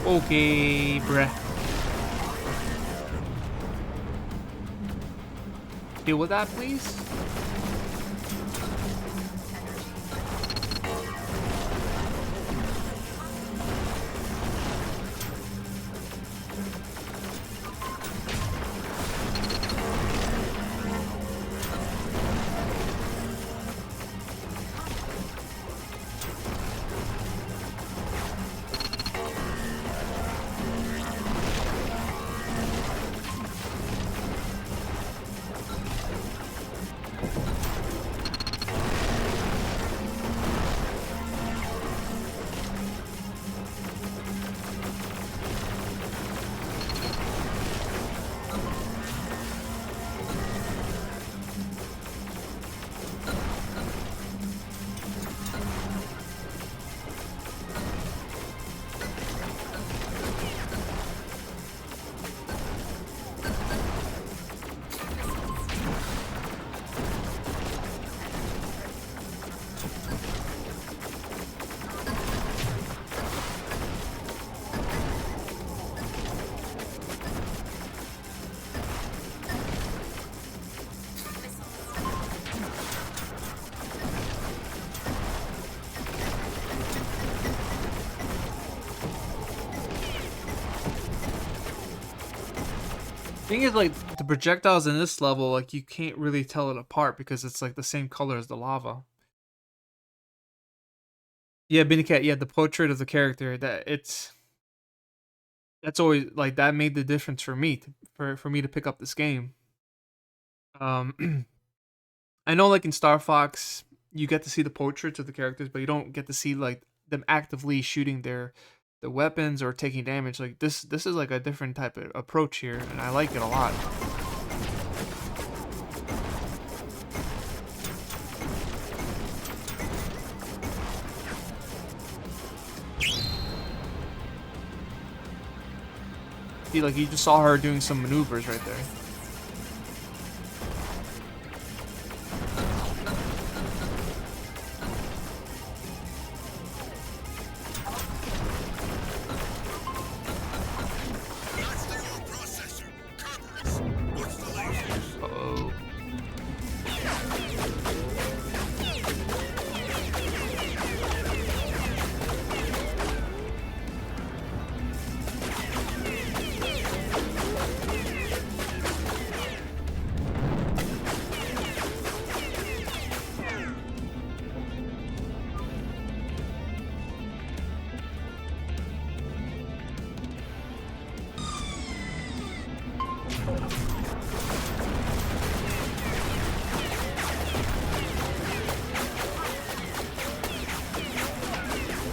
A: Okay, bruh. Deal with that, please. Thing is, like, the projectiles in this level, like, you can't really tell it apart because it's like the same color as the lava. Yeah, Binny Cat, yeah, the portrait of the character, that's always like that made the difference for me for me to pick up this game. I know, like in Star Fox, you get to see the portraits of the characters, but you don't get to see like them actively shooting their weapons or taking damage. Like this is like a different type of approach here, and I like it a lot. See, like you just saw her doing some maneuvers right there. Uh-oh.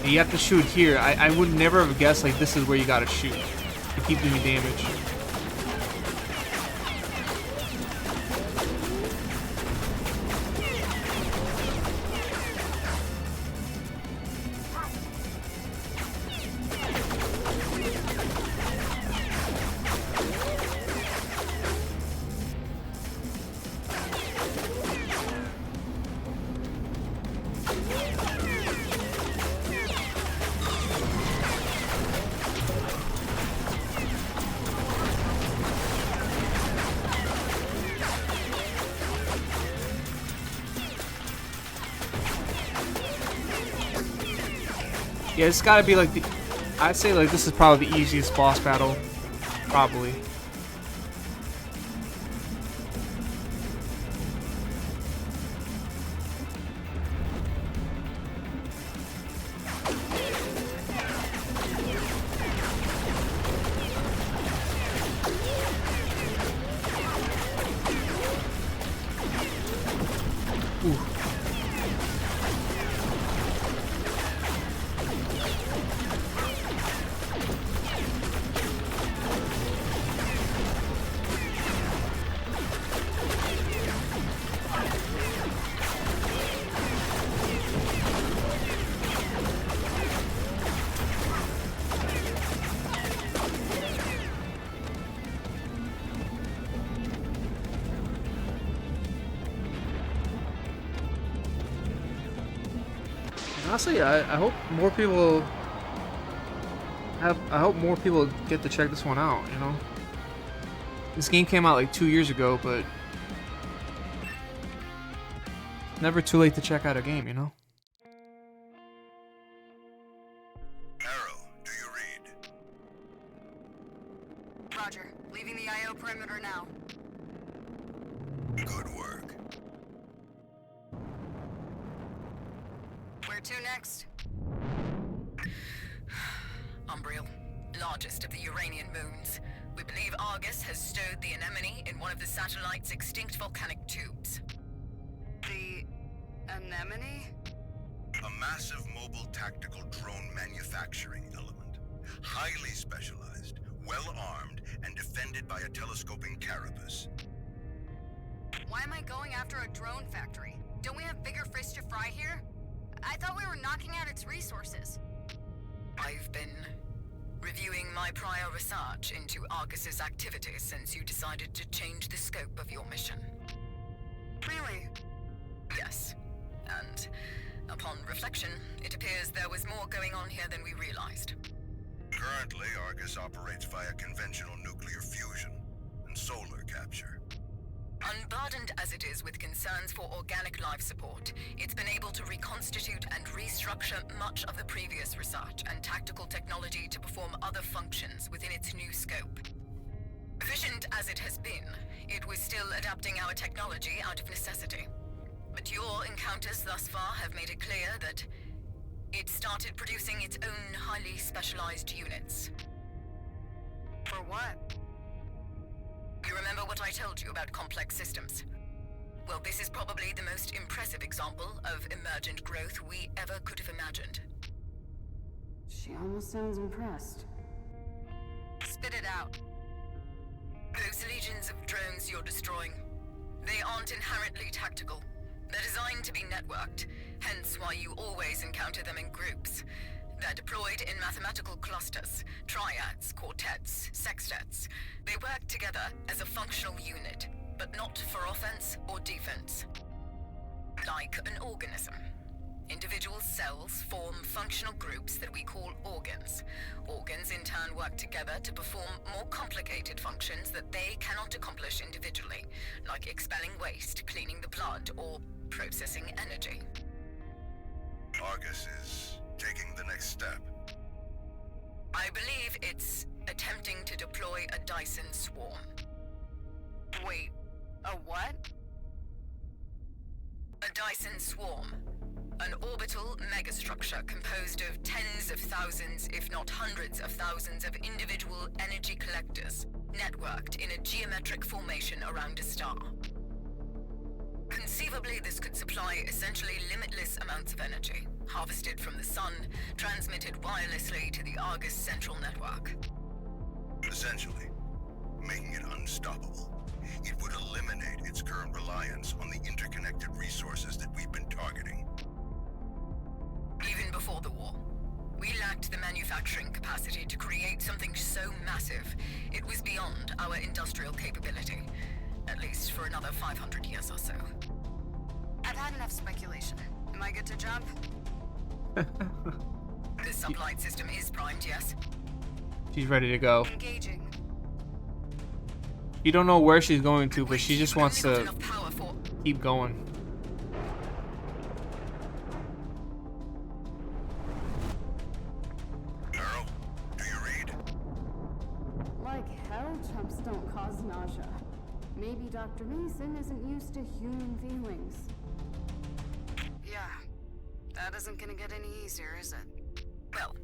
A: You have to shoot here. I would never have guessed like this is where you gotta shoot to keep doing damage. Yeah, it's gotta be like the... I'd say like this is probably the easiest boss battle. Probably. Ooh. Honestly, I hope more people I hope more people get to check this one out, you know? This game came out like 2 years ago, but never too late to check out a game, you know?
D: Arrow, do you read?
E: Roger. Leaving the IO perimeter now.
D: Good work.
E: Where to next?
C: Umbriel, largest of the Uranian moons. We believe Argus has stowed the anemone in one of the satellite's extinct volcanic tubes.
E: The... anemone?
D: A massive mobile tactical drone manufacturing element. Highly specialized, well-armed, and defended by a telescoping carapace.
E: Why am I going after a drone factory? Don't we have bigger fish to fry here? I thought we were knocking out its resources.
C: I've been reviewing my prior research into Argus's activities since you decided to change the scope of your mission.
E: Really?
C: Yes. And upon reflection, it appears there was more going on here than we realized.
D: Currently, Argus operates via conventional nuclear fusion and solar capture.
C: Unburdened as it is with concerns for organic life support, it's been able to reconstitute and restructure much of the previous research and tactical technology to perform other functions within its new scope. Efficient as it has been, it was still adapting our technology out of necessity. But your encounters thus far have made it clear that it started producing its own highly specialized units.
E: For what?
C: You remember what I told you about complex systems? Well, this is probably the most impressive example of emergent growth we ever could have imagined.
B: She almost sounds impressed.
E: Spit it out.
C: Those legions of drones you're destroying, they aren't inherently tactical. They're designed to be networked, hence why you always encounter them in groups. They're deployed in mathematical clusters, triads, quartets, sextets. They work together as a functional unit, but not for offense or defense. Like an organism. Individual cells form functional groups that we call organs. Organs in turn work together to perform more complicated functions that they cannot accomplish individually, like expelling waste, cleaning the blood, or processing energy.
D: Argus is taking the next step.
C: I believe it's attempting to deploy a Dyson swarm.
E: Wait, a what?
C: A Dyson swarm. An orbital megastructure composed of tens of thousands, if not hundreds of thousands of individual energy collectors, networked in a geometric formation around a star. Conceivably, this could supply essentially limitless amounts of energy, harvested from the sun, transmitted wirelessly to the Argus central network.
D: Essentially, making it unstoppable. It would eliminate its current reliance on the interconnected resources that we've been targeting.
C: Even before the war, we lacked the manufacturing capacity to create something so massive, it was beyond our industrial capability. At least for another 500 years or so.
E: I've had enough speculation. Am I good to jump?
C: The sublight system is primed, yes?
A: She's ready to go.
E: Engaging.
A: You don't know where she's going to, but she just
C: We've
A: wants
C: only got
A: to
C: enough power for...
A: keep going.
D: Arrow, do you read?
B: Like hell, chumps don't cause nausea. Maybe Dr. Mason isn't used to human feelings.
E: Yeah. That isn't gonna get any easier, is it?
C: Well,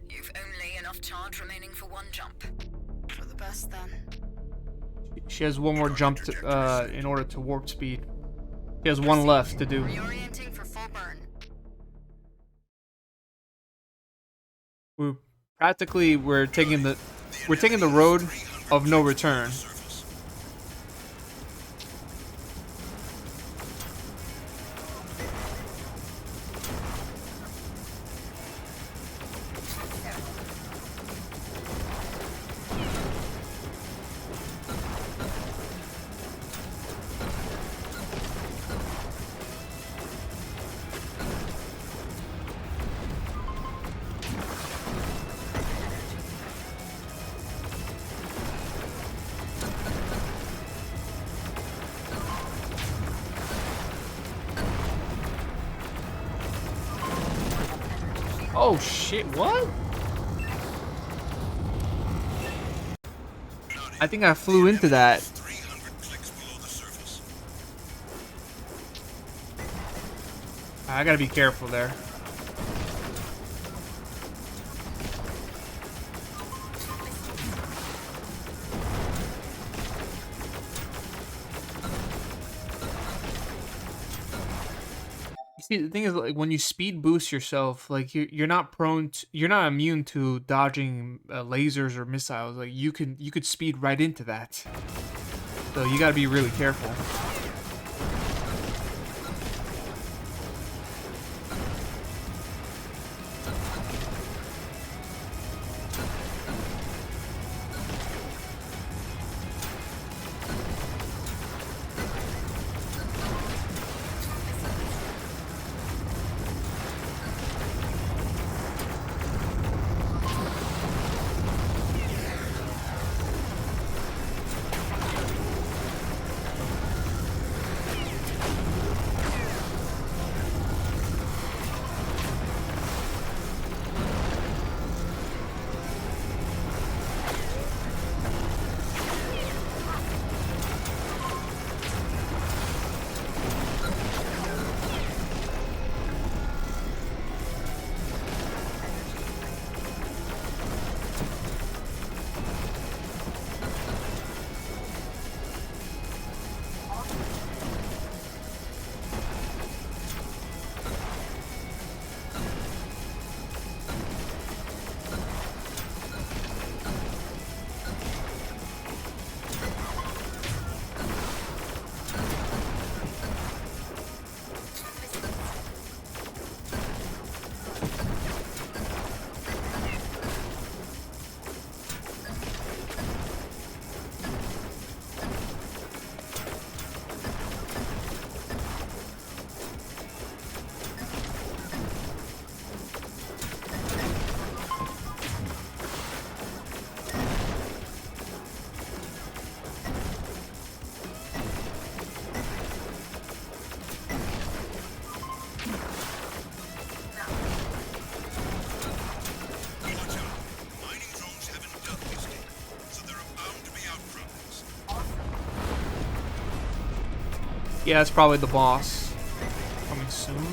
C: you've only enough charge remaining for one jump.
E: For the best, then.
A: She has one more jump to, in order to warp speed. She has one left to do.
E: Reorienting for full burn.
A: We're taking the road of no return. Oh shit, what? I think I flew into that.
D: 300 clicks below the surface.
A: I gotta be careful there. You see, the thing is, like, when you speed boost yourself, like you're not prone to, you're not immune to dodging lasers or missiles. Like you could speed right into that. So you gotta be really careful. Yeah, that's probably the boss. Coming soon.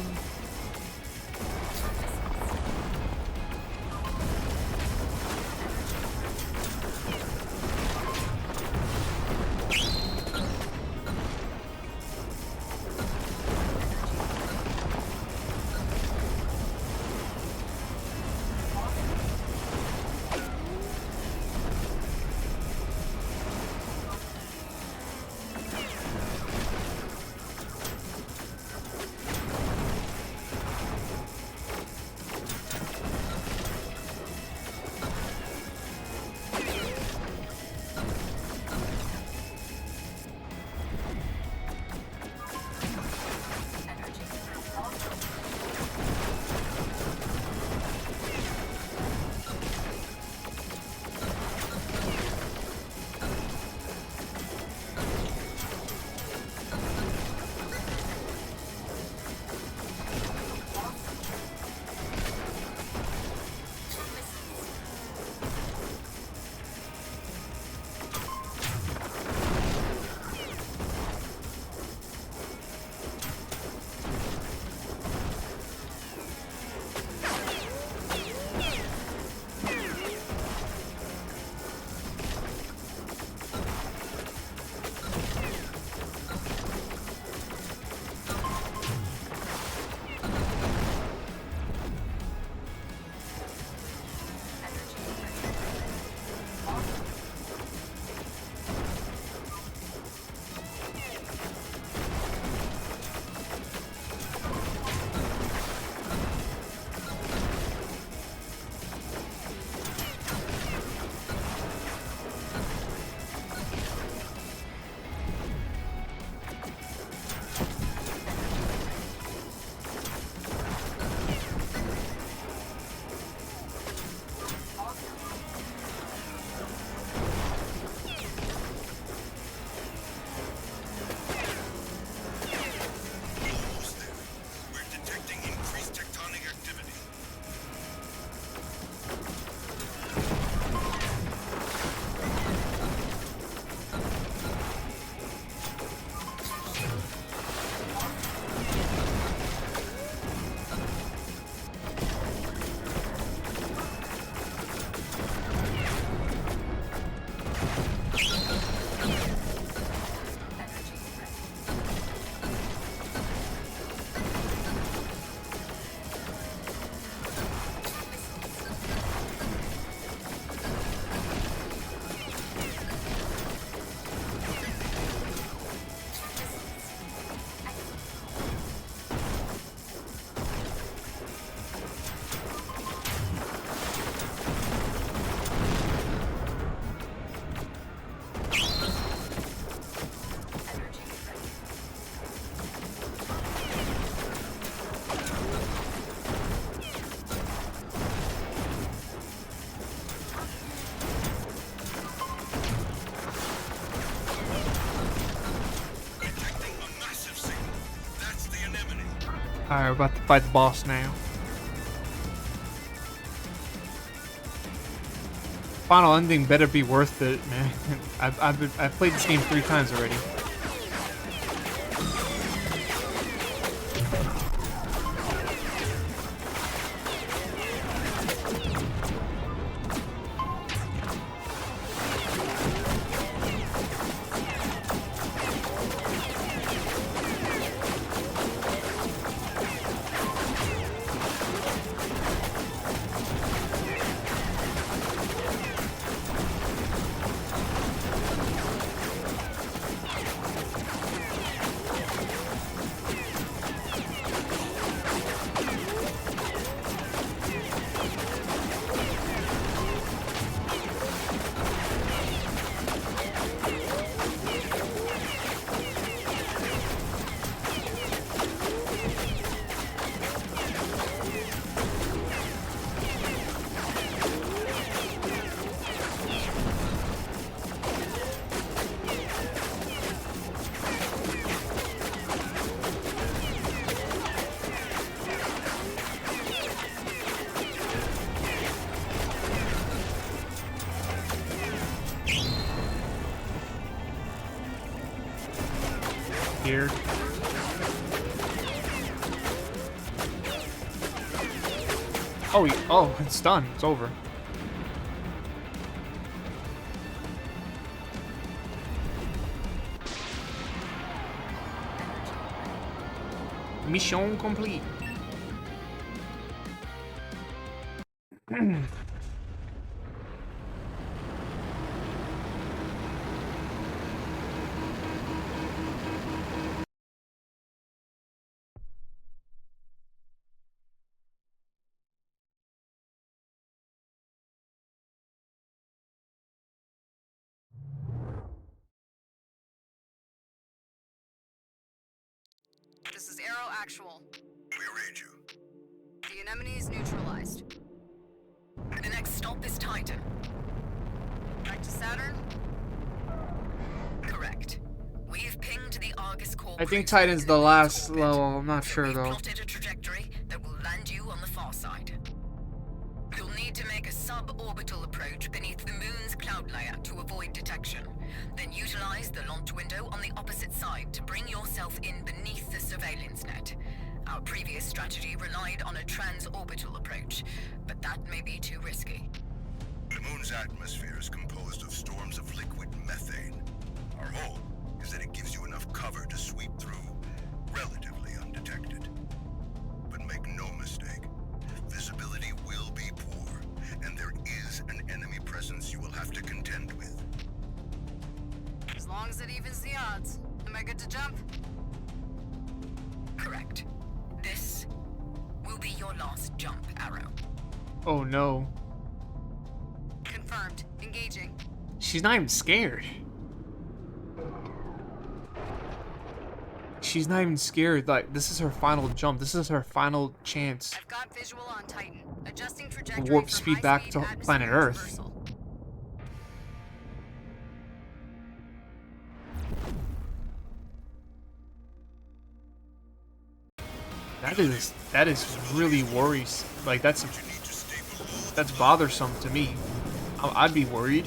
A: Alright, we're about to fight the boss now. Final ending better be worth it, man. I've played this game 3 times already. Here. Oh, it's done. It's over. Mission complete.
E: This is Arrow Actual.
D: We read you.
E: The anemone is neutralized.
C: The next stop is Titan.
E: Back to Saturn?
C: Correct. We've pinged the Argus core.
A: I think Titan's the last level. I'm not sure
C: We've
A: though.
C: plotted a trajectory that will land you on the far side. You'll need to make a suborbital approach beneath the moon's cloud layer to avoid detection. Then utilize the launch window on the opposite side to bring yourself in beneath the surveillance net. Our previous strategy relied on a transorbital approach, but that may be too risky.
D: The moon's atmosphere is composed of storms of liquid methane. Our hope is that it gives you enough cover to sweep through relatively undetected. But make no mistake, visibility will be poor, and there is an enemy presence you will have to contend with.
E: As long as it evens the odds. Am I good to jump?
C: Correct. This will be your last jump, Arrow.
A: Oh no.
E: Confirmed. Engaging.
A: She's not even scared. She's not even scared. Like, this is her final jump. This is her final chance.
E: I've got visual on Titan. Adjusting trajectory
A: Warp
E: for
A: speed back
E: high-speed
A: to
E: atmospheric
A: planet Earth.
E: traversal.
A: That is really worrisome. Like, that's bothersome to me. I'd be worried.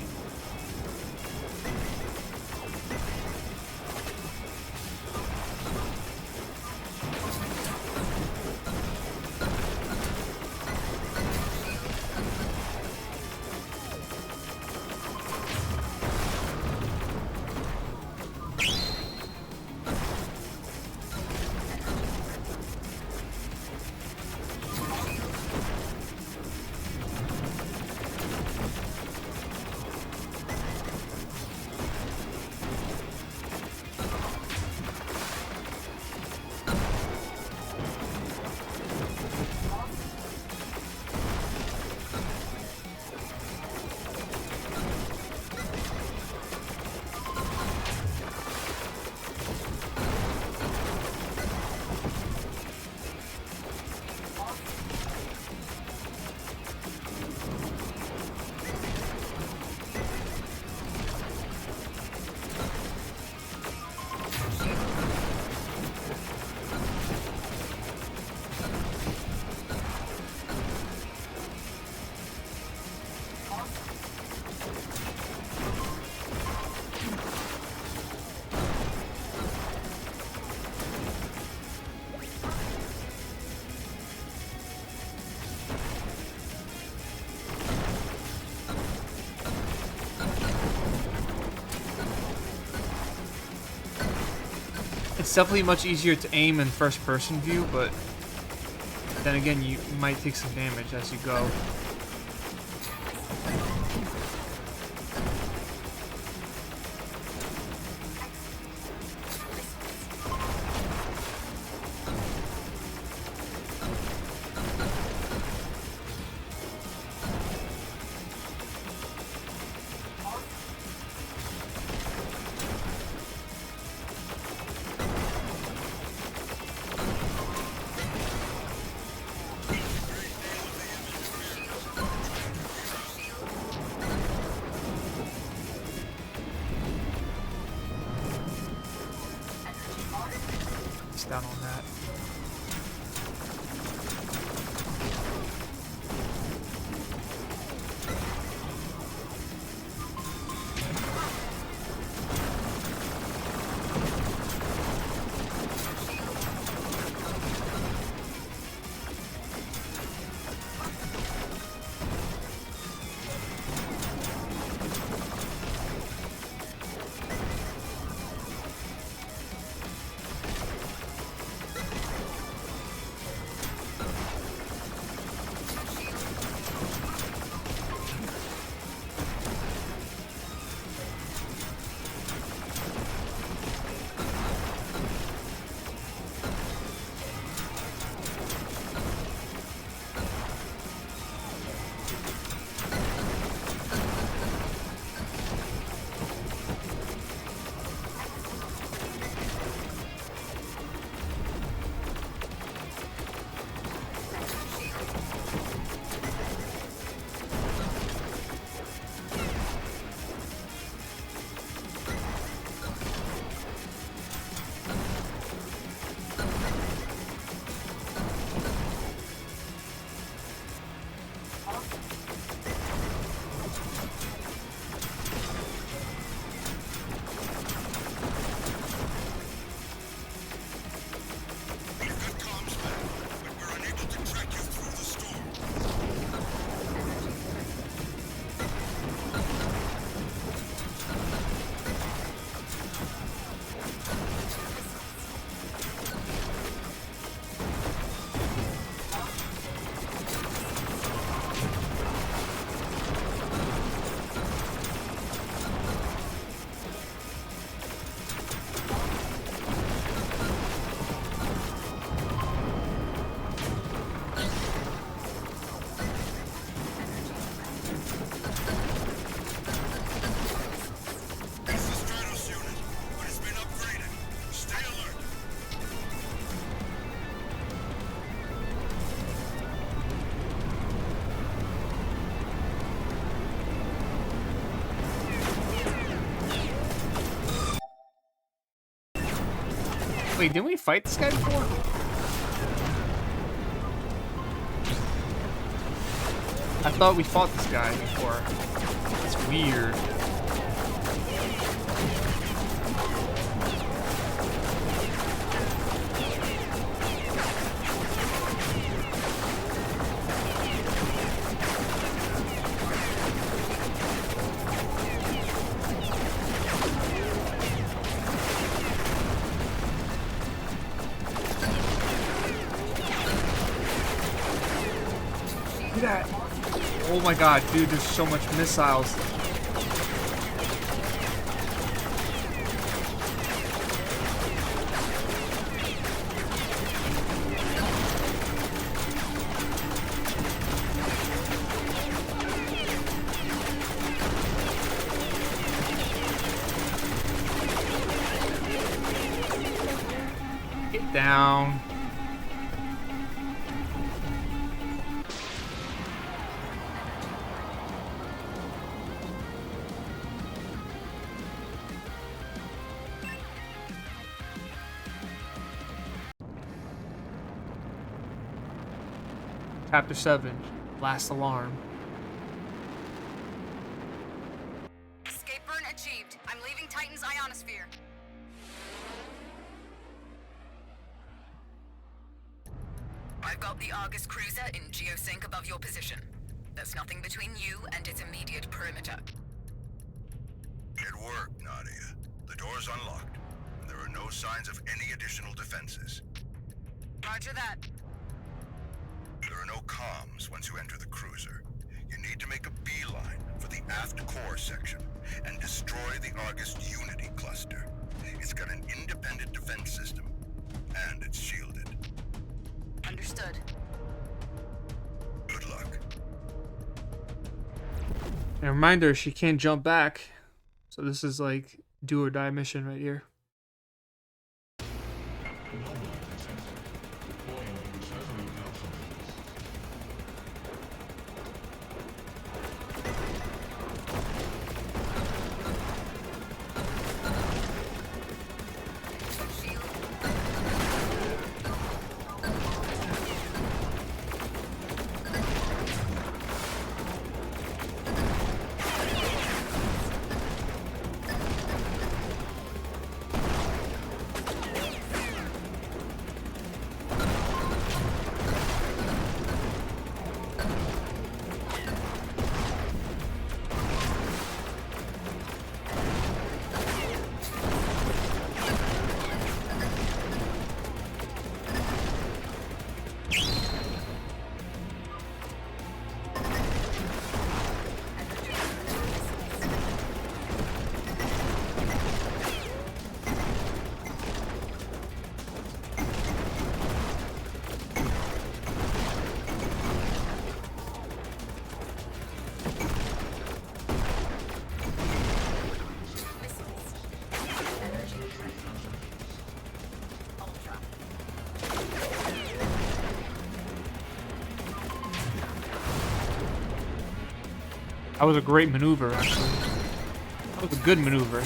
A: It's definitely much easier to aim in first-person view, but then again, you might take some damage as you go. Down on that. Wait, didn't we fight this guy before? I thought we fought this guy before. It's weird. Look at that. Oh my god, dude, there's so much missiles. Get down. Chapter 7, Last Alarm.
E: Escape burn achieved. I'm leaving Titan's ionosphere.
C: I've got the Argus cruiser in geosync above your position. There's nothing between you and its immediate perimeter.
D: It worked, Nadia. The door's unlocked, and there There are no signs of any additional defenses.
E: Roger that.
D: There are no comms once you enter the cruiser. You need to make a beeline for the aft core section and destroy the Argus Unity cluster. It's got an independent defense system, and it's shielded.
E: Understood.
D: Good luck.
A: A reminder, she can't jump back. So this is like do or die mission right here. That was a great maneuver, actually. That was a good maneuver.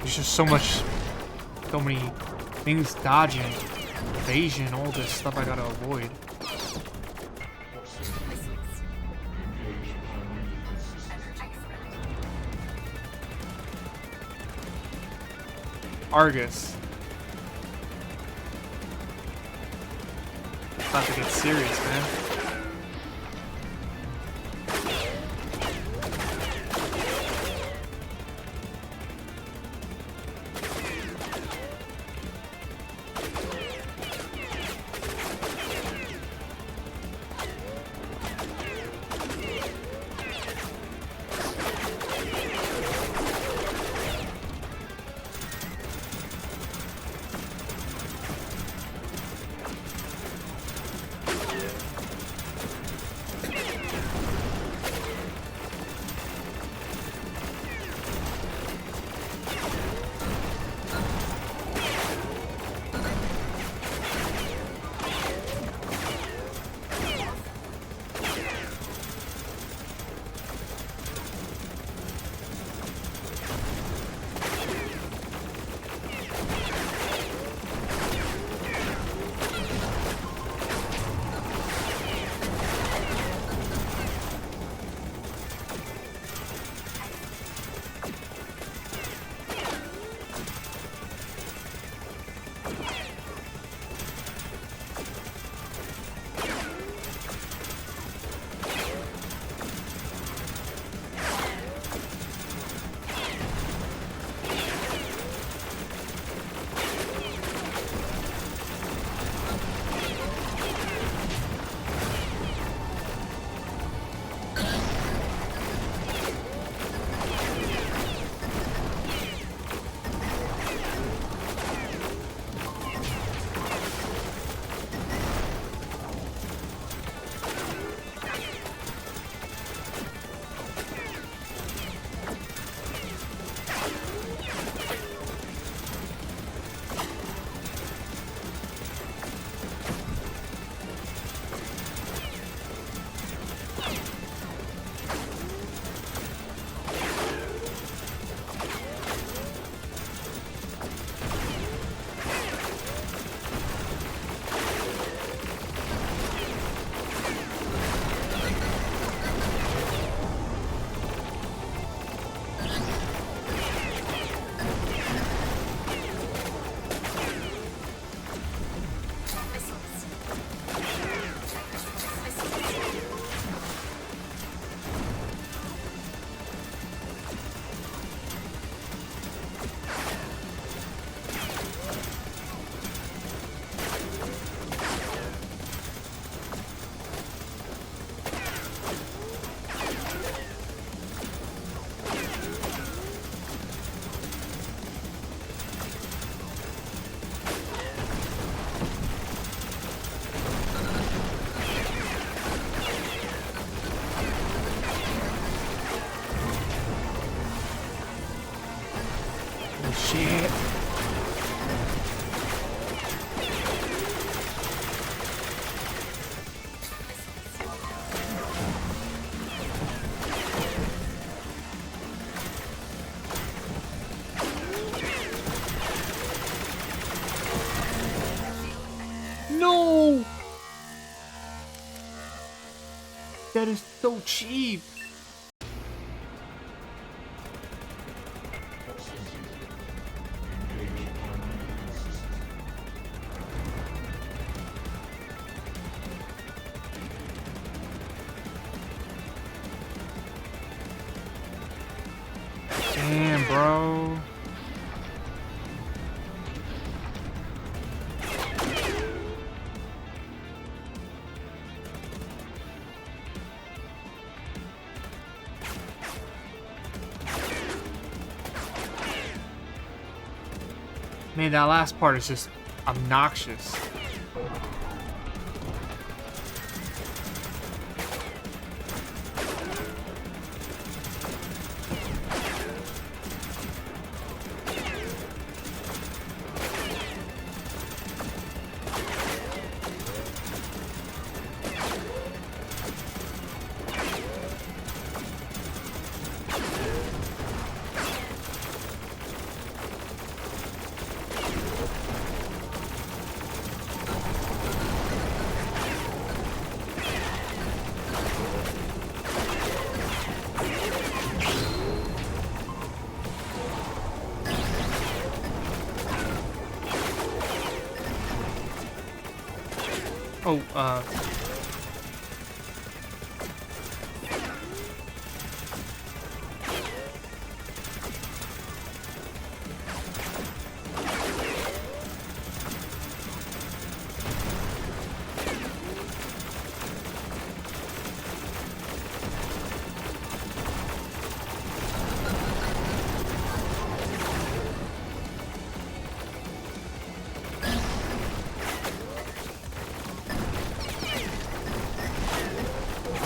A: There's just so many things dodging, evasion, all this stuff I gotta avoid. Argus. About to get serious, man. shit. No! That is so cheap. Damn, bro. Man, that last part is just obnoxious. Oh,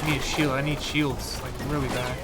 A: I need a shield. I need shields, like, really bad.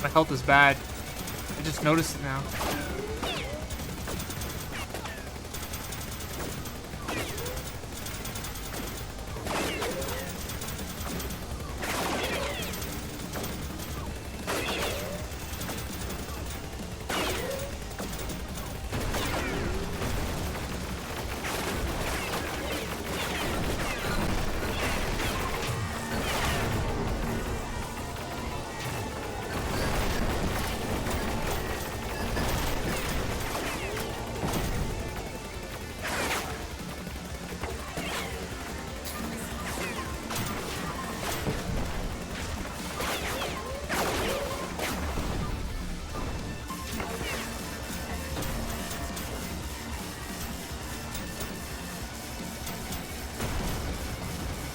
A: My health is bad. I just noticed it now.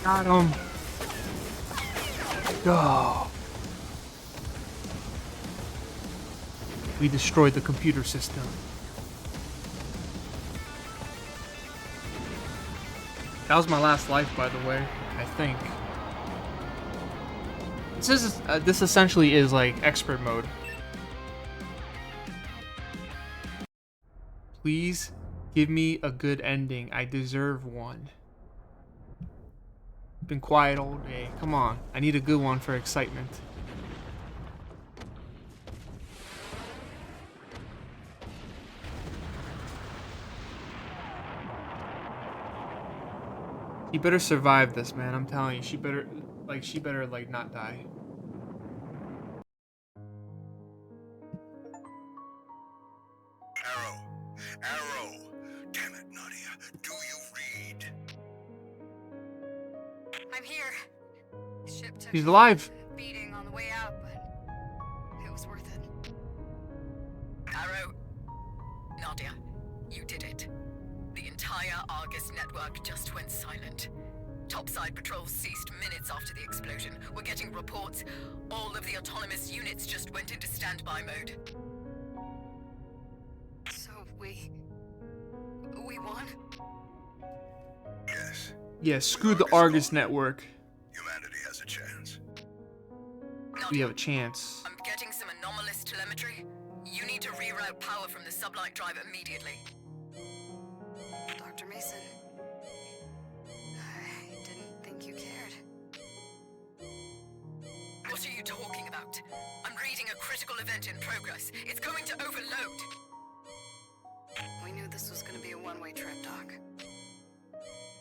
A: Got him. Go. We destroyed the computer system. That was my last life, by the way, I think. This essentially is like expert mode. Please give me a good ending. I deserve one. Been quiet all day. Come on. I need a good one for excitement. She better survive this, man. I'm telling you, she better like not die.
D: Arrow! Arrow! Damn it, Nadia. Do you read?
E: I'm here. The ship took
A: She's alive.
E: a beating on the way out, but it was worth it.
C: Arrow. Nadia, you did it. The entire Argus network just went silent. Topside patrols ceased minutes after the explosion. We're getting reports. All of the autonomous units just went into standby mode.
E: So we won?
D: Yes.
A: Yeah, screw the Argus network.
D: Humanity has a chance.
A: We
C: Nadia,
A: have a chance.
C: I'm getting some anomalous telemetry. You need to reroute power from the sublight drive immediately.
E: Dr. Mason, I didn't think you cared.
C: What are you talking about? I'm reading a critical event in progress. It's going to overload.
E: We knew this was gonna be a one-way trip, Doc.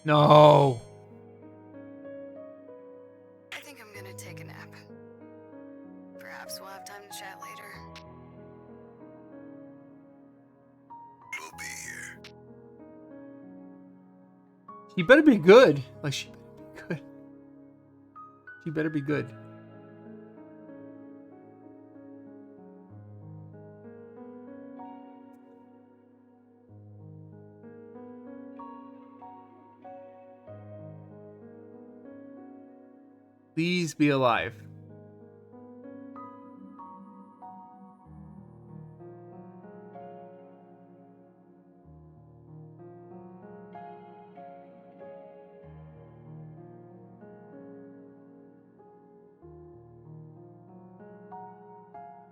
A: No.
E: I think I'm gonna take a nap. Perhaps we'll have time to chat later.
D: We'll be here.
A: She better be good. Like, she better be good. She better be good. Please be alive.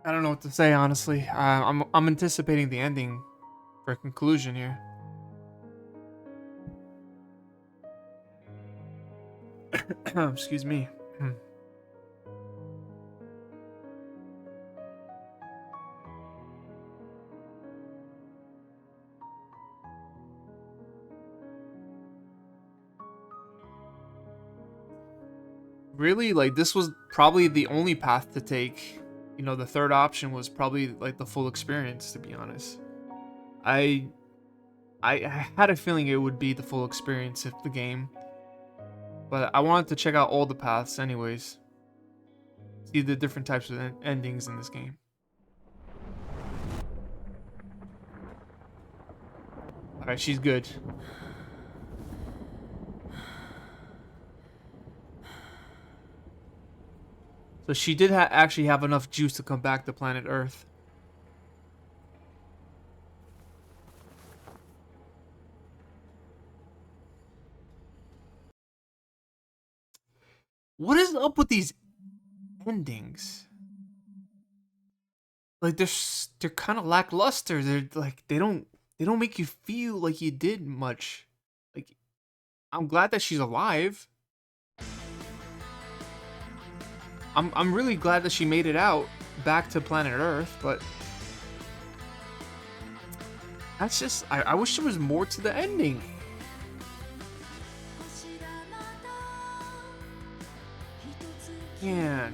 A: I don't know what to say, honestly. I'm anticipating the ending for a conclusion here. Excuse me. Really, like, this was probably the only path to take. You know, the third option was probably like the full experience, to be honest. I had a feeling it would be the full experience of the game, but I wanted to check out all the paths anyways. See the different types of endings in this game. Alright, she's good. So she did actually have enough juice to come back to planet Earth. What is up with these endings? Like, they're kind of lackluster. They're like they don't make you feel like you did much. Like, I'm glad that she's alive. I'm really glad that she made it out back to planet Earth, but that's just I wish there was more to the ending. Man.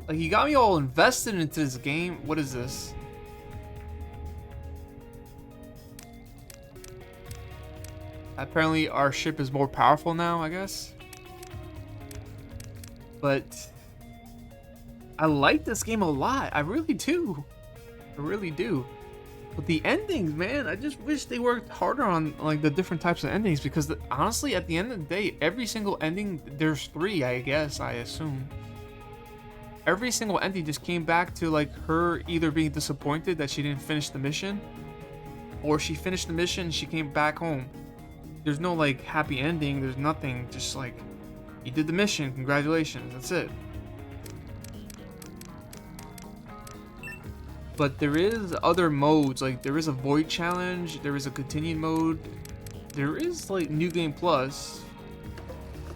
A: Like, you got me all invested into this game. What is this? Apparently our ship is more powerful now, I guess. But I like this game a lot. I really do. I really do. But the endings, man, I just wish they worked harder on like the different types of endings, because honestly, at the end of the day, every single ending, there's 3, I guess, I assume. Every single ending just came back to like her either being disappointed that she didn't finish the mission, or she finished the mission and she came back home. There's no like happy ending, there's nothing, just like, you did the mission, congratulations, that's it. But there is other modes, like there is a void challenge, there is a continued mode, there is like New Game Plus.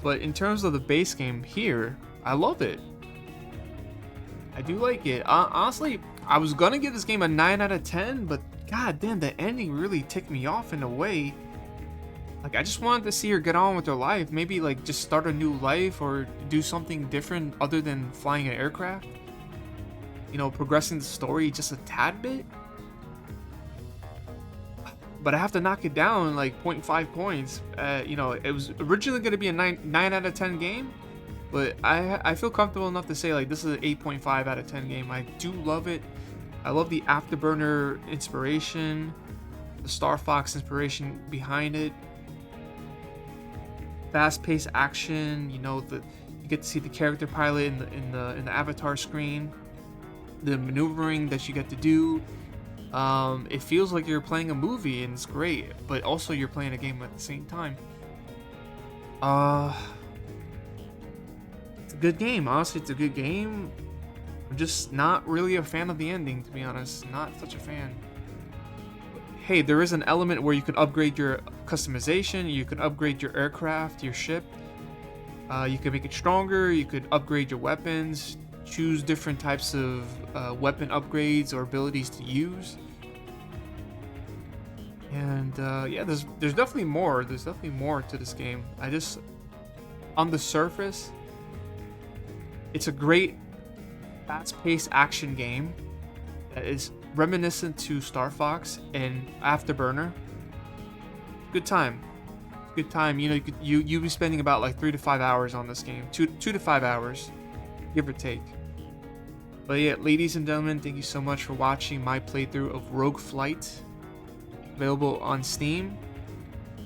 A: But in terms of the base game here, I love it. I do like it. Honestly, I was gonna give this game a 9 out of 10, but god damn, the ending really ticked me off in a way. Like, I just wanted to see her get on with her life. Maybe, like, just start a new life or do something different other than flying an aircraft. You know, progressing the story just a tad bit. But I have to knock it down, like, 0.5 points. You know, it was originally going to be a 9 out of 10 game. But I feel comfortable enough to say, like, this is an 8.5 out of 10 game. I do love it. I love the Afterburner inspiration. The Star Fox inspiration behind it. Fast-paced action, you know, you get to see the character pilot in the avatar screen, the maneuvering that you get to do. It feels like you're playing a movie, and it's great, but also you're playing a game at the same time. It's a good game. Honestly, it's a good game. I'm just not really a fan of the ending, to be honest. Not such a fan. Hey, there is an element where you can upgrade your customization, you can upgrade your aircraft, your ship, you can make it stronger, you could upgrade your weapons, choose different types of weapon upgrades or abilities to use. And yeah, there's definitely more. There's definitely more to this game. On the surface, it's a great fast-paced action game that is reminiscent to Star Fox and Afterburner. Good time. Good time. You know, you'll be spending about like 3 to 5 hours on this game. 2 to 5 hours, give or take. But yeah, ladies and gentlemen, thank you so much for watching my playthrough of Rogue Flight. Available on Steam.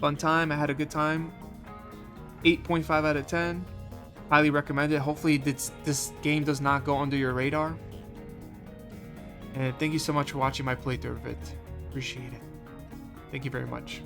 A: Fun time. I had a good time. 8.5 out of 10. Highly recommend it. Hopefully this game does not go under your radar. And thank you so much for watching my playthrough of it. Appreciate it. Thank you very much.